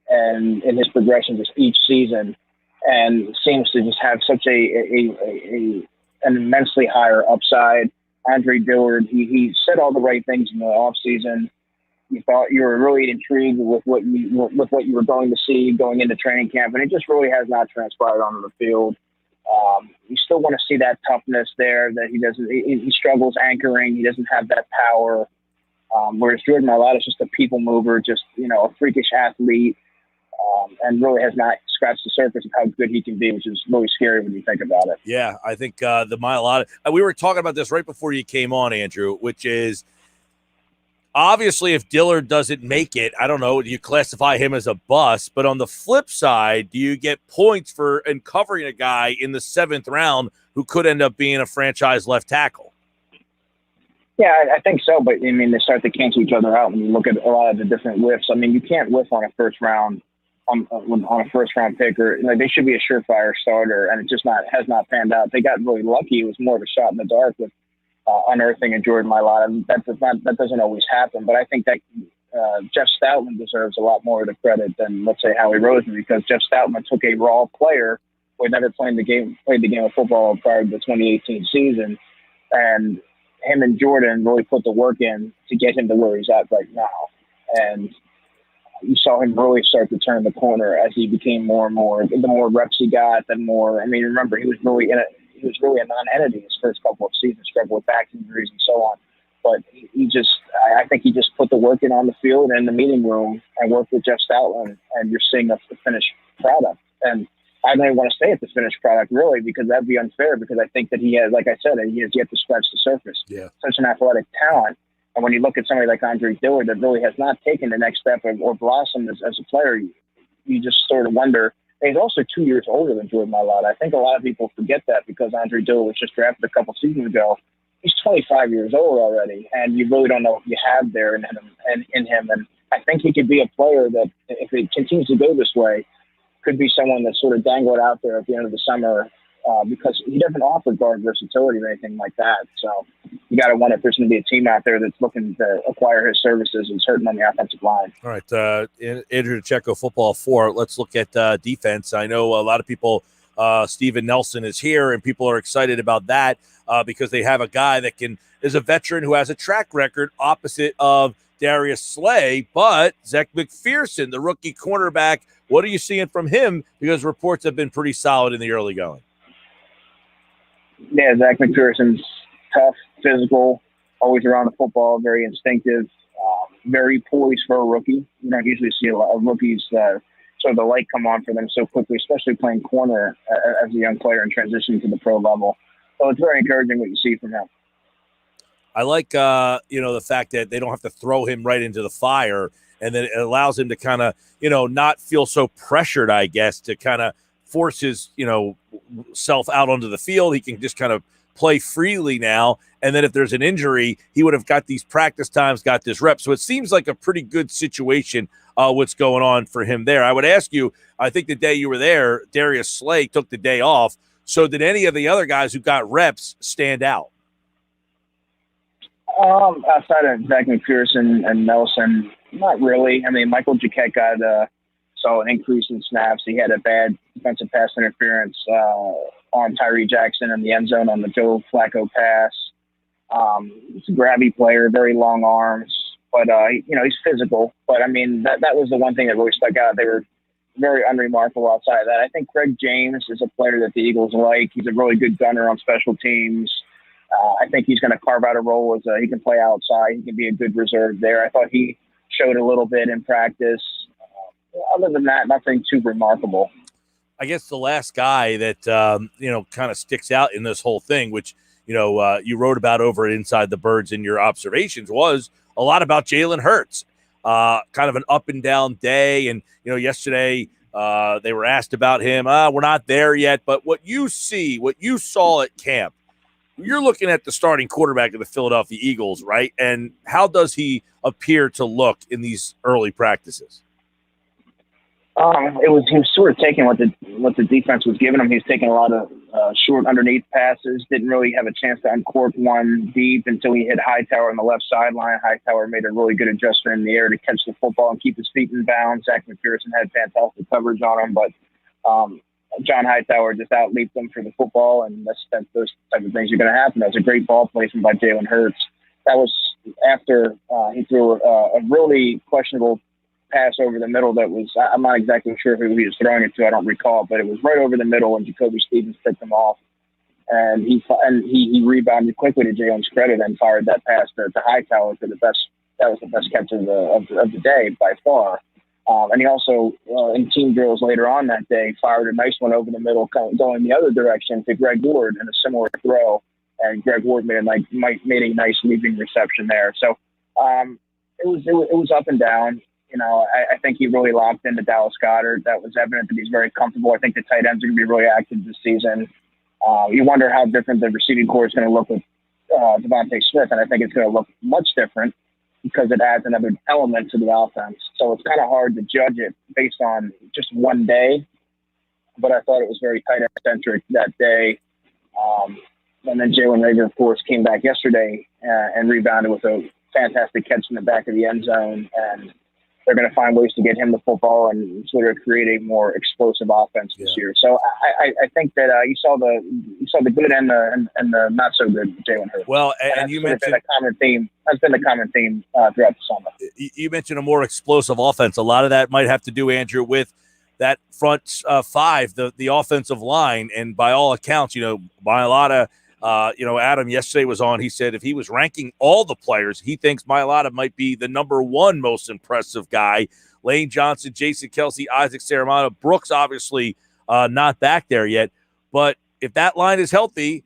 and in his progression just each season, and seems to just have such an immensely higher upside. Andre Dillard, he said all the right things in the offseason. You thought you were really intrigued with what you were going to see going into training camp, and it just really has not transpired onto the field. You still want to see that toughness there that he doesn't. He struggles anchoring. He doesn't have that power. Whereas Jordan Mailata is just a people mover, just a freakish athlete. And really has not scratched the surface of how good he can be, which is really scary when you think about it. Yeah, I think the Mailata, we were talking about this right before you came on, Andrew, which is obviously if Dillard doesn't make it, I don't know, do you classify him as a bust? But on the flip side, do you get points for covering a guy in the 7th round who could end up being a franchise left tackle? Yeah, I think so. But, I mean, they start to cancel each other out when you look at a lot of the different whiffs. I mean, you can't whiff on a first round pick, or they should be a surefire starter, and it just has not panned out. They got really lucky. It was more of a shot in the dark with unearthing a Jordan Mailata. That doesn't always happen, but I think that Jeff Stoutland deserves a lot more of the credit than, let's say, Howie Roseman, because Jeff Stoutland took a raw player who had never played the game of football prior to the 2018 season, and him and Jordan really put the work in to get him to where he's at right now. And you saw him really start to turn the corner as he became more and more. The more reps he got, the more. I mean, remember, he was really a non-entity his first couple of seasons, struggled with back injuries and so on. But I think he just put the work in on the field and in the meeting room and worked with Jeff Stoutland, and you're seeing a finished product. And I don't want to say it's a finished product, really, because that'd be unfair, because I think that he has, like I said, he has yet to scratch the surface. Yeah. Such an athletic talent. And when you look at somebody like Andre Dillard that really has not taken the next step or blossomed as a player, you just sort of wonder. And he's also 2 years older than Jordan Mailata. I think a lot of people forget that because Andre Dillard was just drafted a couple seasons ago. He's 25 years old already, and you really don't know what you have there in him. And I think he could be a player that, if it continues to go this way, could be someone that's sort of dangled out there at the end of the summer, because he doesn't offer guard versatility or anything like that. So you got to wonder if there's going to be a team out there that's looking to acquire his services and hurting on the offensive line. All right, Andrew DeCecco, Football 4. Let's look at defense. I know a lot of people, Steven Nelson is here, and people are excited about that because they have a guy that is a veteran who has a track record opposite of Darius Slay, but Zach McPherson, the rookie cornerback, what are you seeing from him? Because reports have been pretty solid in the early going. Yeah, Zach McPherson's tough, physical, always around the football, very instinctive, very poised for a rookie. You don't usually see a lot of rookies sort of the light come on for them so quickly, especially playing corner as a young player and transitioning to the pro level. So it's very encouraging what you see from him. I like, the fact that they don't have to throw him right into the fire, and then it allows him to kind of, not feel so pressured, I guess, to kind of force his, self out onto the field. He can just kind of play freely now. And then if there's an injury, he would have got these practice times, got this rep. So it seems like a pretty good situation, what's going on for him there. I would ask you, I think the day you were there, Darius Slay took the day off. So did any of the other guys who got reps stand out? Outside of Zach McPherson and Nelson, not really. I mean, Michael Jaquette saw an increase in snaps. He had a bad defensive pass interference on Tyree Jackson in the end zone on the Joe Flacco pass. He's a grabby player, very long arms, but he's physical. But I mean, that was the one thing that really stuck out. They were very unremarkable outside of that. I think Greg James is a player that the Eagles like. He's a really good gunner on special teams. I think he's going to carve out a role as he can play outside. He can be a good reserve there. I thought he showed a little bit in practice. Other than that, nothing too remarkable. I guess the last guy that, kind of sticks out in this whole thing, which, you wrote about over at Inside the Birds in your observations, was a lot about Jalen Hurts. Kind of an up and down day. And, yesterday they were asked about him. We're not there yet. But what you saw at camp, you're looking at the starting quarterback of the Philadelphia Eagles, right? And how does he appear to look in these early practices? He was sort of taking what the defense was giving him. He was taking a lot of short underneath passes. Didn't really have a chance to uncork one deep until he hit Hightower on the left sideline. Hightower made a really good adjustment in the air to catch the football and keep his feet in bounds. Zach McPherson had fantastic coverage on him, but John Hightower just outleaped him for the football, and that's those type of things are going to happen. That was a great ball placement by Jalen Hurts. That was after he threw a really questionable pass over the middle that was, I'm not exactly sure who he was throwing it to, I don't recall, but it was right over the middle, and Jacoby Stevens picked him off. And he rebounded quickly, to Jalen's credit, and fired that pass to Hightower for the best. That was the best catch of the day by far. And he also, in team drills later on that day, fired a nice one over the middle, going the other direction to Greg Ward in a similar throw. And Greg Ward made a nice leaping reception there. So it was up and down. I think he really locked into Dallas Goedert. That was evident that he's very comfortable. I think the tight ends are going to be really active this season. You wonder how different the receiving core is going to look with Devontae Smith, and I think it's going to look much different because it adds another element to the offense. So it's kind of hard to judge it based on just one day, but I thought it was very tight end-centric that day. And then Jalen Reagor, of course, came back yesterday and rebounded with a fantastic catch in the back of the end zone, and they're going to find ways to get him the football and sort of create a more explosive offense this year. So I think that you saw the good and the not so good Jalen Hurts. Well, and you mentioned a common theme. That's been the common theme throughout the summer. You mentioned a more explosive offense. A lot of that might have to do, Andrew, that front five, the offensive line, and by all accounts, Mailata. Adam yesterday was on. He said if he was ranking all the players, he thinks Mailata might be the number one most impressive guy. Lane Johnson, Jason Kelsey, Isaac Serramonte, Brooks obviously not back there yet. But if that line is healthy,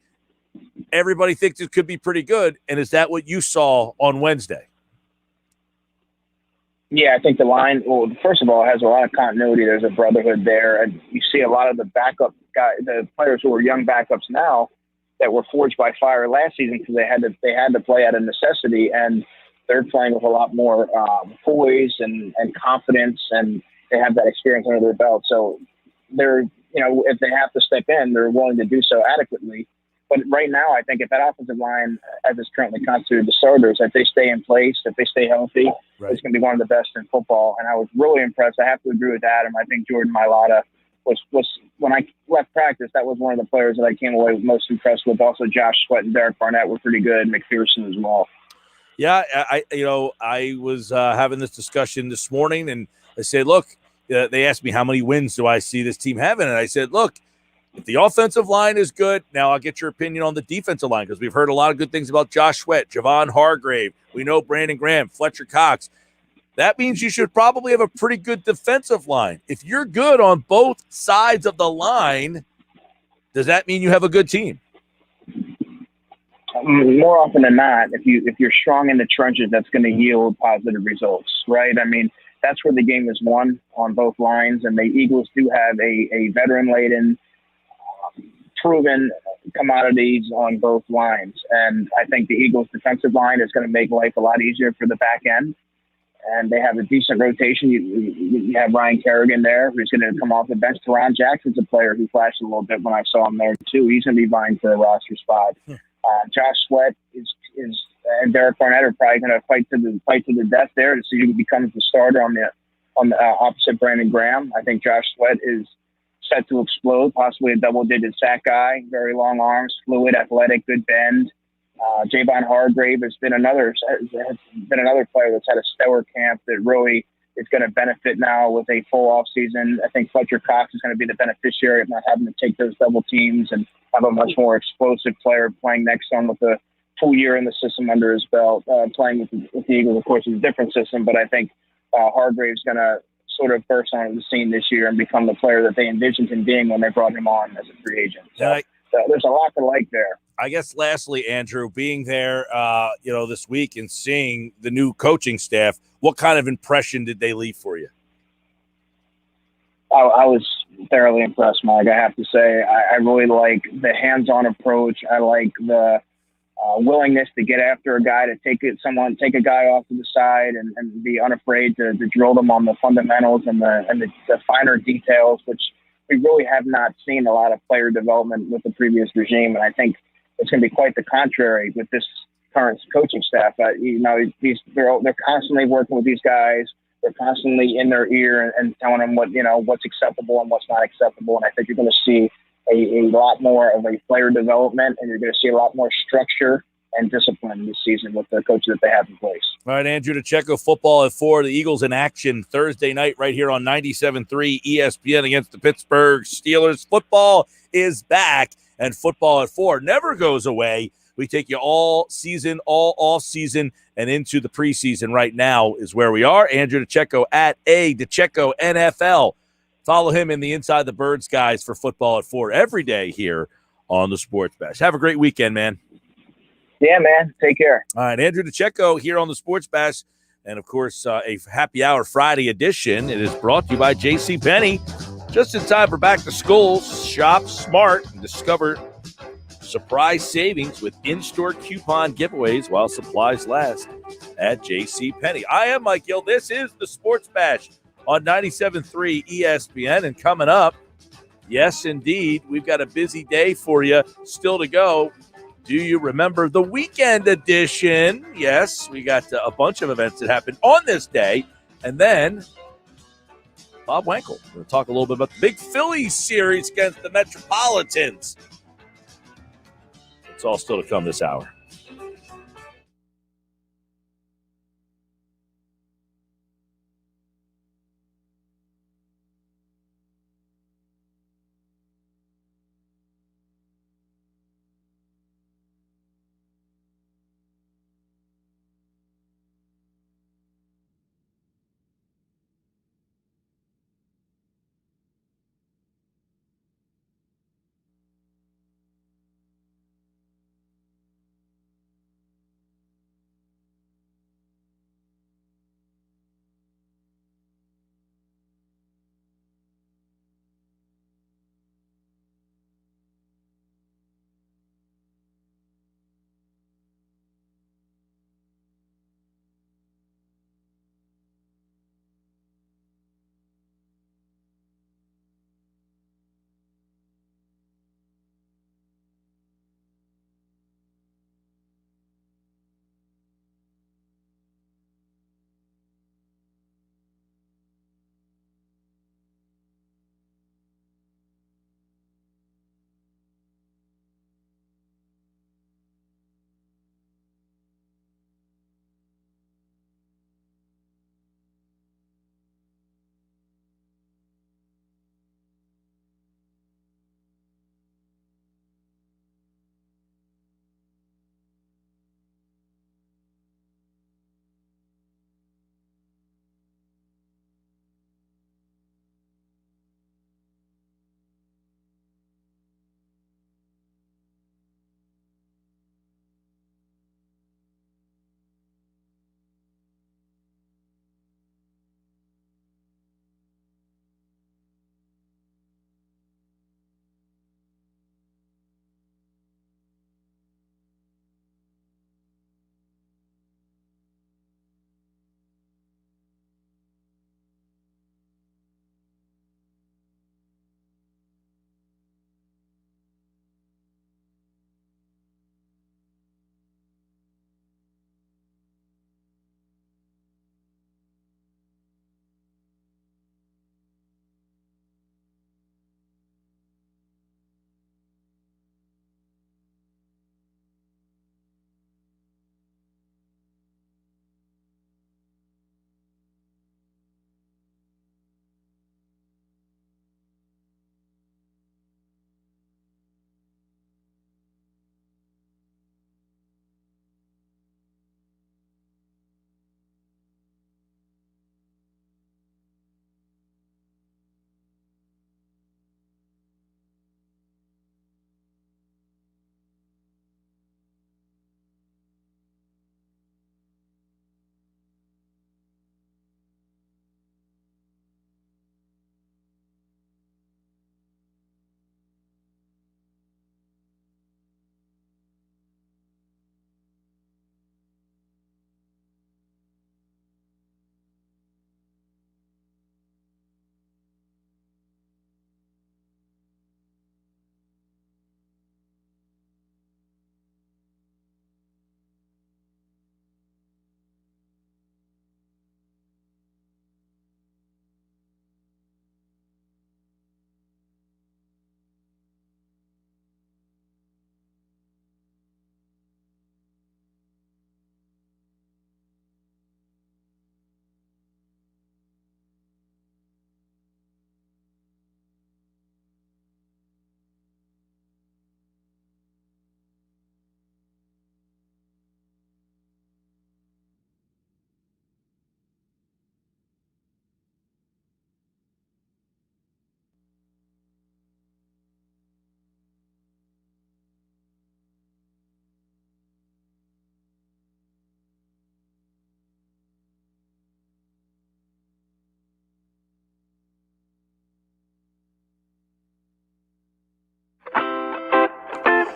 everybody thinks it could be pretty good. And is that what you saw on Wednesday? Yeah, I think the line, well, first of all, has a lot of continuity. There's a brotherhood there. And you see a lot of the backup guys, the players who are young backups now that were forged by fire last season because they had to play out of necessity. And they're playing with a lot more poise and confidence, and they have that experience under their belt. So they're, if they have to step in, they're willing to do so adequately. But right now, I think if that offensive line, as it's currently constituted, the starters, if they stay in place, if they stay healthy, Right. It's going to be one of the best in football. And I was really impressed. I have to agree with Adam. I think Jordan Mailata was when I left practice, that was one of the players that I came away most impressed with. Also, Josh Sweat and Derek Barnett were pretty good. McPherson as well. Yeah, I was having this discussion this morning, and I said, look, they asked me how many wins do I see this team having, and I said, look, if the offensive line is good, now I'll get your opinion on the defensive line because we've heard a lot of good things about Josh Sweat, Javon Hargrave. We know Brandon Graham, Fletcher Cox. That means you should probably have a pretty good defensive line. If you're good on both sides of the line, does that mean you have a good team? More often than not, if you're strong in the trenches, that's going to yield positive results, right? I mean, that's where the game is won on both lines, and the Eagles do have a veteran-laden, proven commodities on both lines. And I think the Eagles' defensive line is going to make life a lot easier for the back end. And they have a decent rotation. You have Ryan Kerrigan there, who's going to come off the bench. Teron Jackson's a player who flashed a little bit when I saw him there, too. He's going to be vying for a roster spot. Josh Sweat and Derek Barnett are probably going to fight to the death there to see who becomes the starter on the opposite Brandon Graham. I think Josh Sweat is set to explode, possibly a double-digit sack guy, very long arms, fluid, athletic, good bend. Javon Hargrave has been another player that's had a stellar camp that really is going to benefit now with a full offseason. I think Fletcher Cox is going to be the beneficiary of not having to take those double teams and have a much more explosive player playing next to him with a full year in the system under his belt. Playing with the Eagles, of course, is a different system, but I think Hargrave's going to sort of burst onto the scene this year and become the player that they envisioned him being when they brought him on as a free agent. So there's a lot to like there. I guess lastly, Andrew, being there, this week and seeing the new coaching staff, what kind of impression did they leave for you? I was thoroughly impressed, Mike. I have to say, I really like the hands-on approach. I like the willingness to get after a guy, to take a guy off to the side and be unafraid to drill them on the fundamentals and the finer details, which we really have not seen a lot of player development with the previous regime. And I think it's going to be quite the contrary with this current coaching staff. They're constantly working with these guys. They're constantly in their ear and telling them what's acceptable and what's not acceptable. And I think you're going to see a lot more of a player development, and you're going to see a lot more structure and discipline this season with the coaches that they have in place. All right, Andrew DeCecco, football at 4. The Eagles in action Thursday night right here on 97.3 ESPN against the Pittsburgh Steelers. Football is back, and football at 4 never goes away. We take you all season, all off season, and into the preseason right now is where we are. Andrew DeCecco at DeCecco NFL. Follow him in the Inside the Birds guys for football at 4 every day here on the Sports Bash. Have a great weekend, man. Yeah, man. Take care. All right, Andrew DeCecco here on the Sports Bash. And, of course, a Happy Hour Friday edition. It is brought to you by JCPenney. Just in time for back to school. Shop smart and discover surprise savings with in-store coupon giveaways while supplies last at JCPenney. I am Mike Gill. This is the Sports Bash on 97.3 ESPN. And coming up, yes, indeed, we've got a busy day for you still to go. Do you remember the weekend edition? Yes, we got a bunch of events that happened on this day. And then Bob Wankel. We're going to talk a little bit about the big Phillies series against the Metropolitans. It's all still to come this hour.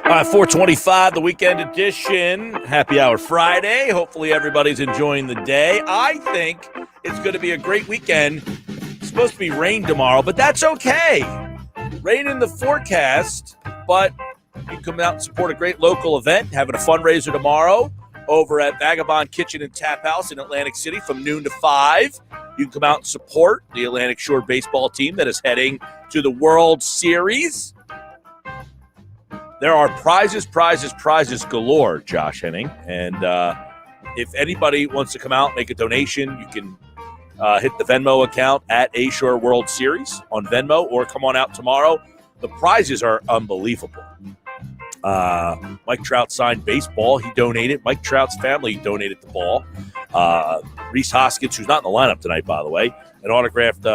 425, the weekend edition. Happy Hour Friday. Hopefully everybody's enjoying the day. I think it's going to be a great weekend. It's supposed to be rain tomorrow, but that's okay. Rain in the forecast, but you can come out and support a great local event, having a fundraiser tomorrow over at Vagabond Kitchen and Tap House in Atlantic City from noon to 5. You can come out and support the Atlantic Shore baseball team that is heading to the World Series. There are prizes galore, Josh Henning. And if anybody wants to come out and make a donation, you can hit the Venmo account at A Shore World Series on Venmo, or come on out tomorrow. The prizes are unbelievable. Mike Trout signed baseball. He donated. Mike Trout's family donated the ball. Rhys Hoskins, who's not in the lineup tonight, by the way, and autographed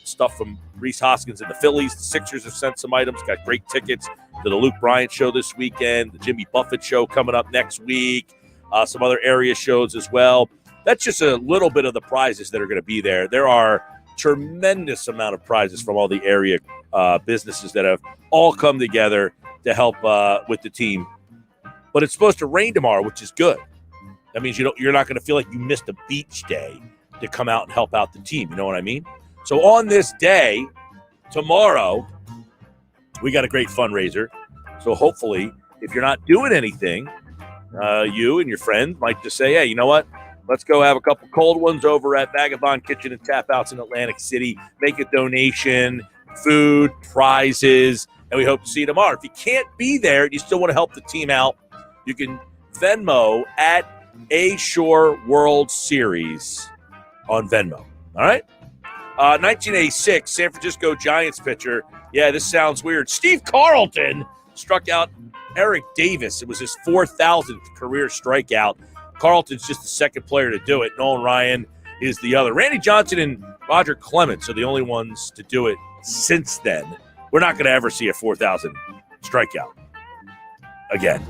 stuff from Rhys Hoskins and the Phillies. The Sixers have sent some items. Got great tickets to the Luke Bryant show this weekend, the Jimmy Buffett show coming up next week, some other area shows as well. That's just a little bit of the prizes that are going to be there. There are tremendous amount of prizes from all the area businesses that have all come together to help with the team. But it's supposed to rain tomorrow, which is good. That means you're not going to feel like you missed a beach day to come out and help out the team. You know what I mean? So on this day, tomorrow, we got a great fundraiser. So hopefully, if you're not doing anything, you and your friends might just say, hey, you know what? Let's go have a couple cold ones over at Vagabond Kitchen and Tap House in Atlantic City. Make a donation, food, prizes, and we hope to see you tomorrow. If you can't be there and you still want to help the team out, you can Venmo at A Shore World Series on Venmo. All right? 1986, San Francisco Giants pitcher. Yeah, this sounds weird. Steve Carlton struck out Eric Davis. It was his 4,000th career strikeout. Carlton's just the second player to do it. Nolan Ryan is the other. Randy Johnson and Roger Clemens are the only ones to do it since then. We're not going to ever see a 4,000 strikeout again.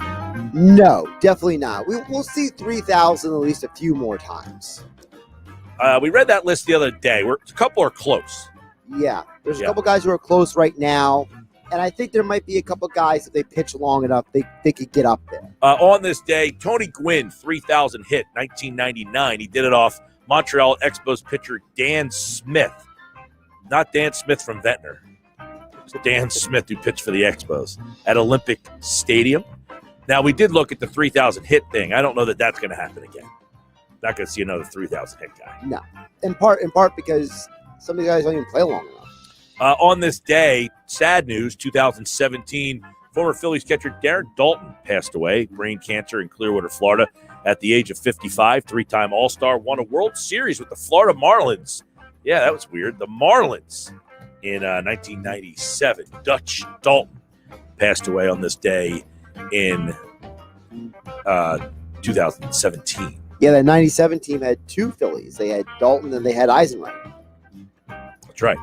No, definitely not. We'll see 3,000 at least a few more times. We read that list the other day. A couple are close. Yeah, there's a couple guys who are close right now, and I think there might be a couple guys, if they pitch long enough, they could get up there. On this day, Tony Gwynn, 3,000 hit, 1999. He did it off Montreal Expos pitcher Dan Smith. Not Dan Smith from Ventnor. It's Dan Smith who pitched for the Expos at Olympic Stadium. Now, we did look at the 3,000 hit thing. I don't know that that's going to happen again. Not going to see another 3,000 hit guy. No, in part because some of the guys don't even play long enough. On this day, sad news, 2017, former Phillies catcher Darren Dalton passed away, brain cancer in Clearwater, Florida, at the age of 55, three-time All-Star, won a World Series with the Florida Marlins. Yeah, that was weird. The Marlins in 1997. Dutch Dalton passed away on this day in 2017. Yeah, that 97 team had two Phillies. They had Dalton and they had Eisenreich. That's right.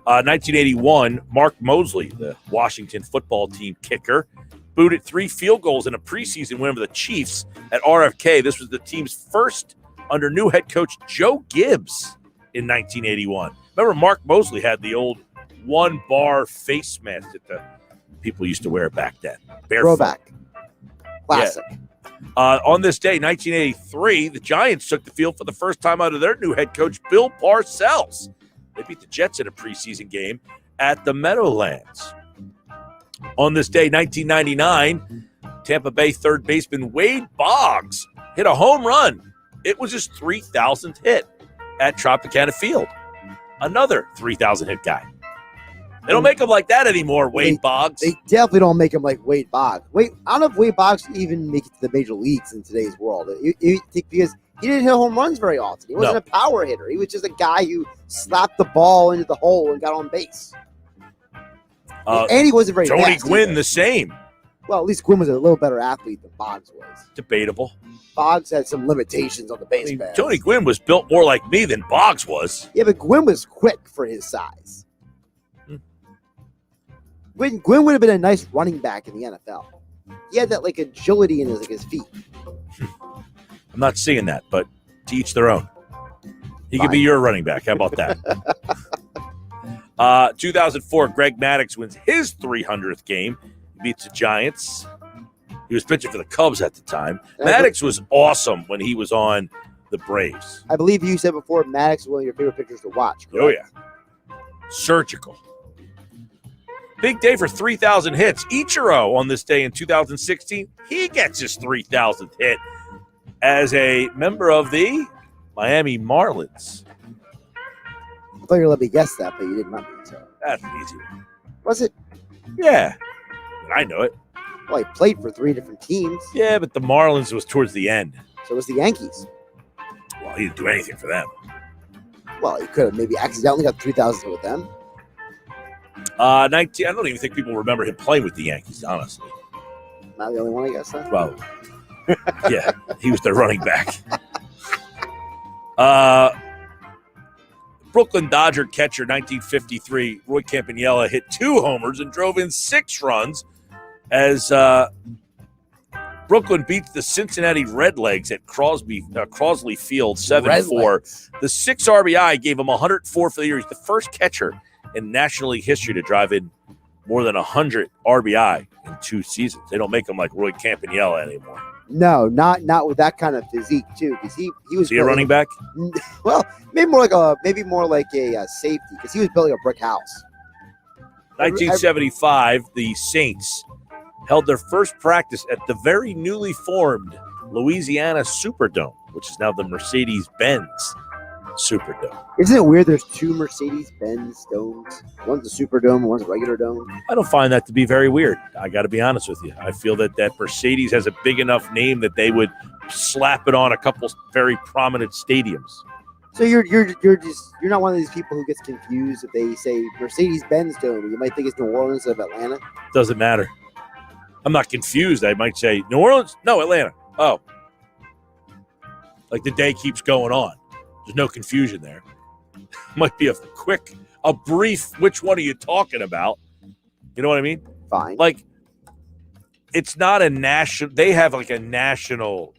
1981, Mark Mosley, the Washington football team kicker, booted 3 field goals in a preseason win over the Chiefs at RFK. This was the team's first under new head coach Joe Gibbs in 1981. Remember, Mark Mosley had the old one-bar face mask that the people used to wear back then. Throwback. Classic. Yeah. On this day, 1983, the Giants took the field for the first time under their new head coach, Bill Parcells. They beat the Jets in a preseason game at the Meadowlands. On this day, 1999, Tampa Bay third baseman Wade Boggs hit a home run. It was his 3,000th hit at Tropicana Field. Another 3,000 hit guy. They don't make him like that anymore, Wade Boggs. They definitely don't make him like Wade Boggs. I don't know if Wade Boggs even make it to the major leagues in today's world. Because he didn't hit home runs very often. He wasn't a power hitter. He was just a guy who slapped the ball into the hole and got on base. And he wasn't very Tony fast Gwynn, either. the same. Well, at least Gwynn was a little better athlete than Boggs was. Debatable. Boggs had some limitations on the base pass. Tony Gwynn was built more like me than Boggs was. Yeah, but Gwynn was quick for his size. Gwynn would have been a nice running back in the NFL. He had that like agility in his feet. I'm not seeing that, but to each their own. He could be your running back. How about that? 2004, Greg Maddux wins his 300th game. He beats the Giants. He was pitching for the Cubs at the time. Maddox was awesome when he was on the Braves. I believe you said before Maddox is one of your favorite pitchers to watch. Correct? Oh, yeah. Surgical. Big day for 3,000 hits. Ichiro on this day in 2016, he gets his 3,000th hit as a member of the Miami Marlins. I thought you were going to let me guess that, but you didn't let me. So. That's an easy one. Was it? Yeah. I know it. Well, he played for 3 different teams. Yeah, but the Marlins was towards the end. So was the Yankees. Well, he didn't do anything for them. Well, he could have maybe accidentally got 3,000 with them. 19. I don't even think people remember him playing with the Yankees, honestly. Not the only one, I guess. Huh? Well, yeah, he was their running back. Brooklyn Dodger catcher, 1953, Roy Campanella hit 2 homers and drove in 6 runs as Brooklyn beats the Cincinnati Redlegs at Crosley Field 7-4. The 6 RBI gave him 104 for the year. He's the first catcher in National League history to drive in more than 100 RBI in 2 seasons. They don't make him like Roy Campanella anymore. No, not with that kind of physique too, because he was. Is he a running back? Well, maybe more like a safety, because he was building a brick house. 1975, the Saints held their first practice at the very newly formed Louisiana Superdome, which is now the Mercedes-Benz Superdome. Isn't it weird? There's 2 Mercedes-Benz domes. One's a Superdome, one's a regular dome. I don't find that to be very weird. I got to be honest with you. I feel that Mercedes has a big enough name that they would slap it on a couple very prominent stadiums. So you're not one of these people who gets confused if they say Mercedes-Benz Dome. You might think it's New Orleans instead of Atlanta. Doesn't matter. I'm not confused. I might say New Orleans, no, Atlanta. Oh, like the day keeps going on. There's no confusion there. Might be a brief, which one are you talking about? You know what I mean? Fine. Like, it's not a national, they have like a national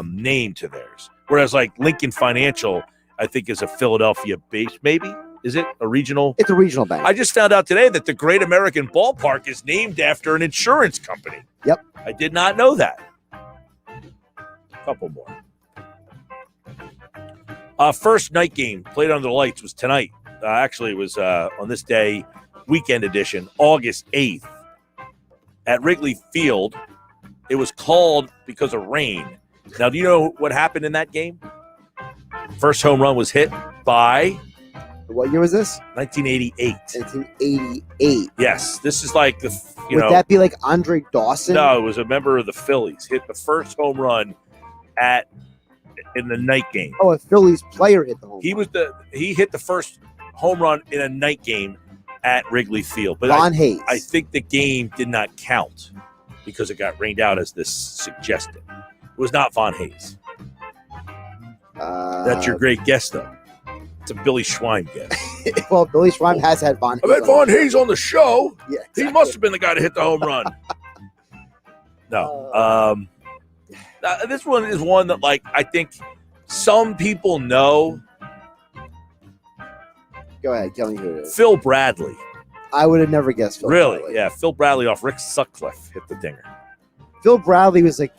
name to theirs. Whereas like Lincoln Financial, I think is a Philadelphia base, maybe? Is it a regional? It's a regional bank. I just found out today that the Great American Ballpark is named after an insurance company. Yep. I did not know that. A couple more. First night game played under the lights was tonight. Actually, it was on this day, weekend edition, August 8th at Wrigley Field. It was called because of rain. Now, do you know what happened in that game? First home run was hit by... What year was this? 1988. 1988. Yes, this is like the... Would that be like Andre Dawson? No, it was a member of the Phillies. Hit the first home run in the night game. Oh, a Phillies player hit the home run. He hit the first home run in a night game at Wrigley Field. But Von Hayes. I think the game did not count because it got rained out, as this suggested. It was not Von Hayes. That's your great guess, though. It's a Billy Schwein guess. Well, Billy Schwein has had Von Hayes. I've had Von Hayes on the show. Yeah, exactly. He must have been the guy to hit the home run. No. This one is one that, like, I think some people know. Go ahead, tell me who it is. Phil Bradley. I would have never guessed Phil Really? Bradley. Yeah, Phil Bradley off Rick Sutcliffe hit the dinger. Phil Bradley is like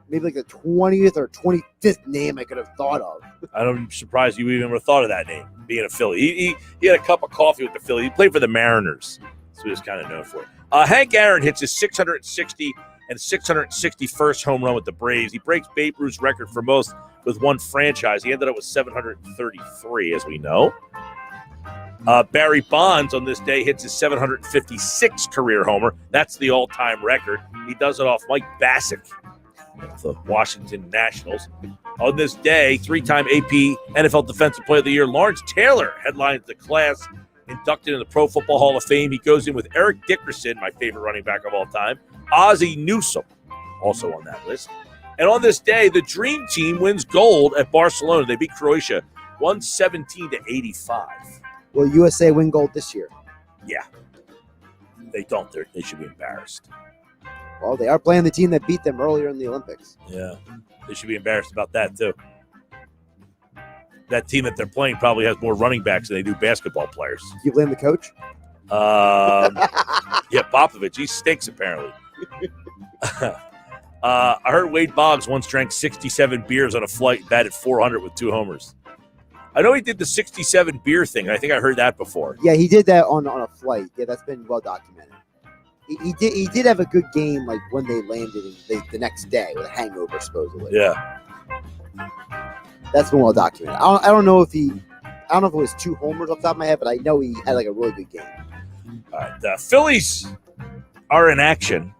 maybe like the 20th or 25th name I could have thought of. I'm surprised you even ever thought of that name, being a Philly. He had a cup of coffee with the Phillies. He played for the Mariners. So he was kind of known for it. Hank Aaron hits his 660 and 661st home run with the Braves. He breaks Babe Ruth's record for most with one franchise. He ended up with 733, as we know. Barry Bonds on this day hits his 756th career homer. That's the all-time record. He does it off Mike Bassick of the Washington Nationals. On this day, 3-time AP NFL Defensive Player of the Year Lawrence Taylor headlines the class inducted in the Pro Football Hall of Fame. He goes in with Eric Dickerson, my favorite running back of all time, Ozzie Newsome, also on that list. And on this day, the Dream Team wins gold at Barcelona. They beat Croatia 117-85. Will USA win gold this year? Yeah. They don't. They should be embarrassed. Well, they are playing the team that beat them earlier in the Olympics. Yeah. They should be embarrassed about that, too. That team that they're playing probably has more running backs than they do basketball players. You blame the coach? Yeah, Popovich. He stinks, apparently. I heard Wade Boggs once drank 67 beers on a flight and batted 400 with 2 homers. I know he did the 67 beer thing. I think I heard that before. Yeah, he did that on a flight. Yeah, that's been well documented. He did have a good game, like when they landed the next day with a hangover, supposedly. Yeah. That's been well documented. I don't know if it was 2 homers off the top of my head, but I know he had like a really good game. All right. The Phillies are in action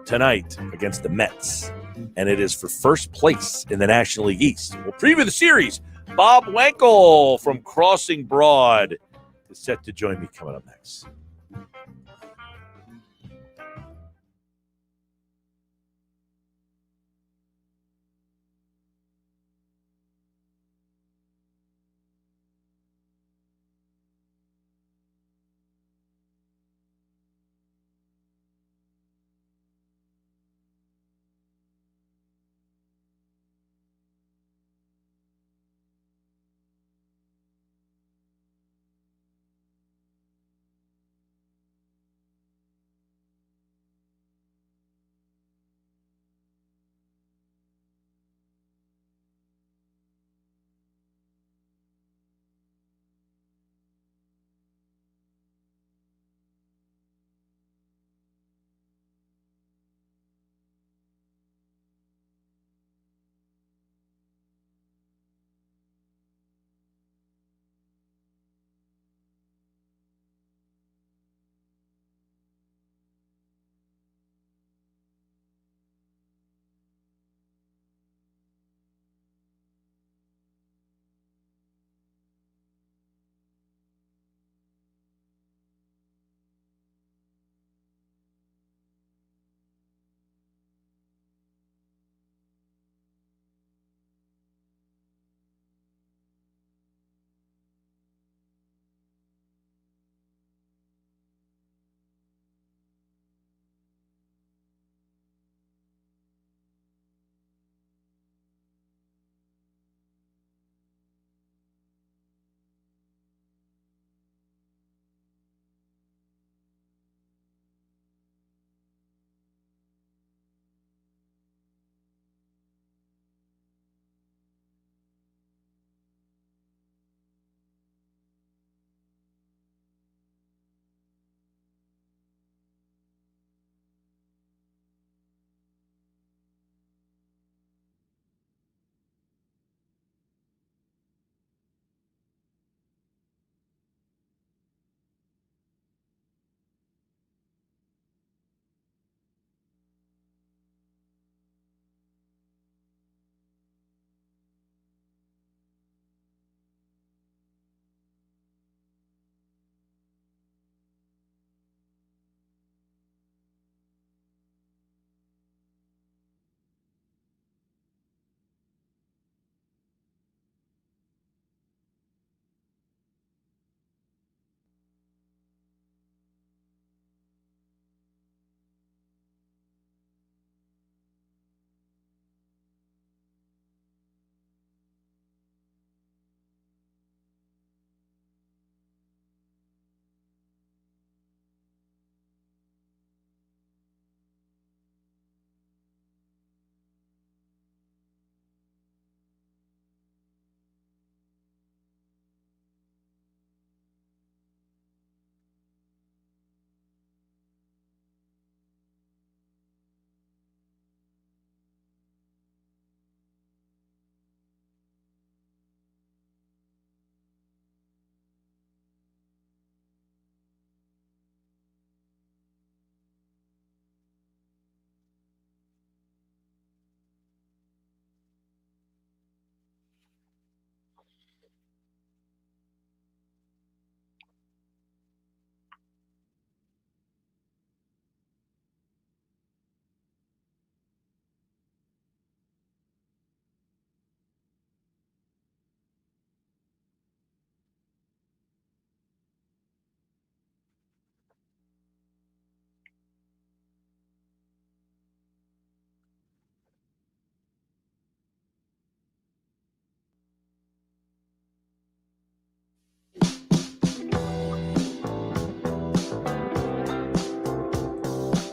tonight against the Mets, and it is for first place in the National League East. We'll preview the series. Bob Wankel from Crossing Broad is set to join me coming up next.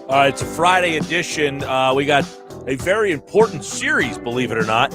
All right, it's a Friday edition. We got a very important series, believe it or not,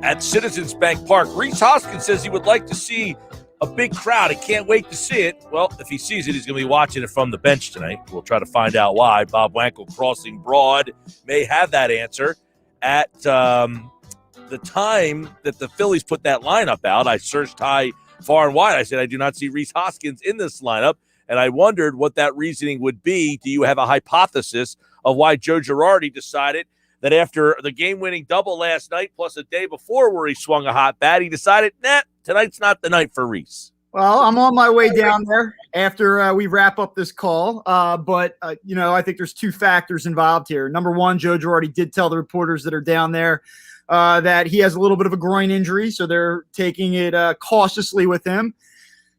at Citizens Bank Park. Rhys Hoskins says he would like to see a big crowd. He can't wait to see it. Well, if he sees it, he's going to be watching it from the bench tonight. We'll try to find out why. Bob Wankel crossing broad may have that answer. At the time that the Phillies put that lineup out, I searched high, far, and wide. I said, I do not see Rhys Hoskins in this lineup. And I wondered what that reasoning would be. Do you have a hypothesis of why Joe Girardi decided that after the game-winning double last night, plus a day before where he swung a hot bat, he decided, tonight's not the night for Rhys? Well, I'm on my way down there after we wrap up this call. But I think there's two factors involved here. Number one, Joe Girardi did tell the reporters that are down there that he has a little bit of a groin injury, so they're taking it cautiously with him.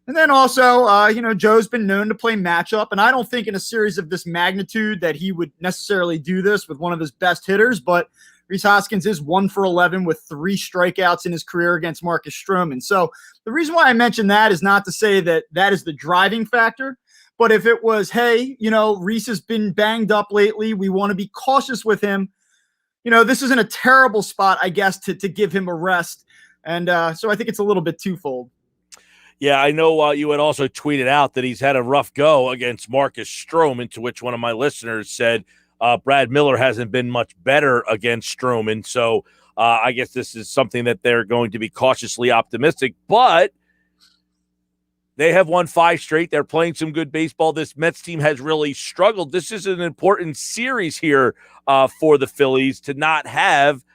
And then also, Joe's been known to play matchup, and I don't think in a series of this magnitude that he would necessarily do this with one of his best hitters, but Rhys Hoskins is 1 for 11 with 3 strikeouts in his career against Marcus Stroman. So the reason why I mention that is not to say that that is the driving factor, but if it was, hey, Rhys has been banged up lately, we want to be cautious with him, this isn't a terrible spot, I guess, to give him a rest. And so I think it's a little bit twofold. Yeah, I know you had also tweeted out that he's had a rough go against Marcus Stroman, to which one of my listeners said Brad Miller hasn't been much better against Stroman. So I guess this is something that they're going to be cautiously optimistic. But they have won 5 straight. They're playing some good baseball. This Mets team has really struggled. This is an important series here for the Phillies to not have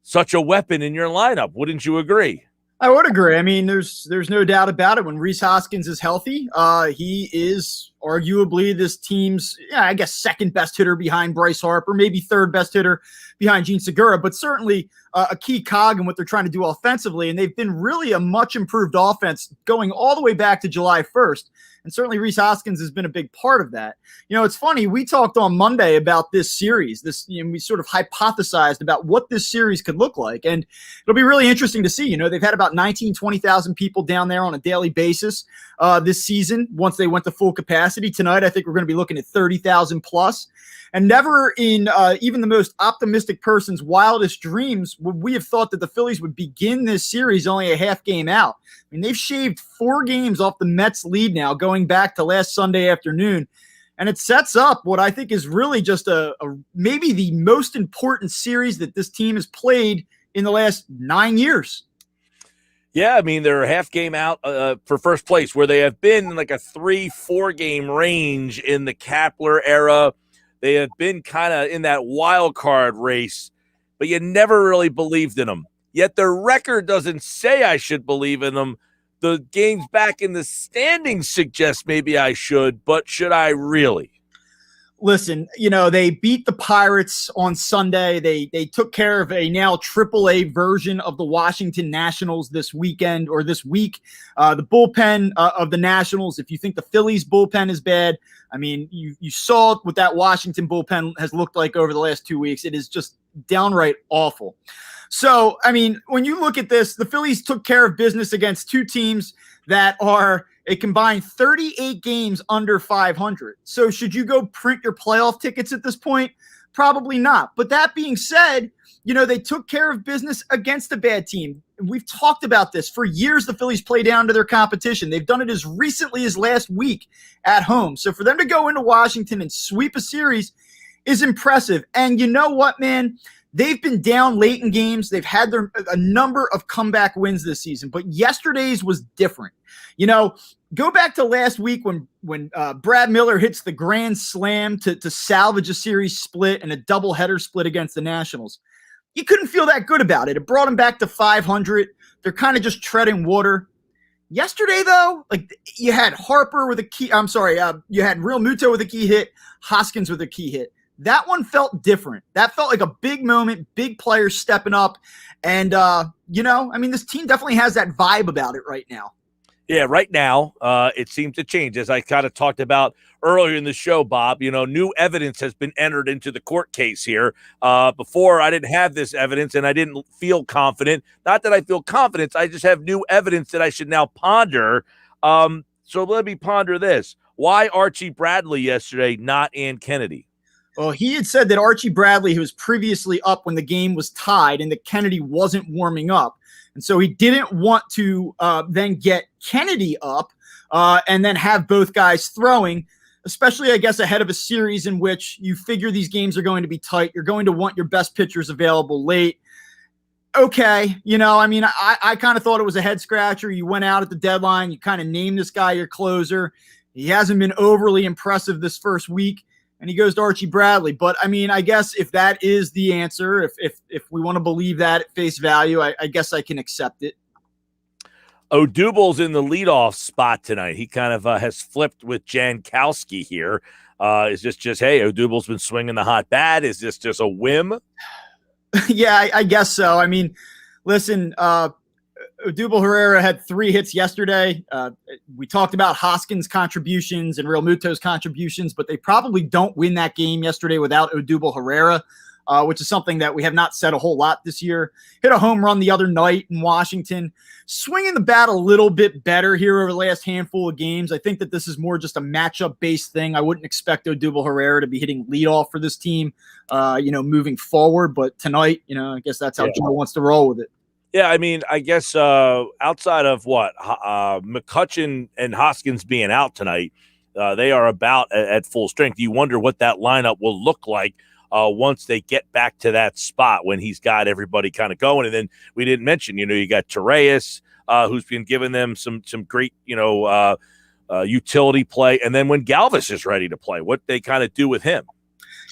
such a weapon in your lineup. Wouldn't you agree? I would agree. I mean, there's no doubt about it. When Rhys Hoskins is healthy, he is arguably this team's, second best hitter behind Bryce Harper, maybe third best hitter behind Gene Segura, but certainly a key cog in what they're trying to do offensively. And they've been really a much improved offense going all the way back to July 1st. And certainly Rhys Hoskins has been a big part of that. It's funny. We talked on Monday about this series. We sort of hypothesized about what this series could look like. And it'll be really interesting to see. They've had about 20,000 people down there on a daily basis this season once they went to full capacity. Tonight, I think we're going to be looking at 30,000 plus. And never in even the most optimistic person's wildest dreams would we have thought that the Phillies would begin this series only a half game out. I mean, they've shaved 4 games off the Mets lead now, going back to last Sunday afternoon. And it sets up what I think is really just a maybe the most important series that this team has played in the last 9 years. Yeah, I mean, they're a half game out for first place, where they have been in like a 3-4 game range in the Kapler era. They have been kind of in that wild card race, but you never really believed in them. Yet their record doesn't say I should believe in them. The games back in the standings suggest maybe I should, but should I really? Listen, they beat the Pirates on Sunday. They took care of a now AAA version of the Washington Nationals this weekend or this week. The bullpen of the Nationals, if you think the Phillies bullpen is bad, I mean, you saw what that Washington bullpen has looked like over the last 2 weeks. It is just downright awful. So, I mean, when you look at this, the Phillies took care of business against 2 teams that are a combined 38 games under 500. So should you go print your playoff tickets at this point? Probably not. But that being said, they took care of business against a bad team. We've talked about this for years. The Phillies play down to their competition. They've done it as recently as last week at home. So for them to go into Washington and sweep a series is impressive. And you know what, man? They've been down late in games. They've had a number of comeback wins this season, but yesterday's was different. Go back to last week when Brad Miller hits the grand slam to salvage a series split and a doubleheader split against the Nationals. You couldn't feel that good about it. It brought them back to 500. They're kind of just treading water. Yesterday, though, you had Harper with a key. You had Real Muto with a key hit, Hoskins with a key hit. That one felt different. That felt like a big moment, big players stepping up. And, this team definitely has that vibe about it right now. Yeah, right now, it seems to change. As I kind of talked about earlier in the show, Bob, new evidence has been entered into the court case here. Before, I didn't have this evidence, and I didn't feel confident. Not that I feel confidence. I just have new evidence that I should now ponder. So let me ponder this. Why Archie Bradley yesterday, not Ann Kennedy? Well, he had said that Archie Bradley, who was previously up when the game was tied, and that Kennedy wasn't warming up. And so he didn't want to then get Kennedy up and then have both guys throwing, especially, I guess, ahead of a series in which you figure these games are going to be tight. You're going to want your best pitchers available late. Okay, I kind of thought it was a head scratcher. You went out at the deadline. You kind of named this guy your closer. He hasn't been overly impressive this first week, and he goes to Archie Bradley. But, I guess if that is the answer, if we want to believe that at face value, I guess I can accept it. Odubel's in the leadoff spot tonight. He kind of has flipped with Jankowski here. Is this just, hey, Odubel's been swinging the hot bat? Is this just a whim? Yeah, I guess so. Listen, Odubel Herrera had 3 hits yesterday. We talked about Hoskins' contributions and Real Muto's contributions, but they probably don't win that game yesterday without Odubel Herrera, which is something that we have not said a whole lot this year. Hit a home run the other night in Washington. Swinging the bat a little bit better here over the last handful of games. I think that this is more just a matchup-based thing. I wouldn't expect Odubel Herrera to be hitting leadoff for this team, moving forward. But tonight, I guess that's how Joe wants to roll with it. Yeah, I guess outside of McCutchen and Hoskins being out tonight, they are about at full strength. You wonder what that lineup will look like once they get back to that spot when he's got everybody kind of going. And then we didn't mention, you got Torreyes, who's been giving them some great, utility play. And then when Galvis is ready to play, what they kind of do with him.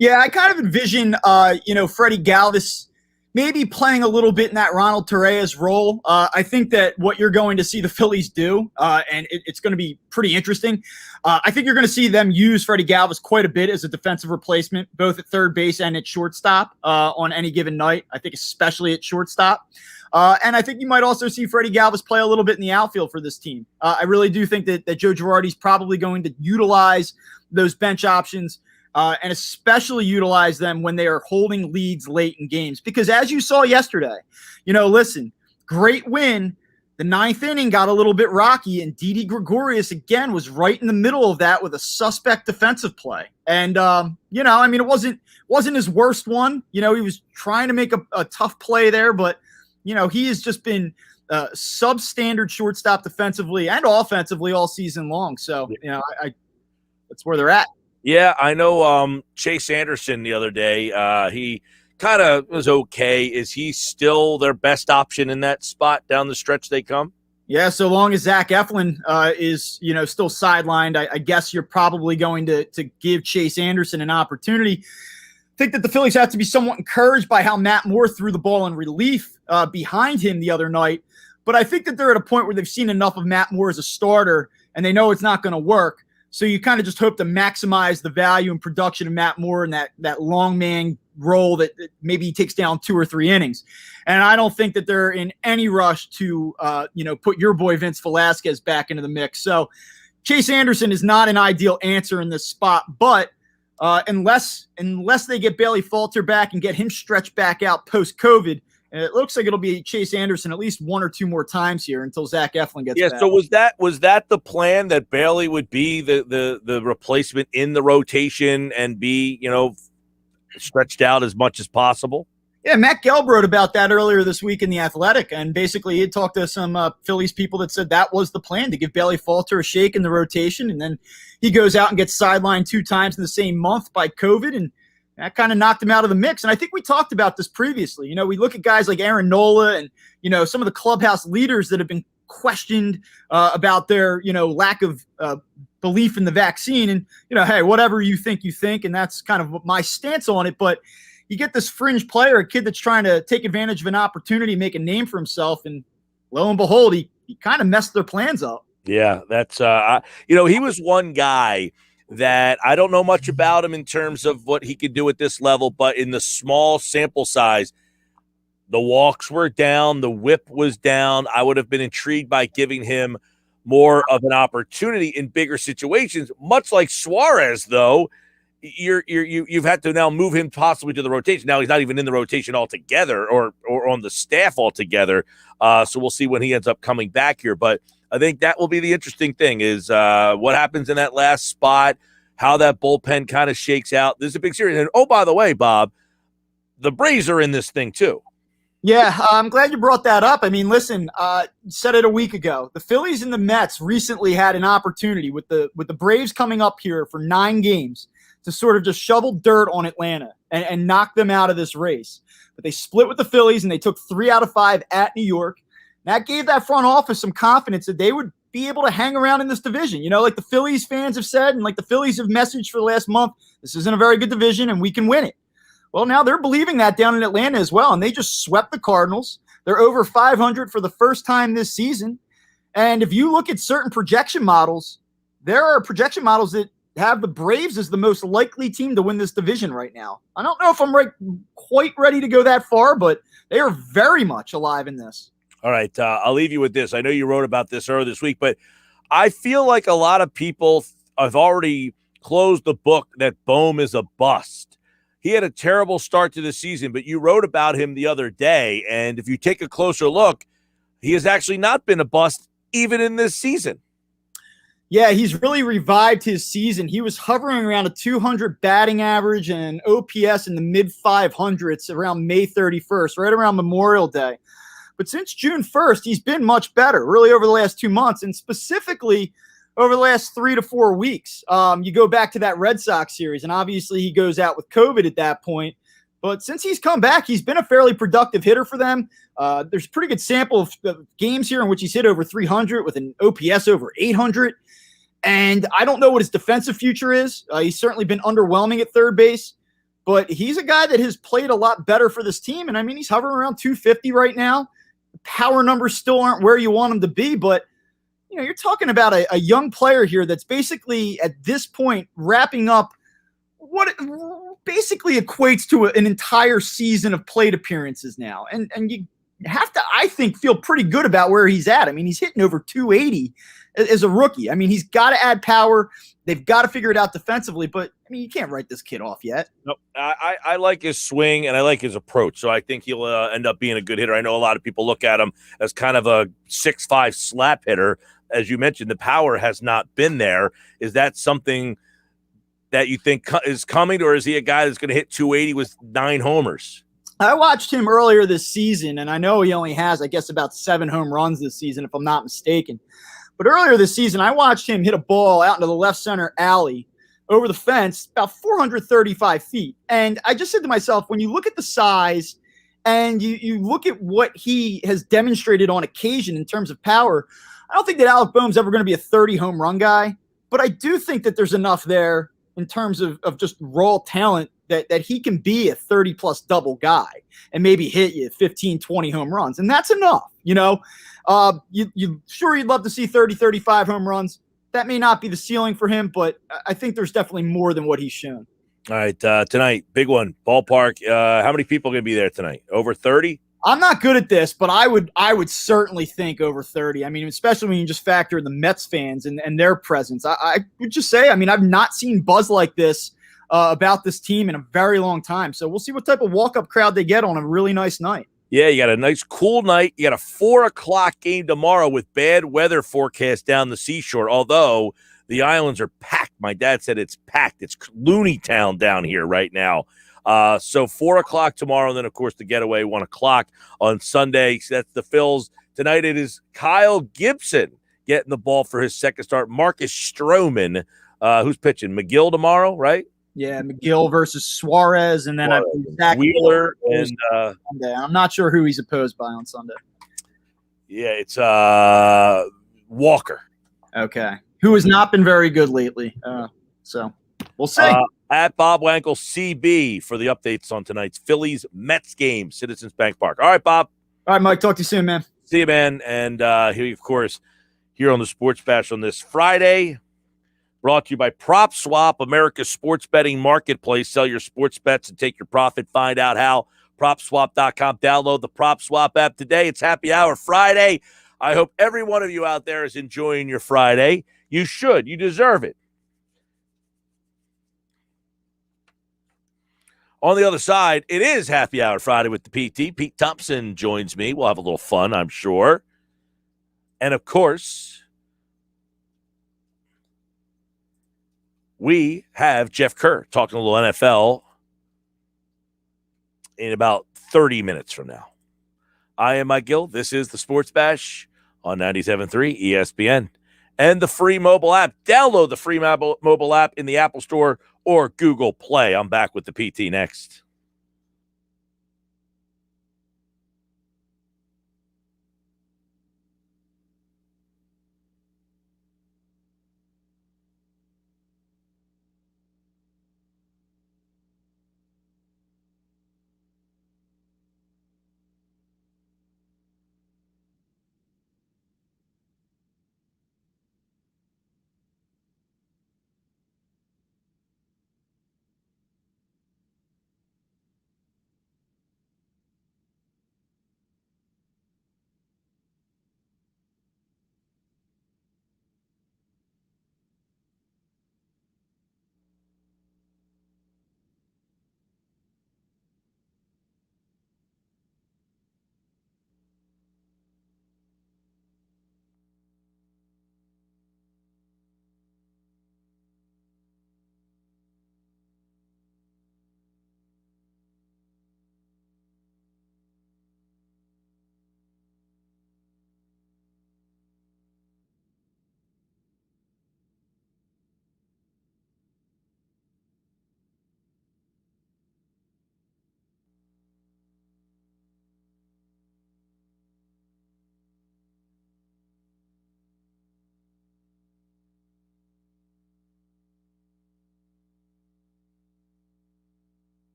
Yeah, I kind of envision, Freddie Galvis maybe playing a little bit in that Ronald Torreyes role. I think that what you're going to see the Phillies do, and it's going to be pretty interesting. I think you're going to see them use Freddie Galvis quite a bit as a defensive replacement, both at third base and at shortstop on any given night. I think especially at shortstop. And I think you might also see Freddie Galvis play a little bit in the outfield for this team. I really do think that Joe Girardi's probably going to utilize those bench options and especially utilize them when they are holding leads late in games. Because as you saw yesterday, listen, great win. The 9th inning got a little bit rocky, and Didi Gregorius, again, was right in the middle of that with a suspect defensive play. And, it wasn't his worst one. He was trying to make a tough play there, but, he has just been substandard shortstop defensively and offensively all season long. So, that's where they're at. Yeah, I know Chase Anderson the other day, he kind of was okay. Is he still their best option in that spot down the stretch they come? Yeah, so long as Zach Eflin is, still sidelined, I guess you're probably going to give Chase Anderson an opportunity. I think that the Phillies have to be somewhat encouraged by how Matt Moore threw the ball in relief behind him the other night. But I think that they're at a point where they've seen enough of Matt Moore as a starter, and they know it's not going to work. So you kind of just hope to maximize the value and production of Matt Moore in that long man role that maybe he takes down 2 or 3 innings. And I don't think that they're in any rush to, put your boy Vince Velasquez back into the mix. So Chase Anderson is not an ideal answer in this spot, but unless they get Bailey Falter back and get him stretched back out post-COVID, and it looks like it'll be Chase Anderson at least 1 or 2 more times here until Zach Eflin gets back. So was that the plan, that Bailey would be the replacement in the rotation and be, stretched out as much as possible? Yeah, Matt Gill wrote about that earlier this week in The Athletic, and basically he had talked to some Phillies people that said that was the plan, to give Bailey Falter a shake in the rotation, and then he goes out and gets sidelined 2 times in the same month by COVID, and that kind of knocked him out of the mix. And I think we talked about this previously. We look at guys like Aaron Nola and, some of the clubhouse leaders that have been questioned about their, lack of belief in the vaccine. And, hey, whatever you think, and that's kind of my stance on it. But you get this fringe player, a kid that's trying to take advantage of an opportunity, make a name for himself. And lo and behold, he kind of messed their plans up. Yeah, that's, he was one guy that I don't know much about him in terms of what he could do at this level, but in the small sample size, the walks were down, the whip was down. I would have been intrigued by giving him more of an opportunity in bigger situations, much like Suarez, though. You've had to now move him possibly to the rotation. Now he's not even in the rotation altogether or on the staff altogether. So we'll see when he ends up coming back here. But I think that will be the interesting thing is what happens in that last spot. how that bullpen kind of shakes out. This is a big series. And, oh, by the way, Bob, the Braves are in this thing too. Yeah, I'm glad you brought that up. I mean, listen, said it a week ago. The Phillies and the Mets recently had an opportunity with the Braves coming up here for 9 games to sort of just shovel dirt on Atlanta and knock them out of this race. But they split with the Phillies, and they took 3 out of 5 at New York. That gave that front office some confidence that they would be able to hang around in this division. You know, like the Phillies fans have said, and like the Phillies have messaged for the last month, this isn't a very good division, and we can win it. Well, now they're believing that down in Atlanta as well, and they just swept the Cardinals. They're over 500 for the first time this season. And if you look at certain projection models, there are projection models that have the Braves as the most likely team to win this division right now. I don't know if I'm quite ready to go that far, but they are very much alive in this. All right, I'll leave you with this. I know you wrote about this earlier this week, but I feel like a lot of people have already closed the book that Bohm is a bust. He had a terrible start to the season, but you wrote about him the other day, and if you take a closer look, he has actually not been a bust even in this season. Yeah, he's really revived his season. He was hovering around a 200 batting average and an OPS in the mid-500s around May 31st, right around Memorial Day. But since June 1st, he's been much better, really over the last 2 months, and specifically over the last 3 to 4 weeks. You go back to that Red Sox series, and obviously he goes out with COVID at that point. But since he's come back, he's been a fairly productive hitter for them. There's a pretty good sample of games here in which he's hit over 300 with an OPS over 800. And I don't know what his defensive future is. He's certainly been underwhelming at third base. But he's a guy that has played a lot better for this team. And, I mean, he's hovering around 250 right now. The power numbers still aren't where you want them to be, but you know, you're talking about a young player here that's basically at this point wrapping up what basically equates to an entire season of plate appearances now. And you have to, I think, feel pretty good about where he's at. I mean, he's hitting over 280 as a rookie. I mean, he's got to add power. They've got to figure it out defensively, but I mean, you can't write this kid off yet. No, I like his swing and I like his approach, so I think he'll end up being a good hitter. I know a lot of people look at him as kind of a 6'5" slap hitter. As you mentioned, the power has not been there. Is that something that you think is coming, or is he a guy that's going to hit 280 with 9 homers? I watched him earlier this season, and I know he only has, I guess, about 7 home runs this season, if I'm not mistaken. But earlier this season, I watched him hit a ball out into the left center alley over the fence, about 435 feet. And I just said to myself, when you look at the size and you look at what he has demonstrated on occasion in terms of power, I don't think that Alec Bohm's ever going to be a 30 home run guy, but I do think that there's enough there in terms of just raw talent that he can be a 30-plus double guy and maybe hit you 15, 20 home runs. And that's enough, you know. You sure you'd love to see 30, 35 home runs. That may not be the ceiling for him, but I think there's definitely more than what he's shown. All right, tonight, big one, ballpark. How many people are going to be there tonight? Over 30? I'm not good at this, but I would certainly think over 30. I mean, especially when you just factor in the Mets fans and their presence. I would just say, I mean, I've not seen buzz like this about this team in a very long time. So we'll see what type of walk-up crowd they get on a really nice night. Yeah, you got a nice cool night. You got a 4 o'clock game tomorrow with bad weather forecast down the seashore, although the islands are packed. My dad said it's packed. It's Looney Town down here right now. So 4 o'clock tomorrow, and then, of course, the getaway 1 o'clock on Sunday. So that's the Phils. Tonight it is Kyle Gibson getting the ball for his second start. Marcus Stroman, who's pitching? McGill tomorrow, right? Yeah, McGill versus Suarez, and then Zach Wheeler. And I'm not sure who he's opposed by on Sunday. Yeah, it's Walker. Okay. Who has not been very good lately. So we'll see. At Bob Wankel CB for the updates on tonight's Phillies Mets game, Citizens Bank Park. All right, Bob. All right, Mike. Talk to you soon, man. See you, man. And here, of course, here on the Sports Bash on this Friday, brought to you by Prop Swap, America's sports betting marketplace. Sell your sports bets and take your profit. Find out how. PropSwap.com. Download the Prop Swap app today. It's Happy Hour Friday. I hope every one of you out there is enjoying your Friday. You should. You deserve it. On the other side, it is Happy Hour Friday with the PT. Pete Thompson joins me. We'll have a little fun, I'm sure. And, of course, we have Jeff Kerr talking a little NFL in about 30 minutes from now. I am Mike Gill. This is the Sports Bash on 97.3 ESPN and the free mobile app. Download the free mobile app in the Apple Store or Google Play. I'm back with the PT next.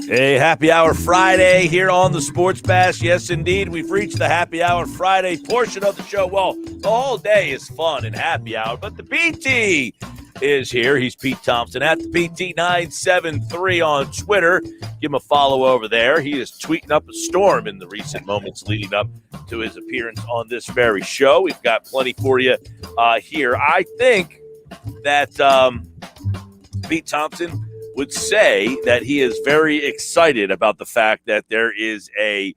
A happy hour Friday here on the Sports Bash. Yes, indeed, we've reached the happy hour Friday portion of the show. Well, the whole day is fun and happy hour, but the PT is here. He's Pete Thompson at the PT973 on Twitter. Give him a follow over there. He is tweeting up a storm in the recent moments leading up to his appearance on this very show. We've got plenty for you here. I think that Pete Thompson would say that he is very excited about the fact that there is a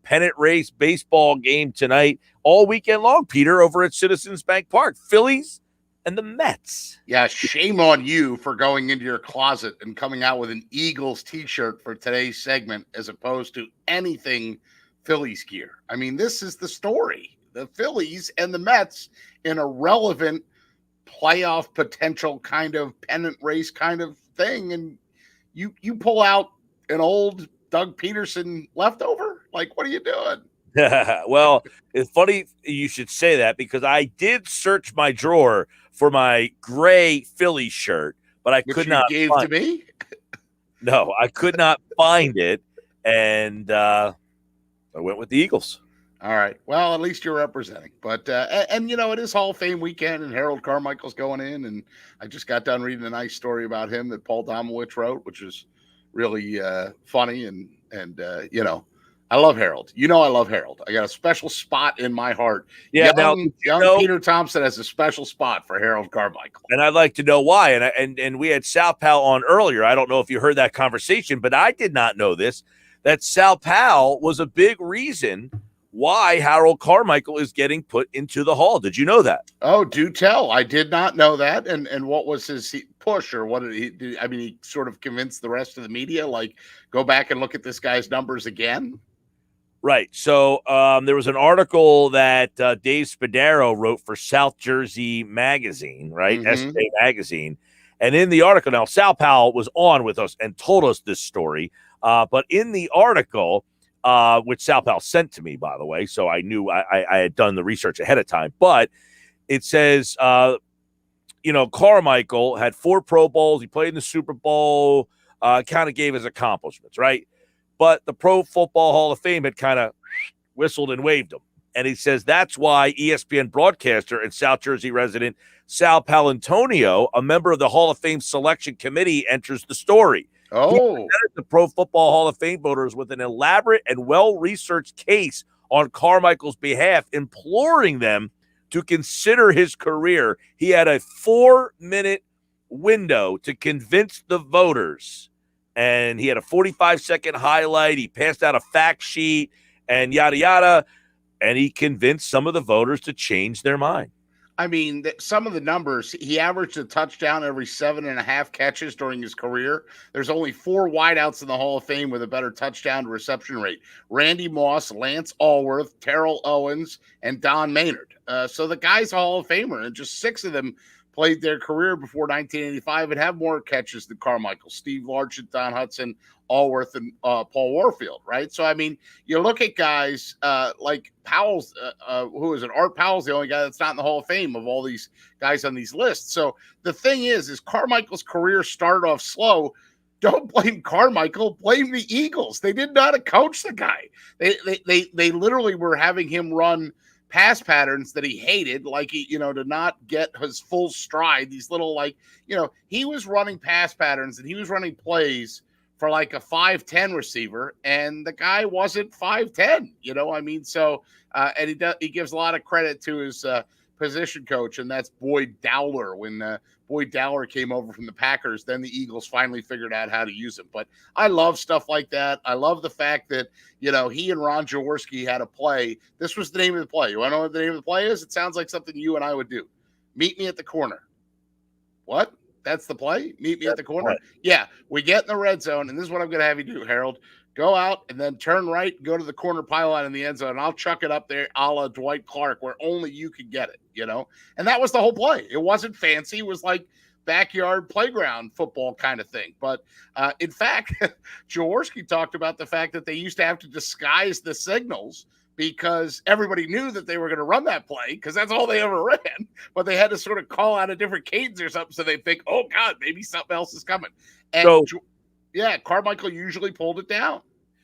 pennant race baseball game tonight all weekend long, Peter, over at Citizens Bank Park. Phillies and the Mets. Yeah, shame on you for going into your closet and coming out with an Eagles t-shirt for today's segment as opposed to anything Phillies gear. I mean, this is the story. The Phillies and the Mets in a relevant playoff potential kind of pennant race kind of thing, and you pull out an old Doug Peterson leftover? Like, what are you doing? Well, it's funny you should say that because I did search my drawer for my gray Philly shirt, but I could not gave find to me. No, I could not find it, and I went with the Eagles. All right. Well, at least you're representing. But, and you know, it is Hall of Fame weekend, and Harold Carmichael's going in. And I just got done reading a nice story about him that Paul Domowitch wrote, which is really funny. And you know, I love Harold. You know, I love Harold. I got a special spot in my heart. Yeah. Young Peter Thompson has a special spot for Harold Carmichael. And I'd like to know why. And we had Sal Powell on earlier. I don't know if you heard that conversation, but I did not know this, that Sal Powell was a big reason why Harold Carmichael is getting put into the Hall. Did you know that? Oh, do tell. I did not know that. And what was his push, or what did he do? I mean, he sort of convinced the rest of the media, like, go back and look at this guy's numbers again. Right. So there was an article that Dave Spadaro wrote for South Jersey Magazine, right? Mm-hmm. SJ Magazine. And in the article, now Sal Powell was on with us and told us this story. But in the article, which Sal Powell sent to me, by the way, so I knew I had done the research ahead of time. But it says, you know, Carmichael had 4 Pro Bowls. He played in the Super Bowl, kind of gave his accomplishments, right? But the Pro Football Hall of Fame had kind of whistled and waved him. And he says that's why ESPN broadcaster and South Jersey resident Sal Palantonio, a member of the Hall of Fame selection committee, enters the story. Oh, he presented the Pro Football Hall of Fame voters with an elaborate and well-researched case on Carmichael's behalf, imploring them to consider his career. He had a 4-minute window to convince the voters, and he had a 45-second highlight. He passed out a fact sheet and yada, yada, and he convinced some of the voters to change their mind. I mean, some of the numbers, he averaged a touchdown every 7.5 catches during his career. There's only 4 wideouts in the Hall of Fame with a better touchdown to reception rate: Randy Moss, Lance Allworth, Terrell Owens, and Don Maynard. So the guy's a Hall of Famer, and just 6 of them played their career before 1985 and have more catches than Carmichael: Steve Largent, Don Hudson, Allworth, and Paul Warfield, right? So, I mean, you look at guys like Powell's, who is it? Art Powell's the only guy that's not in the Hall of Fame of all these guys on these lists. So the thing is Carmichael's career started off slow. Don't blame Carmichael, blame the Eagles. They didn't know how to coach the guy. They literally were having him run pass patterns that he hated, like, you know, to not get his full stride. These little, like, you know, he was running pass patterns and he was running plays for like a 5'10" receiver, and the guy wasn't 5'10", you know, I mean, so, and he gives a lot of credit to his position coach, and that's Boyd Dowler. When Boyd Dowler came over from the Packers, then the Eagles finally figured out how to use him. But I love stuff like that. I love the fact that, you know, he and Ron Jaworski had a play. This was the name of the play. You want to know what the name of the play is? It sounds like something you and I would do. Meet me at the corner. What? That's the play? Meet me at the corner? Right. Yeah, we get in the red zone, and this is what I'm going to have you do, Harold. Go out and then turn right and go to the corner pylon in the end zone, and I'll chuck it up there a la Dwight Clark where only you can get it, you know? And that was the whole play. It wasn't fancy. It was like backyard playground football kind of thing. But in fact, Jaworski talked about the fact that they used to have to disguise the signals because everybody knew that they were going to run that play because that's all they ever ran. But they had to sort of call out a different cadence or something so they think, oh, God, maybe something else is coming. And Yeah, Carmichael usually pulled it down.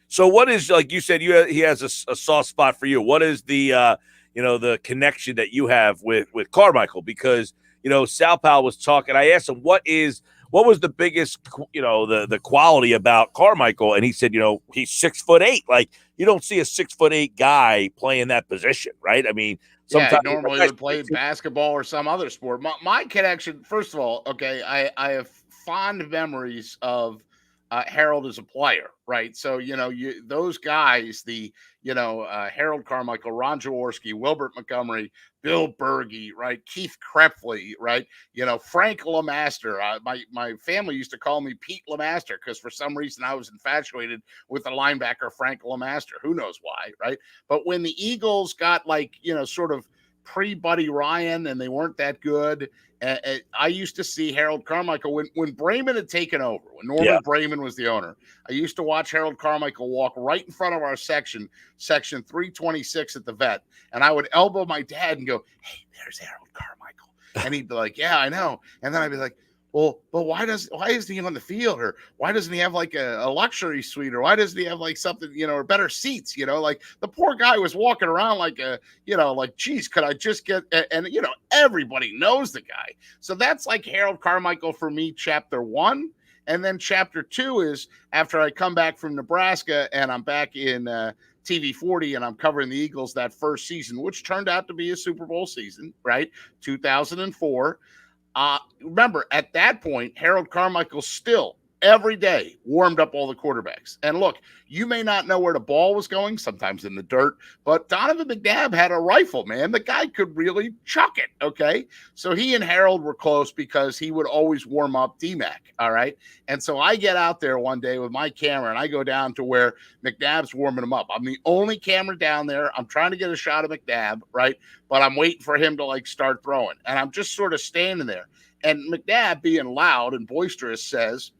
So what is, like you said, he has a soft spot for you. What is the the connection that you have with Carmichael? Because Sal Powell was talking. I asked him what was the biggest the quality about Carmichael, and he said he's 6'8". Like you don't see a 6'8" guy playing that position, right? I mean, sometimes normally would play basketball or some other sport. My connection, first of all, okay, I have fond memories of Harold as a player, right? So those guys, the Harold Carmichael, Ron Jaworski, Wilbert Montgomery, Bill Berge, right? Keith Krepfle, right? Frank LeMaster. My family used to call me Pete LeMaster because for some reason I was infatuated with the linebacker Frank LeMaster. Who knows why, right? But when the Eagles got sort of pre-Buddy Ryan and they weren't that good, I used to see Harold Carmichael when Brayman had taken over, when Norman Brayman was the owner. I used to watch Harold Carmichael walk right in front of our section 326 at the vet, and I would elbow my dad and go, "Hey, there's Harold Carmichael," and he'd be like, "Yeah, I know," and then I'd be like, well, but why isn't he on the field, or why doesn't he have like a luxury suite, or why doesn't he have like something, or better seats, like the poor guy was walking around like geez, could I just get, and everybody knows the guy. So that's like Harold Carmichael for me, chapter 1. And then chapter 2 is after I come back from Nebraska and I'm back in TV 40 and I'm covering the Eagles that first season, which turned out to be a Super Bowl season, right? 2004. Remember, at that point, Harold Carmichael still every day warmed up all the quarterbacks. And look, you may not know where the ball was going, sometimes in the dirt, but Donovan McNabb had a rifle, man. The guy could really chuck it, okay? So he and Harold were close because he would always warm up D-Mac, all right? And so I get out there one day with my camera, and I go down to where McNabb's warming him up. I'm the only camera down there. I'm trying to get a shot of McNabb, right? But I'm waiting for him to, start throwing. And I'm just sort of standing there. And McNabb, being loud and boisterous, says,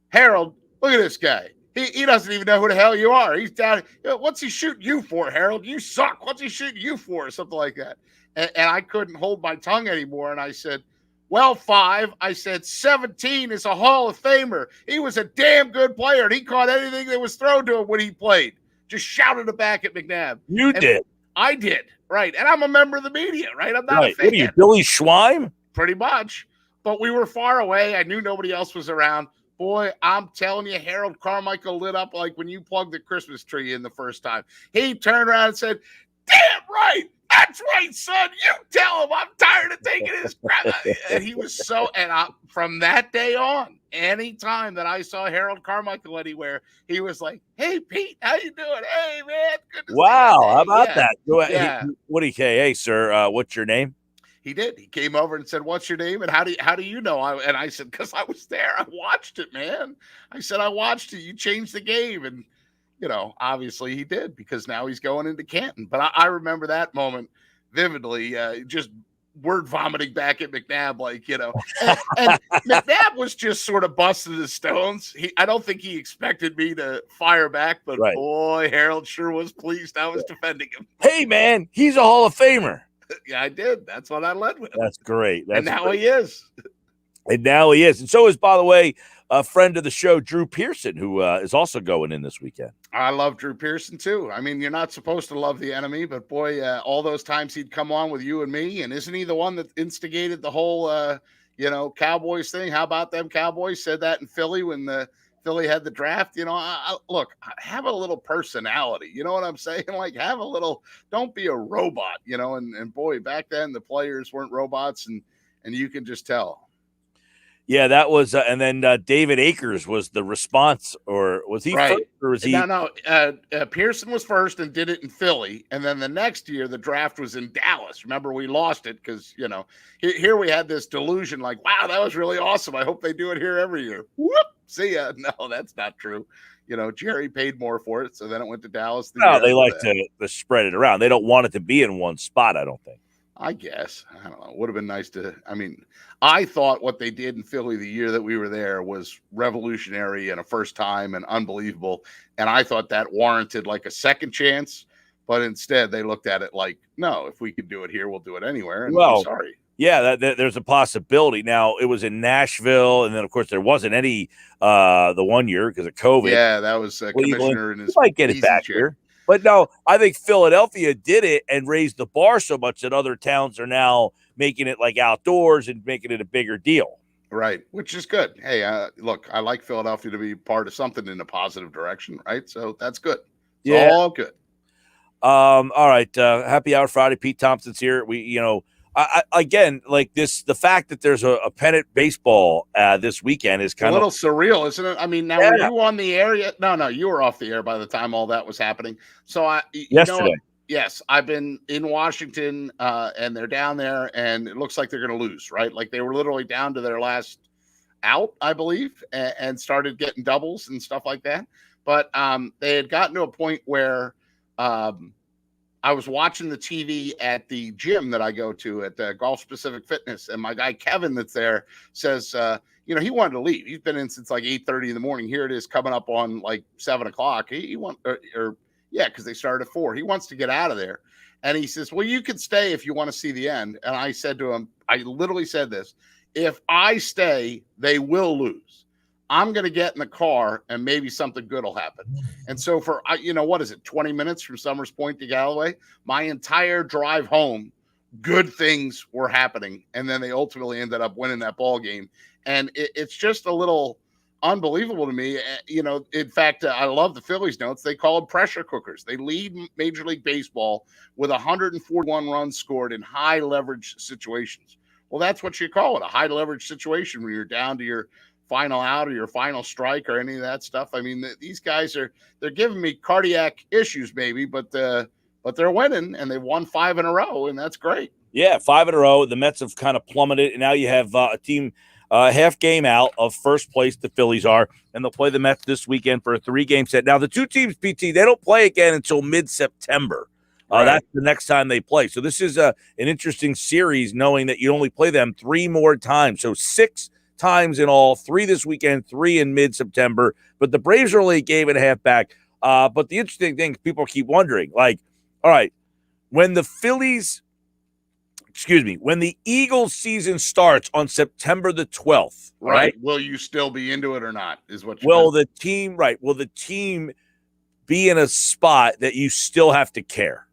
"Harold, look at this guy. He doesn't even know who the hell you are. He's down. What's he shooting you for, Harold? You suck. What's he shooting you for?" Or something like that. And I couldn't hold my tongue anymore. And I said, "Well, 5, I said 17 is a Hall of Famer. He was a damn good player, and he caught anything that was thrown to him when he played." Just shouted it back at McNabb. You did. I did, right. And I'm a member of the media, right? I'm not a fan. What are you, Billy Schweim? Pretty much. But we were far away. I knew nobody else was around. Boy, I'm telling you, Harold Carmichael lit up like when you plugged the Christmas tree in the first time. He turned around and said, "Damn right. That's right, son. You tell him I'm tired of taking his crap." And he was from that day on, any time that I saw Harold Carmichael anywhere, he was like, "Hey, Pete, how you doing? Hey, man, good to see you." How about that? Yeah. What do you say? Hey, sir, what's your name? He did. He came over and said, "What's your name? And how do you know?" And I said, "Because I was there. I watched it, man." I said, "I watched it. You changed the game." And, obviously he did, because now he's going into Canton. But I remember that moment vividly, just word vomiting back at McNabb, and McNabb was just sort of busting his stones. I don't think he expected me to fire back, but boy, Harold sure was pleased I was defending him. Hey, man, he's a Hall of Famer. Yeah, I did. That's what I led with. That's great. And now he is. And now he is. And so is, by the way, a friend of the show, Drew Pearson, who is also going in this weekend. I love Drew Pearson, too. I mean, you're not supposed to love the enemy, but boy, all those times he'd come on with you and me. And isn't he the one that instigated the whole, Cowboys thing? How about them Cowboys? Said that in Philly when Philly had the draft. Look, have a little personality. You know what I'm saying? Have a little, don't be a robot, and boy, back then the players weren't robots, and you can just tell. Yeah, that was, and then David Akers was the response, or was he right. first, or was he? No. Pearson was first and did it in Philly, and then the next year the draft was in Dallas. Remember, we lost it because here we had this delusion, wow, that was really awesome. I hope they do it here every year. Whoop, see ya. No, that's not true. Jerry paid more for it, so then it went to Dallas. No, they like to spread it around. They don't want it to be in one spot, I don't think. I guess. I don't know. Would have been nice to. I thought what they did in Philly the year that we were there was revolutionary and a first time and unbelievable. And I thought that warranted a second chance. But instead, they looked at it no, if we could do it here, we'll do it anywhere. And I'm sorry. Yeah, there's a possibility. Now, it was in Nashville, and then, of course, there wasn't any the one year because of COVID. Yeah, that was Cleveland. commissioner in You his might get it easy back chair. here. But no, I think Philadelphia did it and raised the bar so much that other towns are now making it like outdoors and making it a bigger deal. Right, which is good. Hey, look, I like Philadelphia to be part of something in a positive direction, right? So that's good. It's all good. All right. Happy Hour Friday. Pete Thompson's here. I again, like this, the fact that there's a pennant baseball this weekend is kind a little of surreal, isn't it? I mean, now were you on the air yet? No, you were off the air by the time all that was happening. So yesterday. Yes, I've been in Washington, and they're down there, and it looks like they're going to lose, right? Like they were literally down to their last out, I believe, and started getting doubles and stuff like that. But they had gotten to a point where I was watching the TV at the gym that I go to at Golf Specific Fitness, and my guy Kevin that's there says, he wanted to leave. He's been in since like 8:30 in the morning. Here it is coming up on like 7 o'clock. Because they started at 4. He wants to get out of there. And he says, well, you can stay if you want to see the end. And I said to him, I literally said this, if I stay, they will lose. I'm going to get in the car and maybe something good will happen. And so for, what is it, 20 minutes from Summers Point to Galloway? My entire drive home, good things were happening. And then they ultimately ended up winning that ball game. And it's just a little unbelievable to me. In fact, I love the Phillies notes. They call them pressure cookers. They lead Major League Baseball with 141 runs scored in high leverage situations. Well, that's what you call it, a high leverage situation when you're down to your final out or your final strike or any of that stuff. I mean, these guys they're giving me cardiac issues maybe, but they're winning, and they've won 5 in a row, and that's great. Yeah, 5 in a row. The Mets have kind of plummeted, and now you have a team half game out of first place. The Phillies are, and they'll play the Mets this weekend for a 3-game set. Now, the two teams, PT, they don't play again until mid-September. Right. That's the next time they play. So this is an interesting series, knowing that you only play them 3 more times. So 6 times in all, 3 this weekend, 3 in mid-September. But the Braves are only a game and a half back. But the interesting thing, people keep wondering, like, all right, when the Eagles season starts on September the 12th, right? Will you still be into it or not? Is what you will the team be in a spot that you still have to care?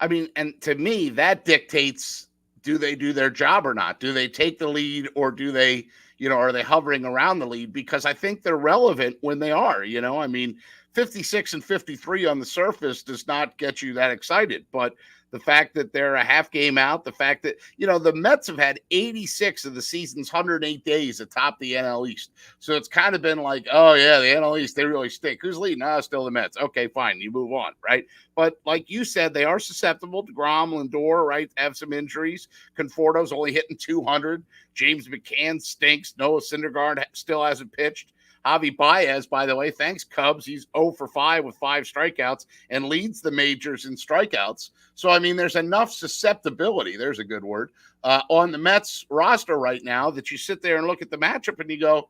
I mean, and to me, that dictates, do they do their job or not? Do they take the lead, or do they, are they hovering around the lead? Because I think they're relevant when they are, I mean, 56 and 53 on the surface does not get you that excited, but the fact that they're a half game out, the fact that, the Mets have had 86 of the season's 108 days atop the NL East. So it's kind of been like, oh, yeah, the NL East, they really stink. Who's leading? Still the Mets. Okay, fine. You move on, right? But like you said, they are susceptible to Grom, Lindor, right? Have some injuries. Conforto's only hitting 200. James McCann stinks. Noah Syndergaard still hasn't pitched. Javi Baez, by the way, thanks Cubs. He's 0 for 5 with 5 strikeouts and leads the majors in strikeouts. So, I mean, there's enough susceptibility, there's a good word, on the Mets roster right now that you sit there and look at the matchup and you go,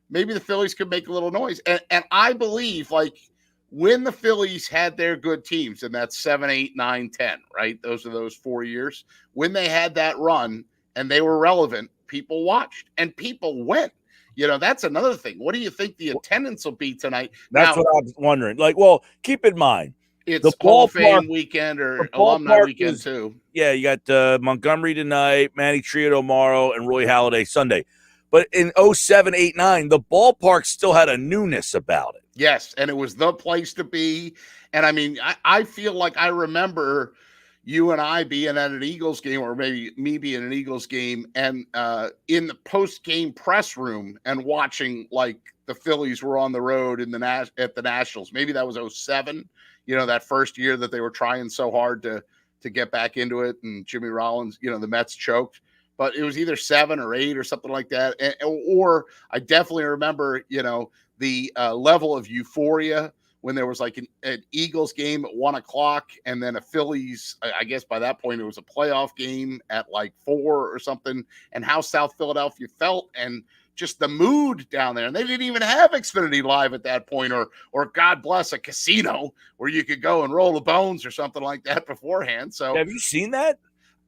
maybe the Phillies could make a little noise. And I believe, like, when the Phillies had their good teams, and that's 7, 8, 9, 10, right? Those are those 4 years. When they had that run and they were relevant, people watched and people went. That's another thing. What do you think the attendance will be tonight? That's what I was wondering. Like, well, keep in mind, it's the Hall of Fame weekend or alumni weekend too. Yeah, you got Montgomery tonight, Manny Trio tomorrow, and Roy Halladay Sunday. But in 07, 8, 9, the ballpark still had a newness about it. Yes, and it was the place to be. And I mean, I feel like I remember you and I being at an Eagles game, or maybe me being at an Eagles game, and in the post-game press room and watching, like, the Phillies were on the road at the Nationals. Maybe that was 07, that first year that they were trying so hard to get back into it, and Jimmy Rollins, the Mets choked. But it was either 7 or 8 or something like that. Or I definitely remember, the level of euphoria when there was like an Eagles game at 1 o'clock, and then a Phillies, I guess by that point it was a playoff game at like 4 or something, and how South Philadelphia felt and just the mood down there. And they didn't even have Xfinity Live at that point, or God bless, a casino where you could go and roll the bones or something like that beforehand. So have you seen that?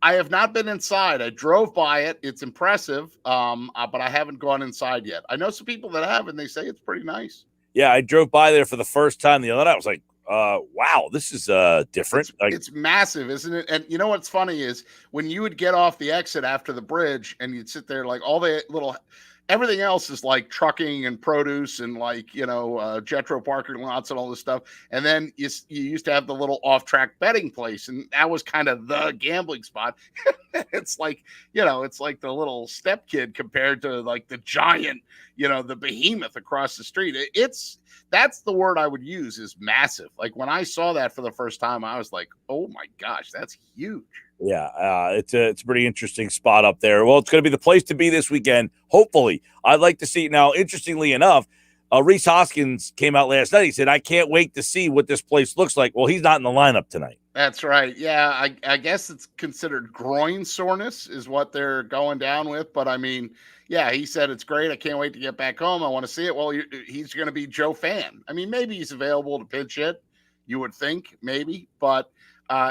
I have not been inside. I drove by it. It's impressive, but I haven't gone inside yet. I know some people that have, and they say it's pretty nice. Yeah, I drove by there for the first time the other night. I was like, wow, this is different. It's massive, isn't it? And you know what's funny is when you would get off the exit after the bridge and you'd sit there, like all the little everything else is like trucking and produce and like, Jetro parking lots and all this stuff. And then you used to have the little off-track betting place, and that was kind of the gambling spot. It's like, it's like the little step kid compared to like the giant, the behemoth across the street. That's the word I would use, is massive. Like when I saw that for the first time, I was like, oh my gosh, that's huge. Yeah, it's a pretty interesting spot up there. Well, it's going to be the place to be this weekend. Hopefully, I'd like to see. Now, interestingly enough, Reese Hoskins came out last night. He said, "I can't wait to see what this place looks like." Well, he's not in the lineup tonight. That's right. Yeah, I guess it's considered groin soreness is what they're going down with. But I mean, yeah, he said it's great. I can't wait to get back home. I want to see it. Well, he's going to be Joe Fan. I mean, maybe he's available to pinch hit. You would think maybe, but.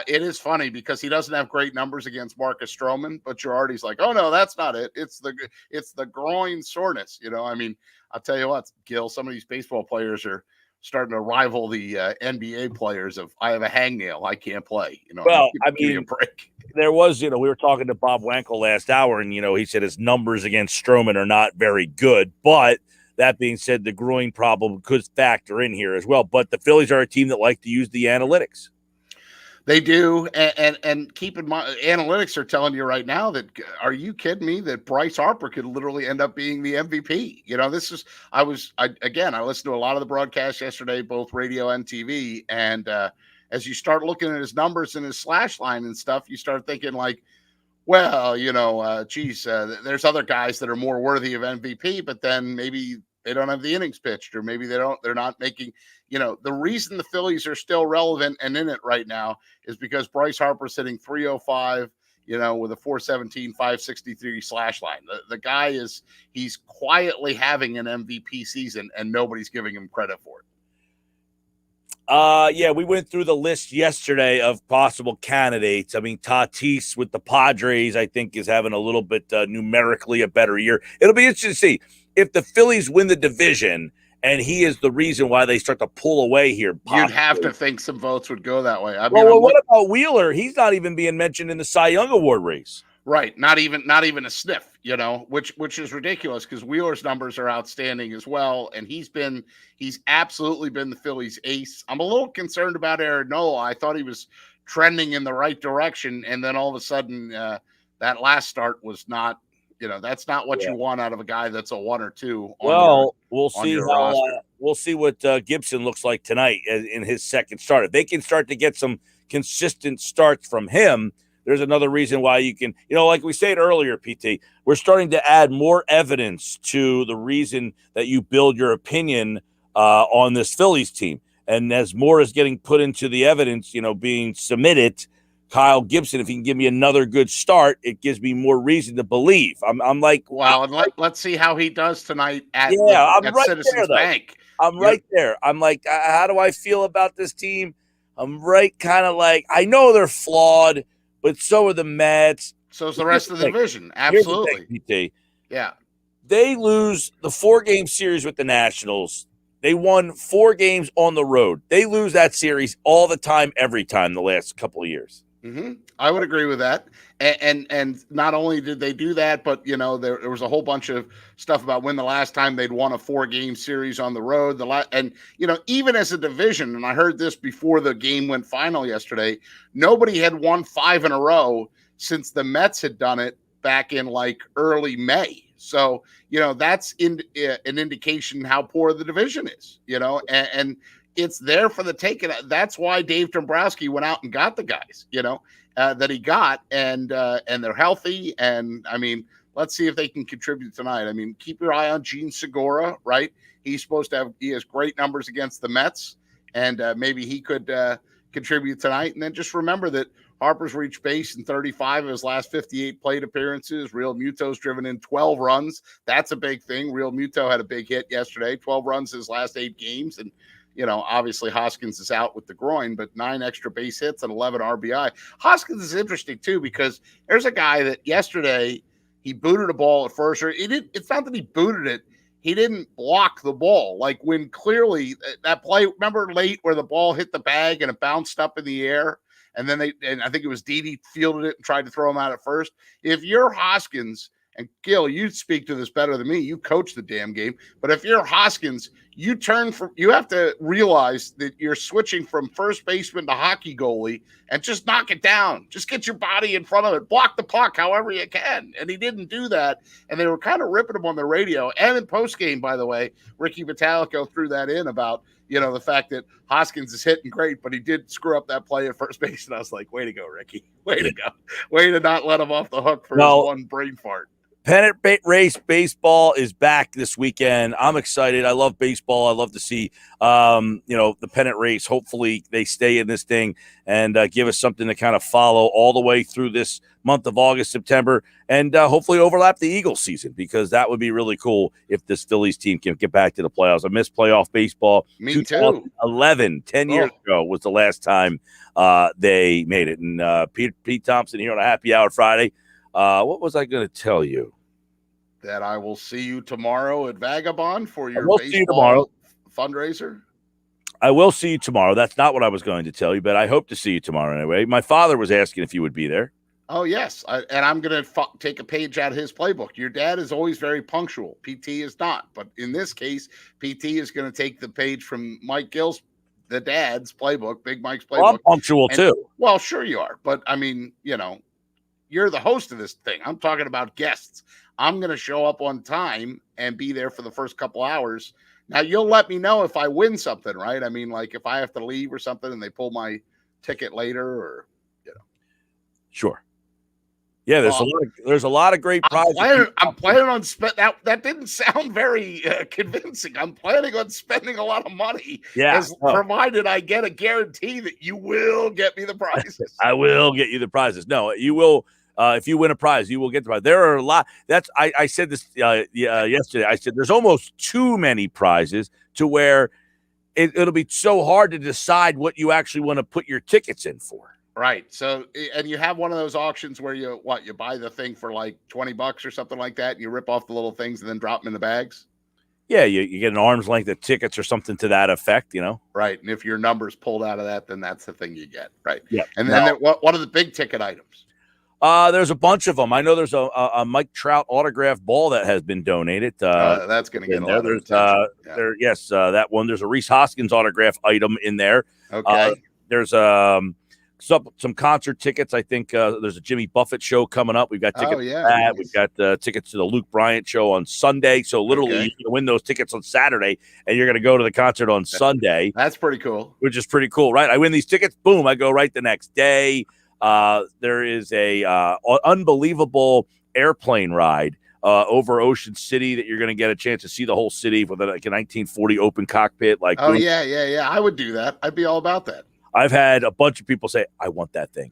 It is funny because he doesn't have great numbers against Marcus Stroman, but Girardi's like, oh no, that's not it. It's the groin soreness. I mean, I'll tell you what, Gill, some of these baseball players are starting to rival the NBA players of, I have a hangnail, I can't play. Well, give me a break. There was, we were talking to Bob Wankel last hour, and he said his numbers against Stroman are not very good, but that being said, the groin problem could factor in here as well. But the Phillies are a team that like to use the analytics. They do, and keep in mind, analytics are telling you right now that, are you kidding me, that Bryce Harper could literally end up being the MVP? I listened to a lot of the broadcasts yesterday, both radio and TV, and as you start looking at his numbers and his slash line and stuff, you start thinking like, well, there's other guys that are more worthy of MVP, but then maybe they don't have the innings pitched, or maybe they're not making, the reason the Phillies are still relevant and in it right now is because Bryce Harper's hitting 305, with a 417, 563 slash line. The guy he's quietly having an MVP season and nobody's giving him credit for it. Yeah, we went through the list yesterday of possible candidates. I mean, Tatis with the Padres, I think, is having a little bit numerically a better year. It'll be interesting to see if the Phillies win the division and he is the reason why they start to pull away here. Possibly. You'd have to think some votes would go that way. Well, what about Wheeler? He's not even being mentioned in the Cy Young Award race. Right. Not even a sniff, which is ridiculous because Wheeler's numbers are outstanding as well. And he's absolutely been the Phillies ace. I'm a little concerned about Aaron Nola. I thought he was trending in the right direction. And then all of a sudden, that last start was not, that's not what you want out of a guy that's a 1 or 2. We'll see what Gibson looks like tonight in his second start. If they can start to get some consistent starts from him, there's another reason why you can, like we said earlier, PT, we're starting to add more evidence to the reason that you build your opinion on this Phillies team. And as more is getting put into the evidence, being submitted, Kyle Gibson, if he can give me another good start, it gives me more reason to believe. I'm like, wow. And let's see how he does tonight at right Citizens Bank. I'm right there. I'm like, how do I feel about this team? I'm right kind of like, I know they're flawed, but so are the Mets. So is the rest of the division. Absolutely. PT. Yeah. They lose the 4-game series with the Nationals. They won 4 games on the road. They lose that series all the time, every time the last couple of years. Mm-hmm. I would agree with that. And not only did they do that, but, there was a whole bunch of stuff about when the last time they'd won a 4-game series on the road. Even as a division, and I heard this before the game went final yesterday, nobody had won 5 in a row since the Mets had done it back in like early May. So, that's an indication how poor the division is, and it's there for the taking. That's why Dave Dombrowski went out and got the guys, that he got, and they're healthy. And I mean, let's see if they can contribute tonight. I mean, keep your eye on Gene Segura, right? He has great numbers against the Mets, and maybe he could contribute tonight. And then just remember that Harper's reached base in 35 of his last 58 plate appearances. Real Muto's driven in 12 runs. That's a big thing. Real Muto had a big hit yesterday, 12 runs his last 8 games. And, obviously Hoskins is out with the groin, but 9 extra base hits and 11 RBI. Hoskins is interesting too, because there's a guy that yesterday he booted a ball at first, or it's not that he booted it. He didn't block the ball. Like when clearly that play, remember late where the ball hit the bag and it bounced up in the air, and then I think it was Didi fielded it and tried to throw him out at first. If you're Hoskins, and Gill, you speak to this better than me. You coach the damn game. But if you're Hoskins, you have to realize that you're switching from first baseman to hockey goalie and just knock it down. Just get your body in front of it. Block the puck however you can. And he didn't do that. And they were kind of ripping him on the radio. And in postgame, by the way, Ricky Vitalico threw that in about, the fact that Hoskins is hitting great, but he did screw up that play at first base. And I was like, way to go, Ricky. Way to go. Way to not let him off the hook for his one brain fart. Pennant race baseball is back this weekend. I'm excited. I love baseball. I love to see, the pennant race. Hopefully they stay in this thing and give us something to kind of follow all the way through this month of August, September, and hopefully overlap the Eagles season, because that would be really cool if this Phillies team can get back to the playoffs. I miss playoff baseball. Me too. 10 years ago was the last time they made it. And Pete Thompson here on a Happy Hour Friday. What was I going to tell you? That I will see you tomorrow at Vagabond for your baseball fundraiser. I will see you tomorrow. That's not what I was going to tell you, but I hope to see you tomorrow anyway. My father was asking if you would be there. Oh, yes. And I'm going to take a page out of his playbook. Your dad is always very punctual. PT is not. But in this case, PT is going to take the page from Mike Gill's, the dad's playbook, Big Mike's playbook. Well, I'm punctual too. Well, sure you are. But I mean, you're the host of this thing. I'm talking about guests. I'm going to show up on time and be there for the first couple hours. Now, you'll let me know if I win something, right? I mean, like if I have to leave or something and they pull my ticket later, or, Sure. Yeah, there's a lot of great prizes. I'm planning on that didn't sound very convincing. I'm planning on spending a lot of money. Yeah. Provided I get a guarantee that you will get me the prizes. I will get you the prizes. No, you will. If you win a prize, you will get the prize. There are a lot. I said this yesterday. I said there's almost too many prizes to where it'll be so hard to decide what you actually want to put your tickets in for. Right. So, and you have one of those auctions where you buy the thing for like $20 or something like that, and you rip off the little things and then drop them in the bags. Yeah, you get an arm's length of tickets or something to that effect, Right. And if your number's pulled out of that, then that's the thing you get. Right. Yeah. And then what are the big ticket items? There's a bunch of them. I know there's a Mike Trout autographed ball that has been donated. That's going to get a lot of attention. Yes, that one. There's a Reese Hoskins autograph item in there. Okay. There's some concert tickets. I think there's a Jimmy Buffett show coming up. We've got tickets to that. Nice. We've got tickets to the Luke Bryant show on Sunday. So literally, you can win those tickets on Saturday, and you're going to go to the concert on Sunday. That's pretty cool. Which is pretty cool, right? I win these tickets. Boom! I go right the next day. There is a unbelievable airplane ride over Ocean City that you're going to get a chance to see the whole city with a 1940 open cockpit. Boom. Yeah. I would do that. I'd be all about that. I've had a bunch of people say, I want that thing.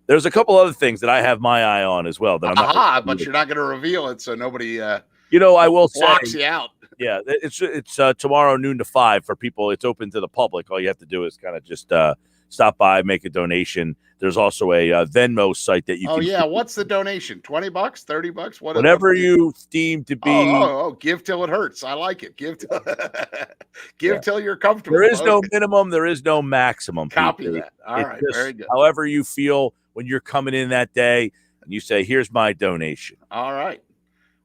There's a couple other things that I have my eye on as well. That I'm not but you're not going to reveal it, so nobody I will blocks say, you out. Yeah, it's tomorrow noon to 5 for people. It's open to the public. All you have to do is kind of just stop by, make a donation. There's also a Venmo site that you can. What's the donation? $20, $30? Whatever you deem to be. Give till it hurts. I like it. Give till you're comfortable. There is no minimum. There is no maximum. Copy that. All right. Very good. However you feel when you're coming in that day and you say, here's my donation. All right.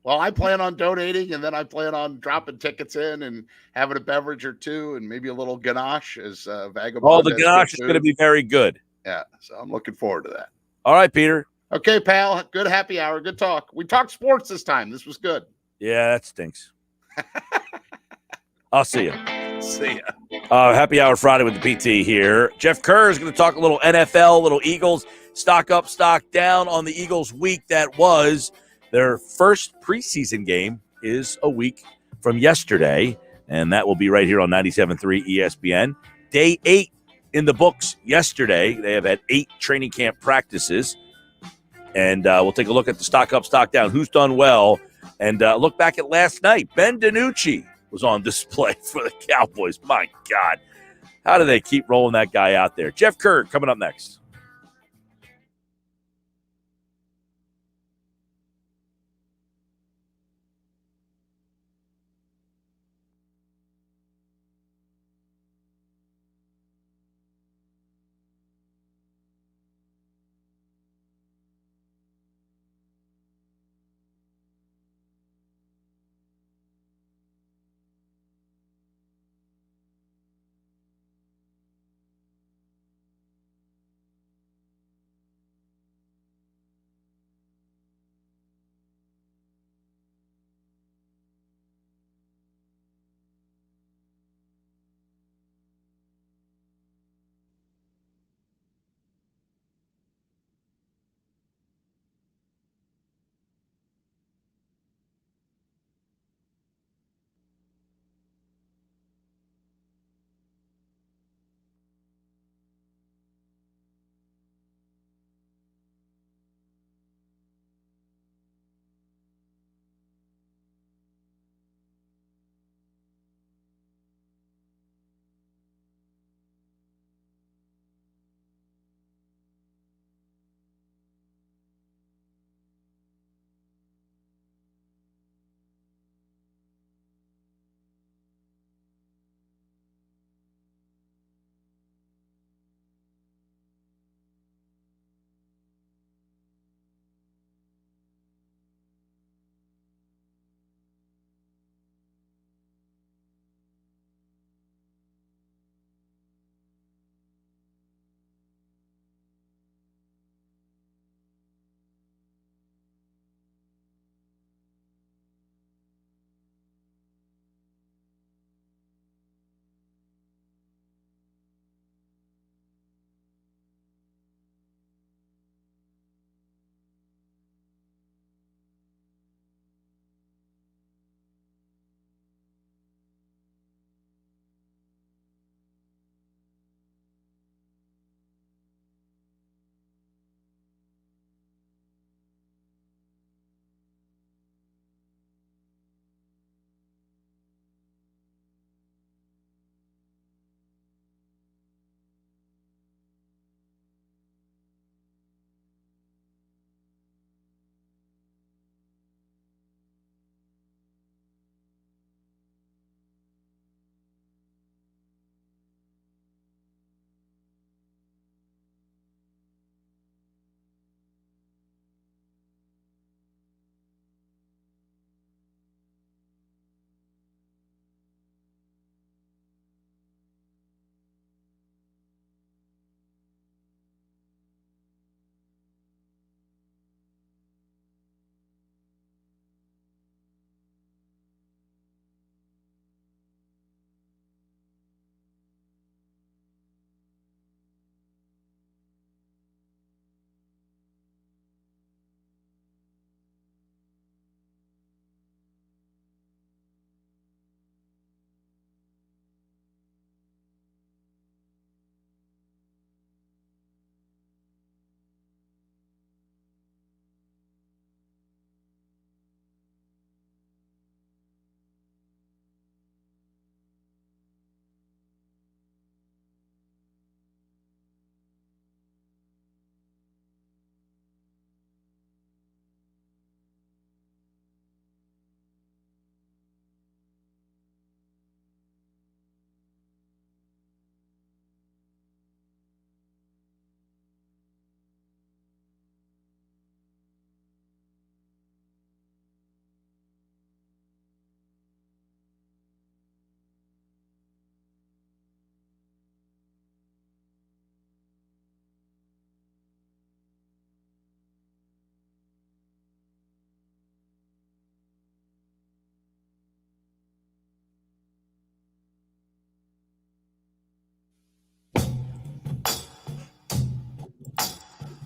Well, I plan on donating, and then I plan on dropping tickets in and having a beverage or two and maybe a little ganache as Vagabond. Oh, the ganache is going to be very good. Yeah, so I'm looking forward to that. All right, Peter. Okay, pal. Good happy hour. Good talk. We talked sports this time. This was good. Yeah, that stinks. I'll see you. See ya. Happy Hour Friday with the PT here. Jeff Kerr is going to talk a little NFL, little Eagles, stock up, stock down on the Eagles week that was. Their first preseason game is a week from yesterday, and that will be right here on 97.3 ESPN. Day 8 in the books yesterday. They have had 8 training camp practices, and we'll take a look at the stock up, stock down, who's done well, and look back at last night. Ben DiNucci was on display for the Cowboys. My God. How do they keep rolling that guy out there? Jeff Kerr coming up next.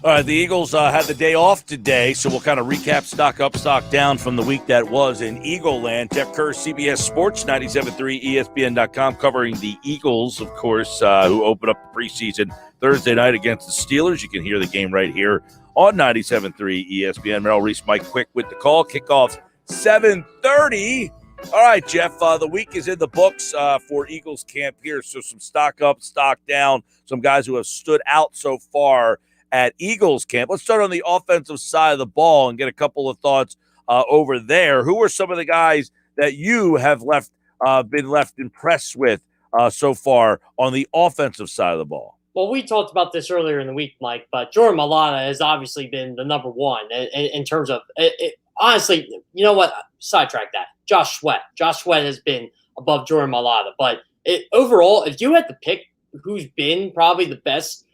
All right, the Eagles had the day off today, so we'll kind of recap stock up, stock down from the week that was in Eagle Land. Jeff Kerr, CBS Sports, 97.3 ESPN.com, covering the Eagles, of course, who opened up the preseason Thursday night against the Steelers. You can hear the game right here on 97.3 ESPN. Merrill Reese, Mike Quick with the call. Kickoff 7:30. All right, Jeff, the week is in the books for Eagles camp here. So some stock up, stock down, some guys who have stood out so far at Eagles camp. Let's start on the offensive side of the ball and get a couple of thoughts over there. Who are some of the guys that you have been left impressed with so far on the offensive side of the ball? Well, we talked about this earlier in the week, Mike, but Jordan Mailata has obviously been the number one in terms of honestly, you know what? Sidetrack that. Josh Sweat. Josh Sweat has been above Jordan Mailata. But overall, if you had to pick who's been probably the best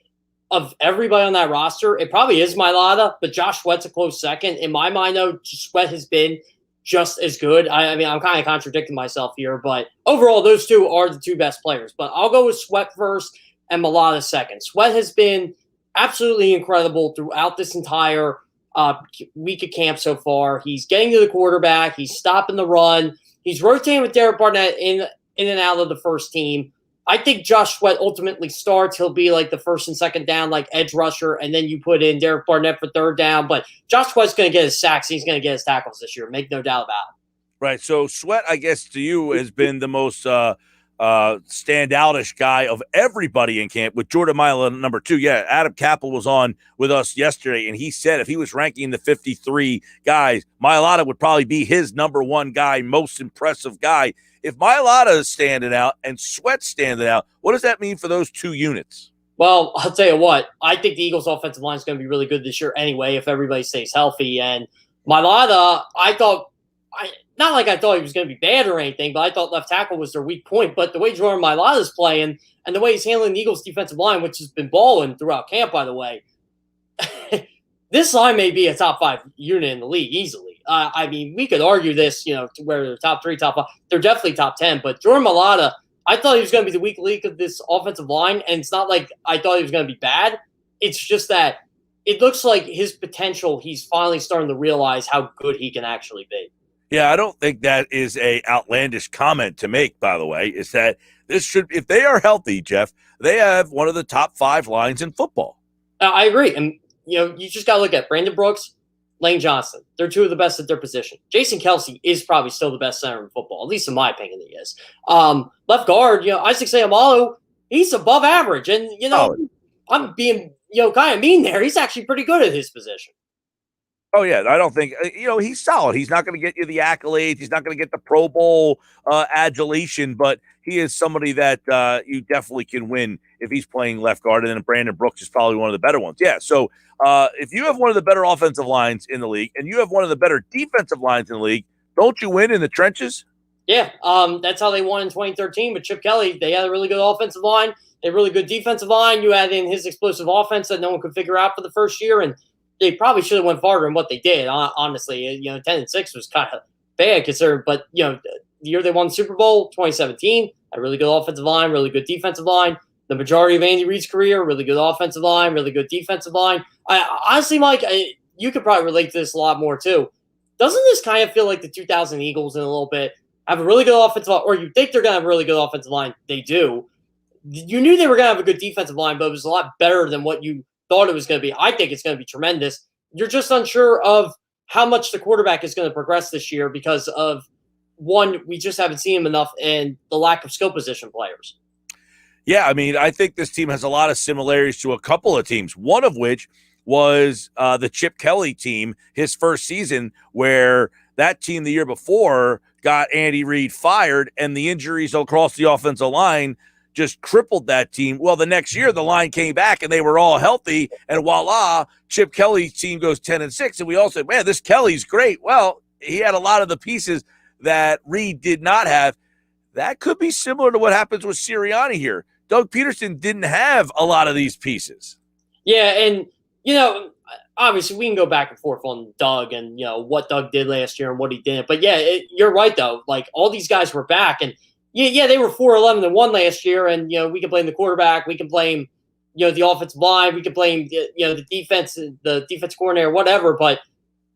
of everybody on that roster, it probably is Mailata, but Josh Sweat's a close second. In my mind, though, Sweat has been just as good. I mean, I'm kind of contradicting myself here, but overall, those two are the two best players. But I'll go with Sweat first and Mailata second. Sweat has been absolutely incredible throughout this entire week of camp so far. He's getting to the quarterback. He's stopping the run. He's rotating with Derek Barnett in and out of the first team. I think Josh Sweat ultimately starts. He'll be like the first and second down, like edge rusher, and then you put in Derek Barnett for third down. But Josh Sweat's going to get his sacks. He's going to get his tackles this year. Make no doubt about it. Right. So Sweat, I guess, to you has been the most standoutish guy of everybody in camp, with Jordan Mailata number 2. Yeah, Adam Capel was on with us yesterday, and he said if he was ranking the 53 guys, Mailata would probably be his number 1 guy, most impressive guy. If Mailata is standing out and Sweat's standing out, what does that mean for those two units? Well, I'll tell you what, I think the Eagles' offensive line is going to be really good this year anyway if everybody stays healthy. And Mailata, not like I thought he was going to be bad or anything, but I thought left tackle was their weak point. But the way Jordan Mailata is playing and the way he's handling the Eagles' defensive line, which has been balling throughout camp, by the way, this line may be a top 5 unit in the league easily. I mean, we could argue this, to where they're top 3, top 5. They're definitely top 10. But Jordan Mailata, I thought he was going to be the weak link of this offensive line, and it's not like I thought he was going to be bad. It's just that it looks like his potential, he's finally starting to realize how good he can actually be. Yeah, I don't think that is a outlandish comment to make, by the way, is that this should, if they are healthy, Jeff, they have one of the top 5 lines in football. I agree. And, you just got to look at Brandon Brooks, Lane Johnson. They're two of the best at their position. Jason Kelsey is probably still the best center in football, at least in my opinion he is. Left guard, Isaac Seumalo, he's above average. And, I'm being, kind of mean there. He's actually pretty good at his position. Oh, yeah. I don't think, he's solid. He's not going to get you the accolades. He's not going to get the Pro Bowl adulation, but he is somebody that you definitely can win if he's playing left guard. And then Brandon Brooks is probably one of the better ones. Yeah. So if you have one of the better offensive lines in the league and you have one of the better defensive lines in the league, don't you win in the trenches? Yeah. That's how they won in 2013 with Chip Kelly. They had a really good offensive line, a really good defensive line. You add in his explosive offense that no one could figure out for the first year, and they probably should have went farther than what they did. Honestly, 10-6 was kind of bad considering. But the year they won the Super Bowl, 2017, a really good offensive line, really good defensive line. The majority of Andy Reid's career, really good offensive line, really good defensive line. Honestly, Mike, you could probably relate to this a lot more too. Doesn't this kind of feel like the 2000 Eagles in a little bit? Have a really good offensive line, or you think they're going to have a really good offensive line? They do. You knew they were going to have a good defensive line, but it was a lot better than what you thought it was going to be. I think it's going to be tremendous. You're just unsure of how much the quarterback is going to progress this year because of, one, we just haven't seen him enough, and the lack of skill position players. Yeah, I mean, I think this team has a lot of similarities to a couple of teams, one of which was the Chip Kelly team, his first season, where that team the year before got Andy Reid fired, and the injuries across the offensive line just crippled that team. Well, the next year, the line came back, and they were all healthy, and voila, Chip Kelly's team goes 10-6, and we all said, man, this Kelly's great. Well, he had a lot of the pieces that Reid did not have. That could be similar to what happens with Sirianni here. Doug Peterson didn't have a lot of these pieces. Yeah, and, obviously we can go back and forth on Doug and, what Doug did last year and what he didn't. But, yeah, you're right, though. Like, all these guys were back, and, yeah, they were 4-11-1 last year, and, we can blame the quarterback. We can blame, the offensive line. We can blame, the defense, the defense coordinator, whatever. But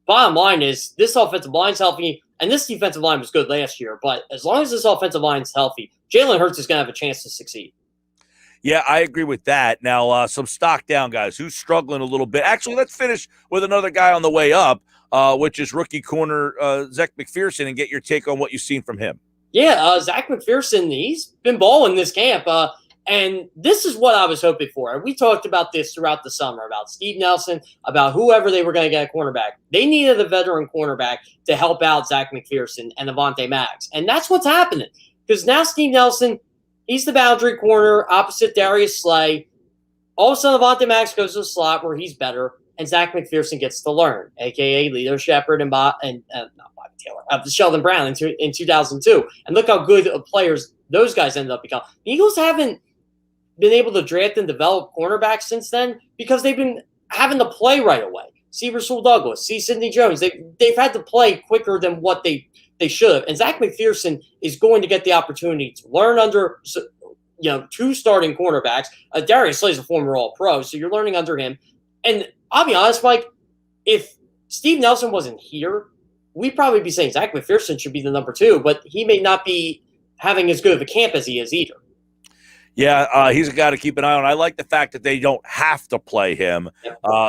bottom line is this offensive line's healthy, and this defensive line was good last year. But as long as this offensive line's healthy, Jalen Hurts is going to have a chance to succeed. Yeah, I agree with that. Now, some stock down guys who's struggling a little bit. Actually, let's finish with another guy on the way up. which is rookie corner Zach McPherson, and get your take on what you've seen from him. Yeah, Zach McPherson, he's been balling this camp. And this is what I was hoping for. We talked about this throughout the summer, about Steve Nelson, about whoever they were going to get a cornerback. They needed a veteran cornerback to help out Zach McPherson and Avonte Maddox. And that's what's happening. Because now Steve Nelson, he's the boundary corner opposite Darius Slay. All of a sudden, Avonte Maddox goes to the slot where he's better, and Zach McPherson gets to learn, a.k.a. Lito Shepherd and not Bobby Taylor, Sheldon Brown in 2002. And look how good of players those guys ended up becoming. The Eagles haven't been able to draft and develop cornerbacks since then because they've been having to play right away. See Rasul Douglas, see Sidney Jones. They've had to play quicker than what they should have. And Zach McPherson is going to get the opportunity to learn under two starting cornerbacks. Darius Slay is a former All-Pro, so you're learning under him. And I'll be honest, Mike, if Steve Nelson wasn't here, we'd probably be saying Zach McPherson should be the number 2, but he may not be having as good of a camp as he is either. Yeah, he's a guy to keep an eye on. I like the fact that they don't have to play him.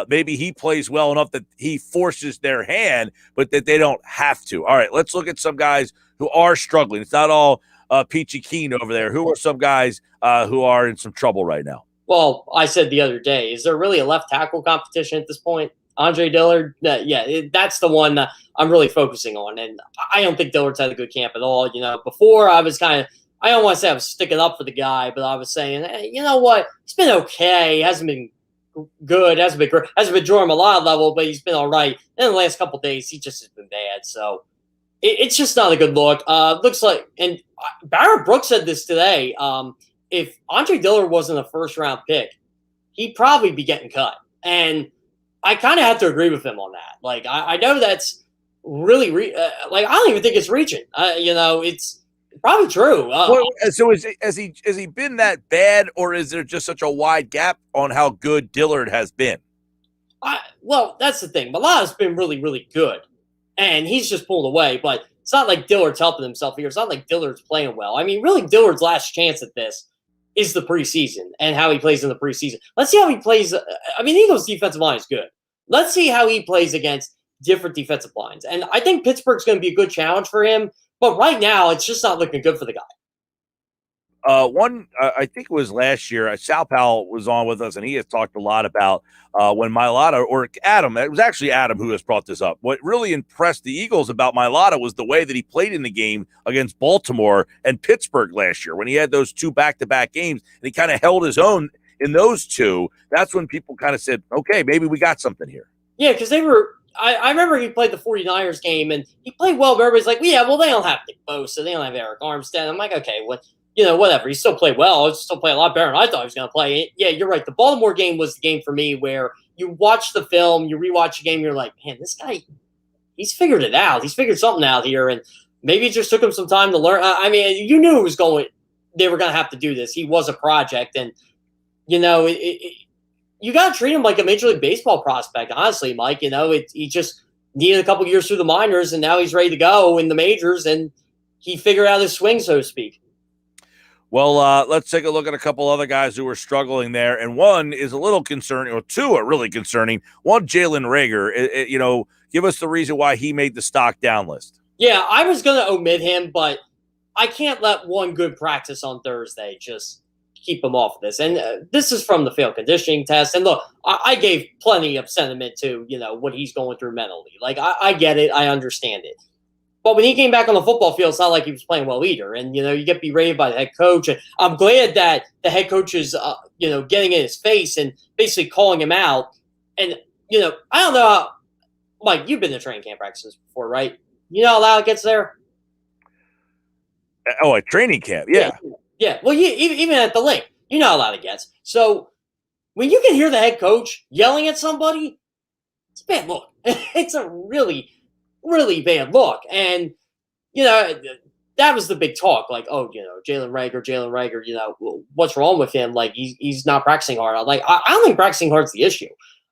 Maybe he plays well enough that he forces their hand, but that they don't have to. All right, let's look at some guys who are struggling. It's not all peachy keen over there. Who are some guys who are in some trouble right now? Well, I said the other day, is there really a left tackle competition at this point? Andre Dillard, that's the one that I'm really focusing on. And I don't think Dillard's had a good camp at all. Before I was I don't want to say I was sticking up for the guy, but I was saying, hey, you know what? He's been okay. He hasn't been good. Hasn't been drawing a lot of level, but he's been all right. And in the last couple of days, he just has been bad. So it's just not a good look. Looks like, and Barrett Brooks said this today. If Andre Dillard wasn't a first-round pick, he'd probably be getting cut. And I kind of have to agree with him on that. Like, I know that's really, I don't even think it's reaching. It's probably true. So has he been that bad, or is there just such a wide gap on how good Dillard has been? Well, that's the thing. Malata's been really, really good, and he's just pulled away. But it's not like Dillard's helping himself here. It's not like Dillard's playing well. I mean, really, Dillard's last chance at this is the preseason and how he plays in the preseason. Let's see how he plays. I mean, Eagles' defensive line is good. Let's see how he plays against different defensive lines. And I think Pittsburgh's going to be a good challenge for him. But right now, it's just not looking good for the guy. I think it was last year, Sal Powell was on with us, and he has talked a lot about when Mailata, or Adam, it was actually Adam who has brought this up. What really impressed the Eagles about Mailata was the way that he played in the game against Baltimore and Pittsburgh last year when he had those 2 back-to-back games, and he kind of held his own in those 2. That's when people kind of said, okay, maybe we got something here. Yeah, because they were – I remember he played the 49ers game, and he played well, but everybody's like, well, yeah, well, they don't have Nick Bosa. They don't have Eric Armstead. I'm like, okay, whatever. He still played well. He still played a lot better than I thought he was going to play. Yeah, you're right. The Baltimore game was the game for me where you watch the film, you rewatch the game, you're like, man, this guy, he's figured it out. He's figured something out here, and maybe it just took him some time to learn. I mean, you knew they were going to have to do this. He was a project, and, you got to treat him like a Major League Baseball prospect, honestly, Mike. He just needed a couple years through the minors, and now he's ready to go in the majors, and he figured out his swing, so to speak. Well, let's take a look at a couple other guys who are struggling there, and one is a little concerning, or 2 are really concerning. One, Jalen Reagor. Give us the reason why he made the stock down list. Yeah, I was going to omit him, but I can't let one good practice on Thursday just keep him off of this. And this is from the field conditioning test. And look, I gave plenty of sentiment to, what he's going through mentally. Like, I get it. I understand it. But when he came back on the football field, it's not like he was playing well either. And, you get berated by the head coach. And I'm glad that the head coach is, getting in his face and basically calling him out. And, I don't know how, Mike, you've been to training camp practices before, right? You know how loud it gets there? Oh, at training camp, yeah. Yeah, well, even at the link, you know how loud it gets. So when you can hear the head coach yelling at somebody, it's a bad look. It's a really, really bad look. And, that was the big talk. Like, oh, Jalen Reagor, what's wrong with him? Like, he's not practicing hard. Like, I don't think practicing hard is the issue.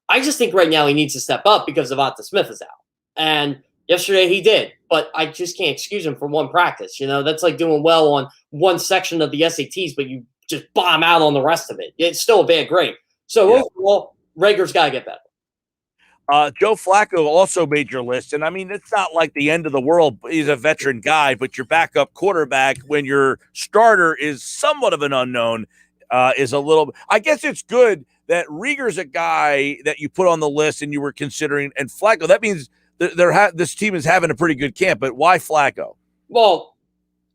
I just think right now he needs to step up because Devonta Smith is out. And yesterday he did, but I just can't excuse him for one practice. That's like doing well on one section of the SATs, but you just bomb out on the rest of it. It's still a bad grade. So overall, Reagor's got to get better. Joe Flacco also made your list, and I mean it's not like the end of the world. He's a veteran guy, but your backup quarterback, when your starter is somewhat of an unknown, is a little. I guess it's good that Rieger's a guy that you put on the list and you were considering, and Flacco. That means this team is having a pretty good camp. But why Flacco? Well,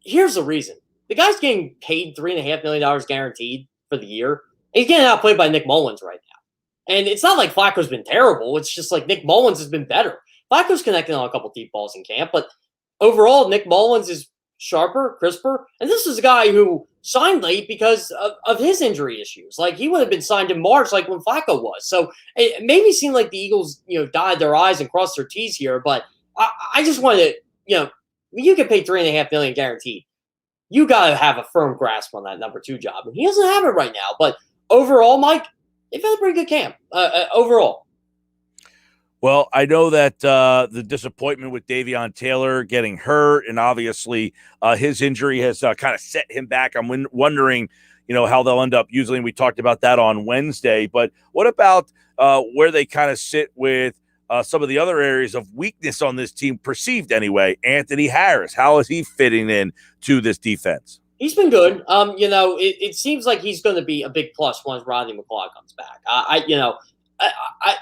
here's the reason: the guy's getting paid $3.5 million guaranteed for the year. He's getting outplayed by Nick Mullins right now. And it's not like Flacco's been terrible. It's just like Nick Mullins has been better. Flacco's connecting on a couple deep balls in camp, but overall, Nick Mullins is sharper, crisper. And this is a guy who signed late because of his injury issues. Like, he would have been signed in March, like when Flacco was. So it made me seem like the Eagles, dotted their I's and crossed their T's here. But I just wanted to, when you get paid $3.5 million guaranteed, you got to have a firm grasp on that number 2 job. And he doesn't have it right now. But overall, Mike, they've had a pretty good camp overall. Well, I know that the disappointment with Davion Taylor getting hurt, and obviously his injury has kind of set him back. I'm wondering, how they'll end up using. We talked about that on Wednesday. But what about where they kind of sit with some of the other areas of weakness on this team, perceived anyway? Anthony Harris, how is he fitting in to this defense? He's been good. It seems like he's going to be a big plus once Rodney McLeod comes back.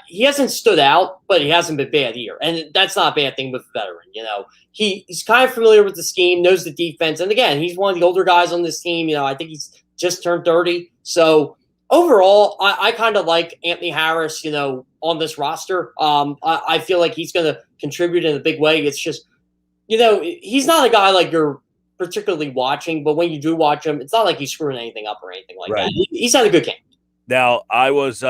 He hasn't stood out, but he hasn't been bad either. And that's not a bad thing with a veteran. He's kind of familiar with the scheme, knows the defense. And again, he's one of the older guys on this team. I think he's just turned 30. So overall, I kind of like Anthony Harris, on this roster. I feel like he's going to contribute in a big way. It's just, he's not a guy like you're particularly watching, but when you do watch him, it's not like he's screwing anything up or anything like that. He's had a good camp. Now, I was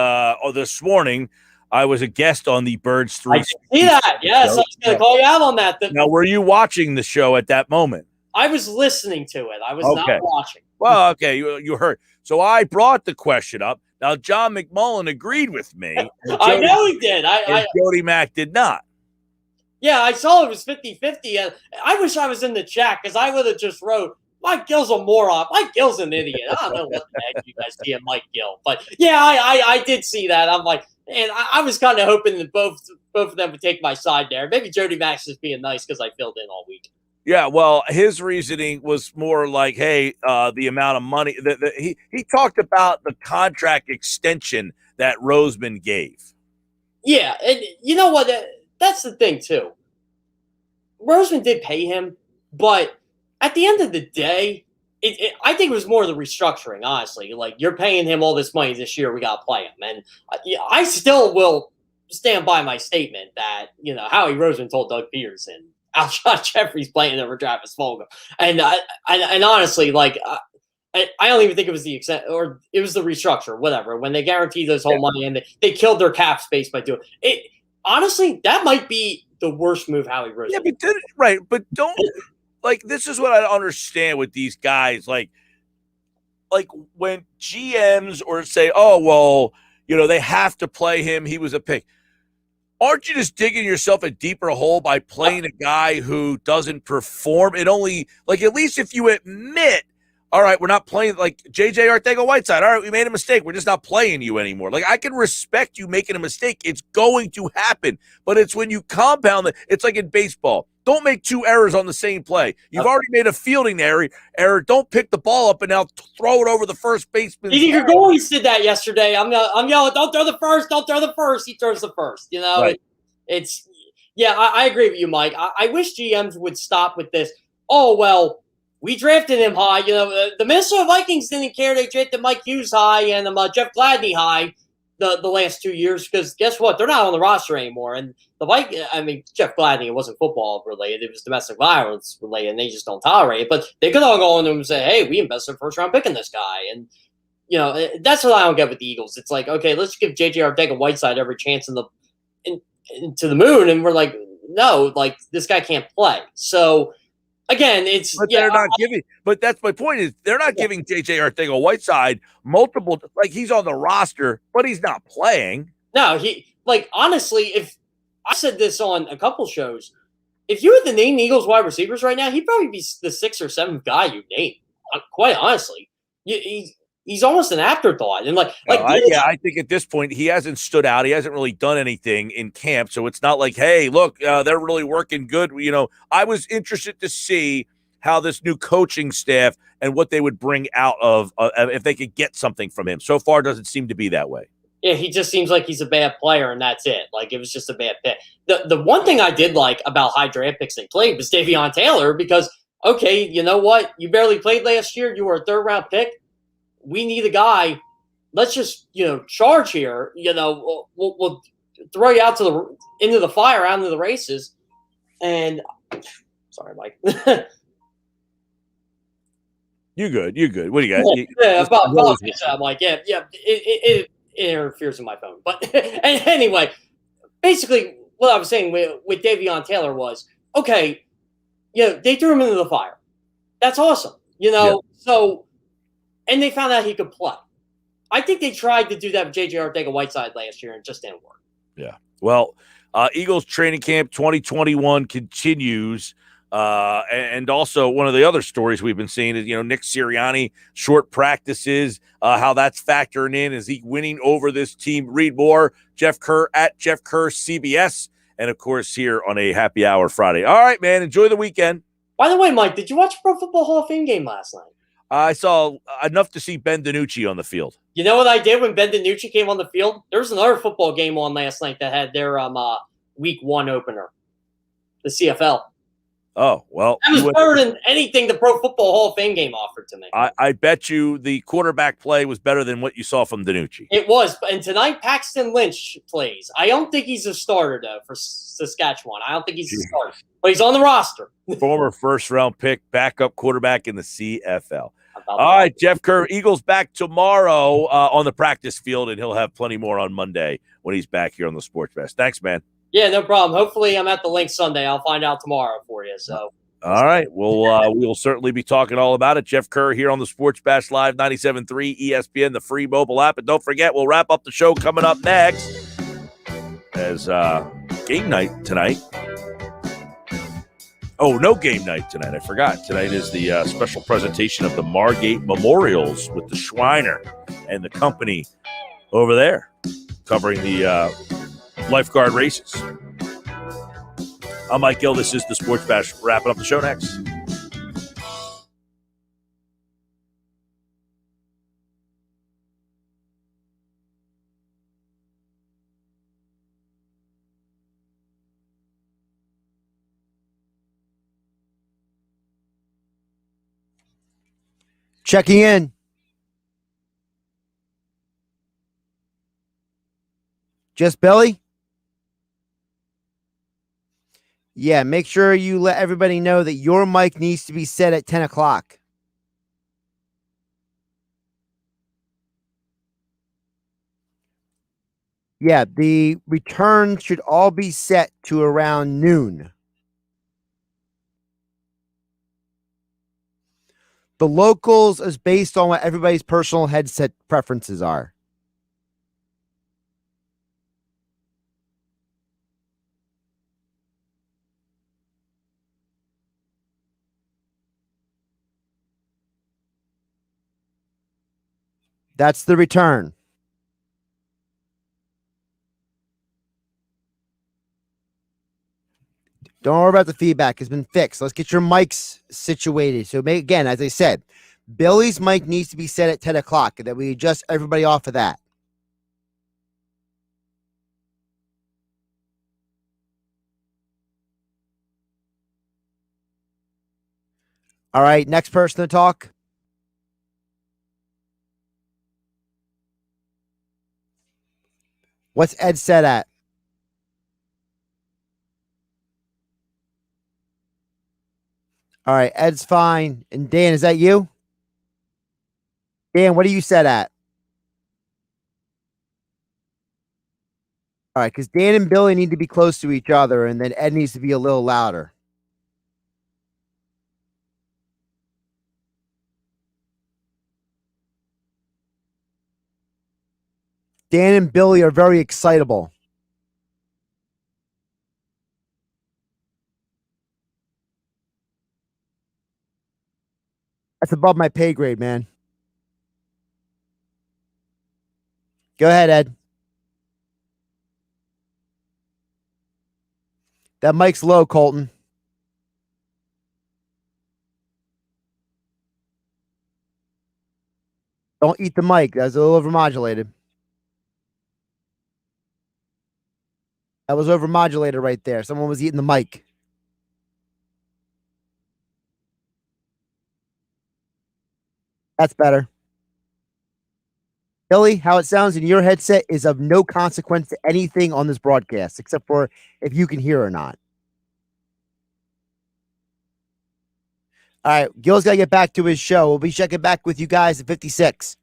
this morning, I was a guest on the Birds 3. I see that. Yes, I was going to call you out on that. Now, were you watching the show at that moment? I was listening to it. I was not watching. Well, okay, you heard. So I brought the question up. Now, John McMullen agreed with me. I know he did. Jody Mack did not. Yeah, I saw it was 50-50. And I wish I was in the chat because I would have just wrote, Mike Gill's a moron. Mike Gill's an idiot. I don't know what the heck you guys see at Mike Gill. But, yeah, I did see that. I'm like, and I was kind of hoping that both of them would take my side there. Maybe Jody Mack's just being nice because I filled in all week. Yeah, well, his reasoning was more like, hey, the amount of money. He talked about the contract extension that Roseman gave. Yeah, and you know what? That's the thing, too. Roseman did pay him, but at the end of the day, I think it was more the restructuring, honestly. Like, you're paying him all this money this year, we got to play him. And I still will stand by my statement that, Howie Roseman told Doug Peterson, Alshon Jeffrey's playing over Travis Fulgham. And honestly, like, I don't even think it was the extent, or it was the restructure, whatever. When they guaranteed this whole money and they killed their cap space by doing it. Honestly, that might be the worst move Howie Roseman. Yeah, but don't like, this is what I don't understand with these guys. Like when GMs or say, oh, well, they have to play him. He was a pick. Aren't you just digging yourself a deeper hole by playing a guy who doesn't perform? It only, like, at least if you admit, all right, we're not playing, like J.J. Arcega-Whiteside. All right, we made a mistake. We're just not playing you anymore. Like, I can respect you making a mistake. It's going to happen. But it's when you compound it. It's like in baseball. Don't make 2 errors on the same play. You've already made a fielding error. Don't pick the ball up and now throw it over the first baseman. Your goalie did that yesterday. I'm yelling, don't throw the first. Don't throw the first. He throws the first. Right. I agree with you, Mike. I wish GMs would stop with this. Oh, well, we drafted him high. The Minnesota Vikings didn't care. They drafted Mike Hughes high and Jeff Gladney high the last 2 years because guess what? They're not on the roster anymore. And Jeff Gladney, it wasn't football related. It was domestic violence related, and they just don't tolerate it. But they could all go in and say, hey, we invested a first-round pick in this guy. And, that's what I don't get with the Eagles. It's like, okay, let's give J.J. Arcega-Whiteside every chance into the moon. And we're like, no, like, this guy can't play. So, again, they're not giving. But that's my point is they're not giving J.J. Arcega-Whiteside multiple. Like, he's on the roster, but he's not playing. No, honestly, if I said this on a couple shows, if you had to name the Eagles wide receivers right now, he'd probably be the 6th or 7th guy you name. Quite honestly, he's he's almost an afterthought. And I think at this point he hasn't stood out. He hasn't really done anything in camp, so it's not like, hey, look, they're really working good. I was interested to see how this new coaching staff and what they would bring out of if they could get something from him. So far, doesn't seem to be that way. Yeah, he just seems like he's a bad player, and that's it. Like, it was just a bad pick. The one thing I did like about high draft picks they played was Davion Taylor because, okay, you know what? You barely played last year. You were a third-round pick. We need a guy. Let's just, charge here. We'll throw you out into the fire, out into the races. And sorry, Mike. You're good. What do you got? I'm like, it interferes with my phone. But anyway, basically, what I was saying with Davion Taylor was, okay, they threw him into the fire. That's awesome. So, and they found out he could play. I think they tried to do that with J.J. Arcega-Whiteside last year and it just didn't work. Yeah. Well, Eagles training camp 2021 continues. And also one of the other stories we've been seeing is, Nick Sirianni, short practices, how that's factoring in. Is he winning over this team? Read more, Jeff Kerr at Jeff Kerr CBS. And, of course, here on a happy hour Friday. All right, man, enjoy the weekend. By the way, Mike, did you watch Pro Football Hall of Fame game last night? I saw enough to see Ben DiNucci on the field. You know what I did when Ben DiNucci came on the field? There was another football game on last night that had their week 1 opener, the CFL. Oh, well. That was better than anything the Pro Football Hall of Fame game offered to me. I bet you the quarterback play was better than what you saw from DiNucci. It was. And tonight, Paxton Lynch plays. I don't think he's a starter, though, for Saskatchewan. I don't think he's a starter. But he's on the roster. Former first-round pick, backup quarterback in the CFL. All right, Jeff Kerr. Eagles back tomorrow on the practice field, and he'll have plenty more on Monday when he's back here on the Sports Best. Thanks, man. Yeah, no problem. Hopefully I'm at the link Sunday. I'll find out tomorrow for you. So, all right. Well, we will certainly be talking all about it. Jeff Kerr here on the Sports Bash Live 97.3 ESPN, the free mobile app. And don't forget, we'll wrap up the show coming up next as game night tonight. Oh, no game night tonight. I forgot. Tonight is the special presentation of the Margate Memorials with the Schweiner and the company over there covering the lifeguard races. I'm Mike Gill. This is the Sports Bash. Wrapping up the show next. Checking in. Just Billy? Yeah, make sure you let everybody know that your mic needs to be set at 10 o'clock. Yeah, the returns should all be set to around noon. The locals is based on what everybody's personal headset preferences are. That's the return. Don't worry about the feedback. It's been fixed. Let's get your mics situated. So, again, as I said, Billy's mic needs to be set at 10 o'clock, and then we adjust everybody off of that. All right, next person to talk. What's Ed set at? All right, Ed's fine. And Dan, is that you? Dan, what are you set at? All right, because Dan and Billy need to be close to each other, and then Ed needs to be a little louder. Dan and Billy are very excitable. That's above my pay grade, man. Go ahead, Ed. That mic's low, Colton. Don't eat the mic. That's a little overmodulated. That was overmodulated right there. Someone was eating the mic. That's better. Billy, how it sounds in your headset is of no consequence to anything on this broadcast, except for if you can hear or not. All right, Gil's got to get back to his show. We'll be checking back with you guys at 56.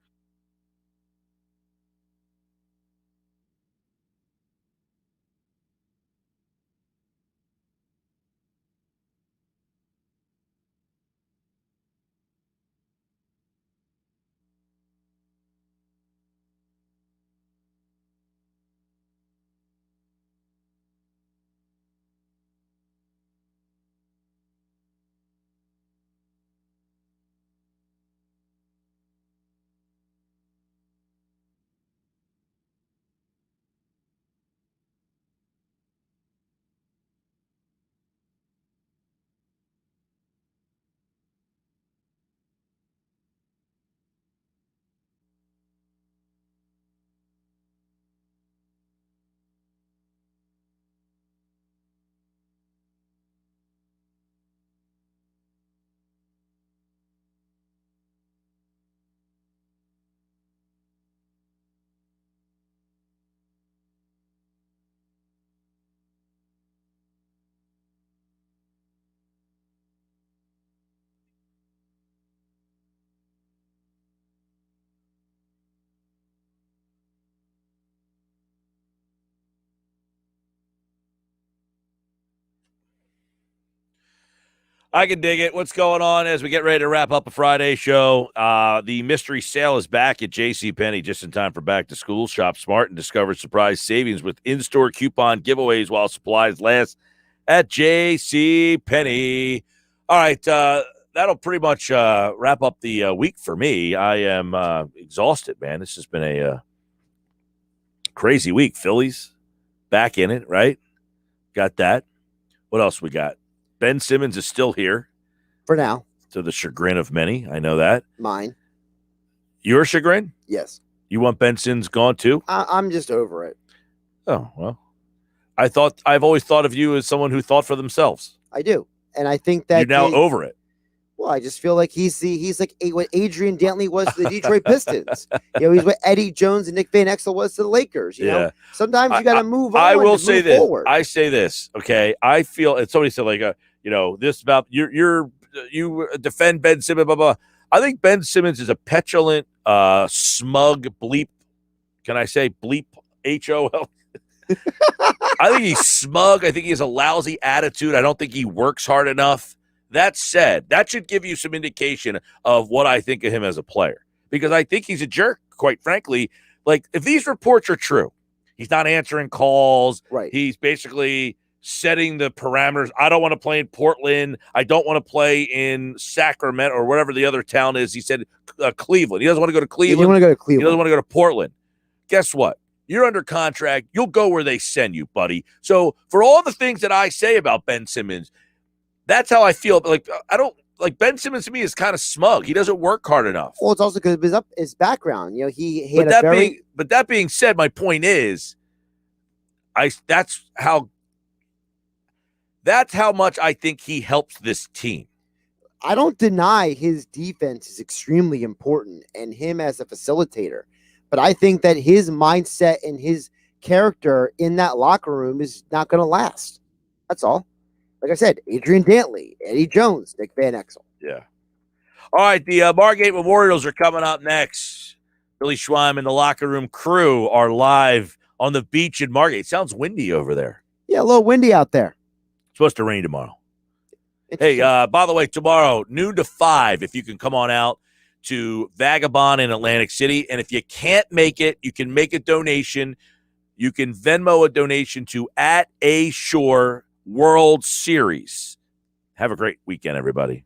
I can dig it. What's going on as we get ready to wrap up a Friday show? The mystery sale is back at JCPenney just in time for back to school. Shop smart and discover surprise savings with in-store coupon giveaways while supplies last at JCPenney. All right, that'll pretty much wrap up the week for me. I am exhausted, man. This has been a crazy week. Phillies back in it, right? Got that. What else we got? Ben Simmons is still here. For now. To the chagrin of many. I know that. Mine. Your chagrin? Yes. You want Ben Simmons gone too? I'm just over it. Oh, well. I've always thought of you as someone who thought for themselves. I do. And I think that you're now over it. Well, I just feel like he's like what Adrian Dantley was to the Detroit Pistons. He's what Eddie Jones and Nick Van Exel was to the Lakers. You know, sometimes you got to move on. I will say this. Forward. I say this. Okay, I feel. And somebody said like, this about you defend Ben Simmons. Blah blah. I think Ben Simmons is a petulant, smug bleep. Can I say bleep? HOL. I think he's smug. I think he has a lousy attitude. I don't think he works hard enough. That said, that should give you some indication of what I think of him as a player, because I think he's a jerk, quite frankly. Like, if these reports are true, he's not answering calls. Right. He's basically setting the parameters. I don't want to play in Portland. I don't want to play in Sacramento or whatever the other town is. He said Cleveland. He doesn't want to go to Cleveland. He doesn't want to go to Cleveland. He doesn't want to go to Portland. Guess what? You're under contract. You'll go where they send you, buddy. So for all the things that I say about Ben Simmons, that's how I feel. Like, I don't like Ben Simmons to me is kind of smug. He doesn't work hard enough. Well, it's also because of his background. He but had that being said, my point is, that's how much I think he helps this team. I don't deny his defense is extremely important and him as a facilitator, but I think that his mindset and his character in that locker room is not going to last. That's all. Like I said, Adrian Dantley, Eddie Jones, Nick Van Exel. Yeah. All right, the Margate Memorials are coming up next. Billy Schweim and the locker room crew are live on the beach in Margate. Sounds windy over there. Yeah, a little windy out there. It's supposed to rain tomorrow. Hey, by the way, tomorrow, noon to 5, if you can come on out to Vagabond in Atlantic City. And if you can't make it, you can make a donation. You can Venmo a donation to @AShore World Series. Have a great weekend, everybody.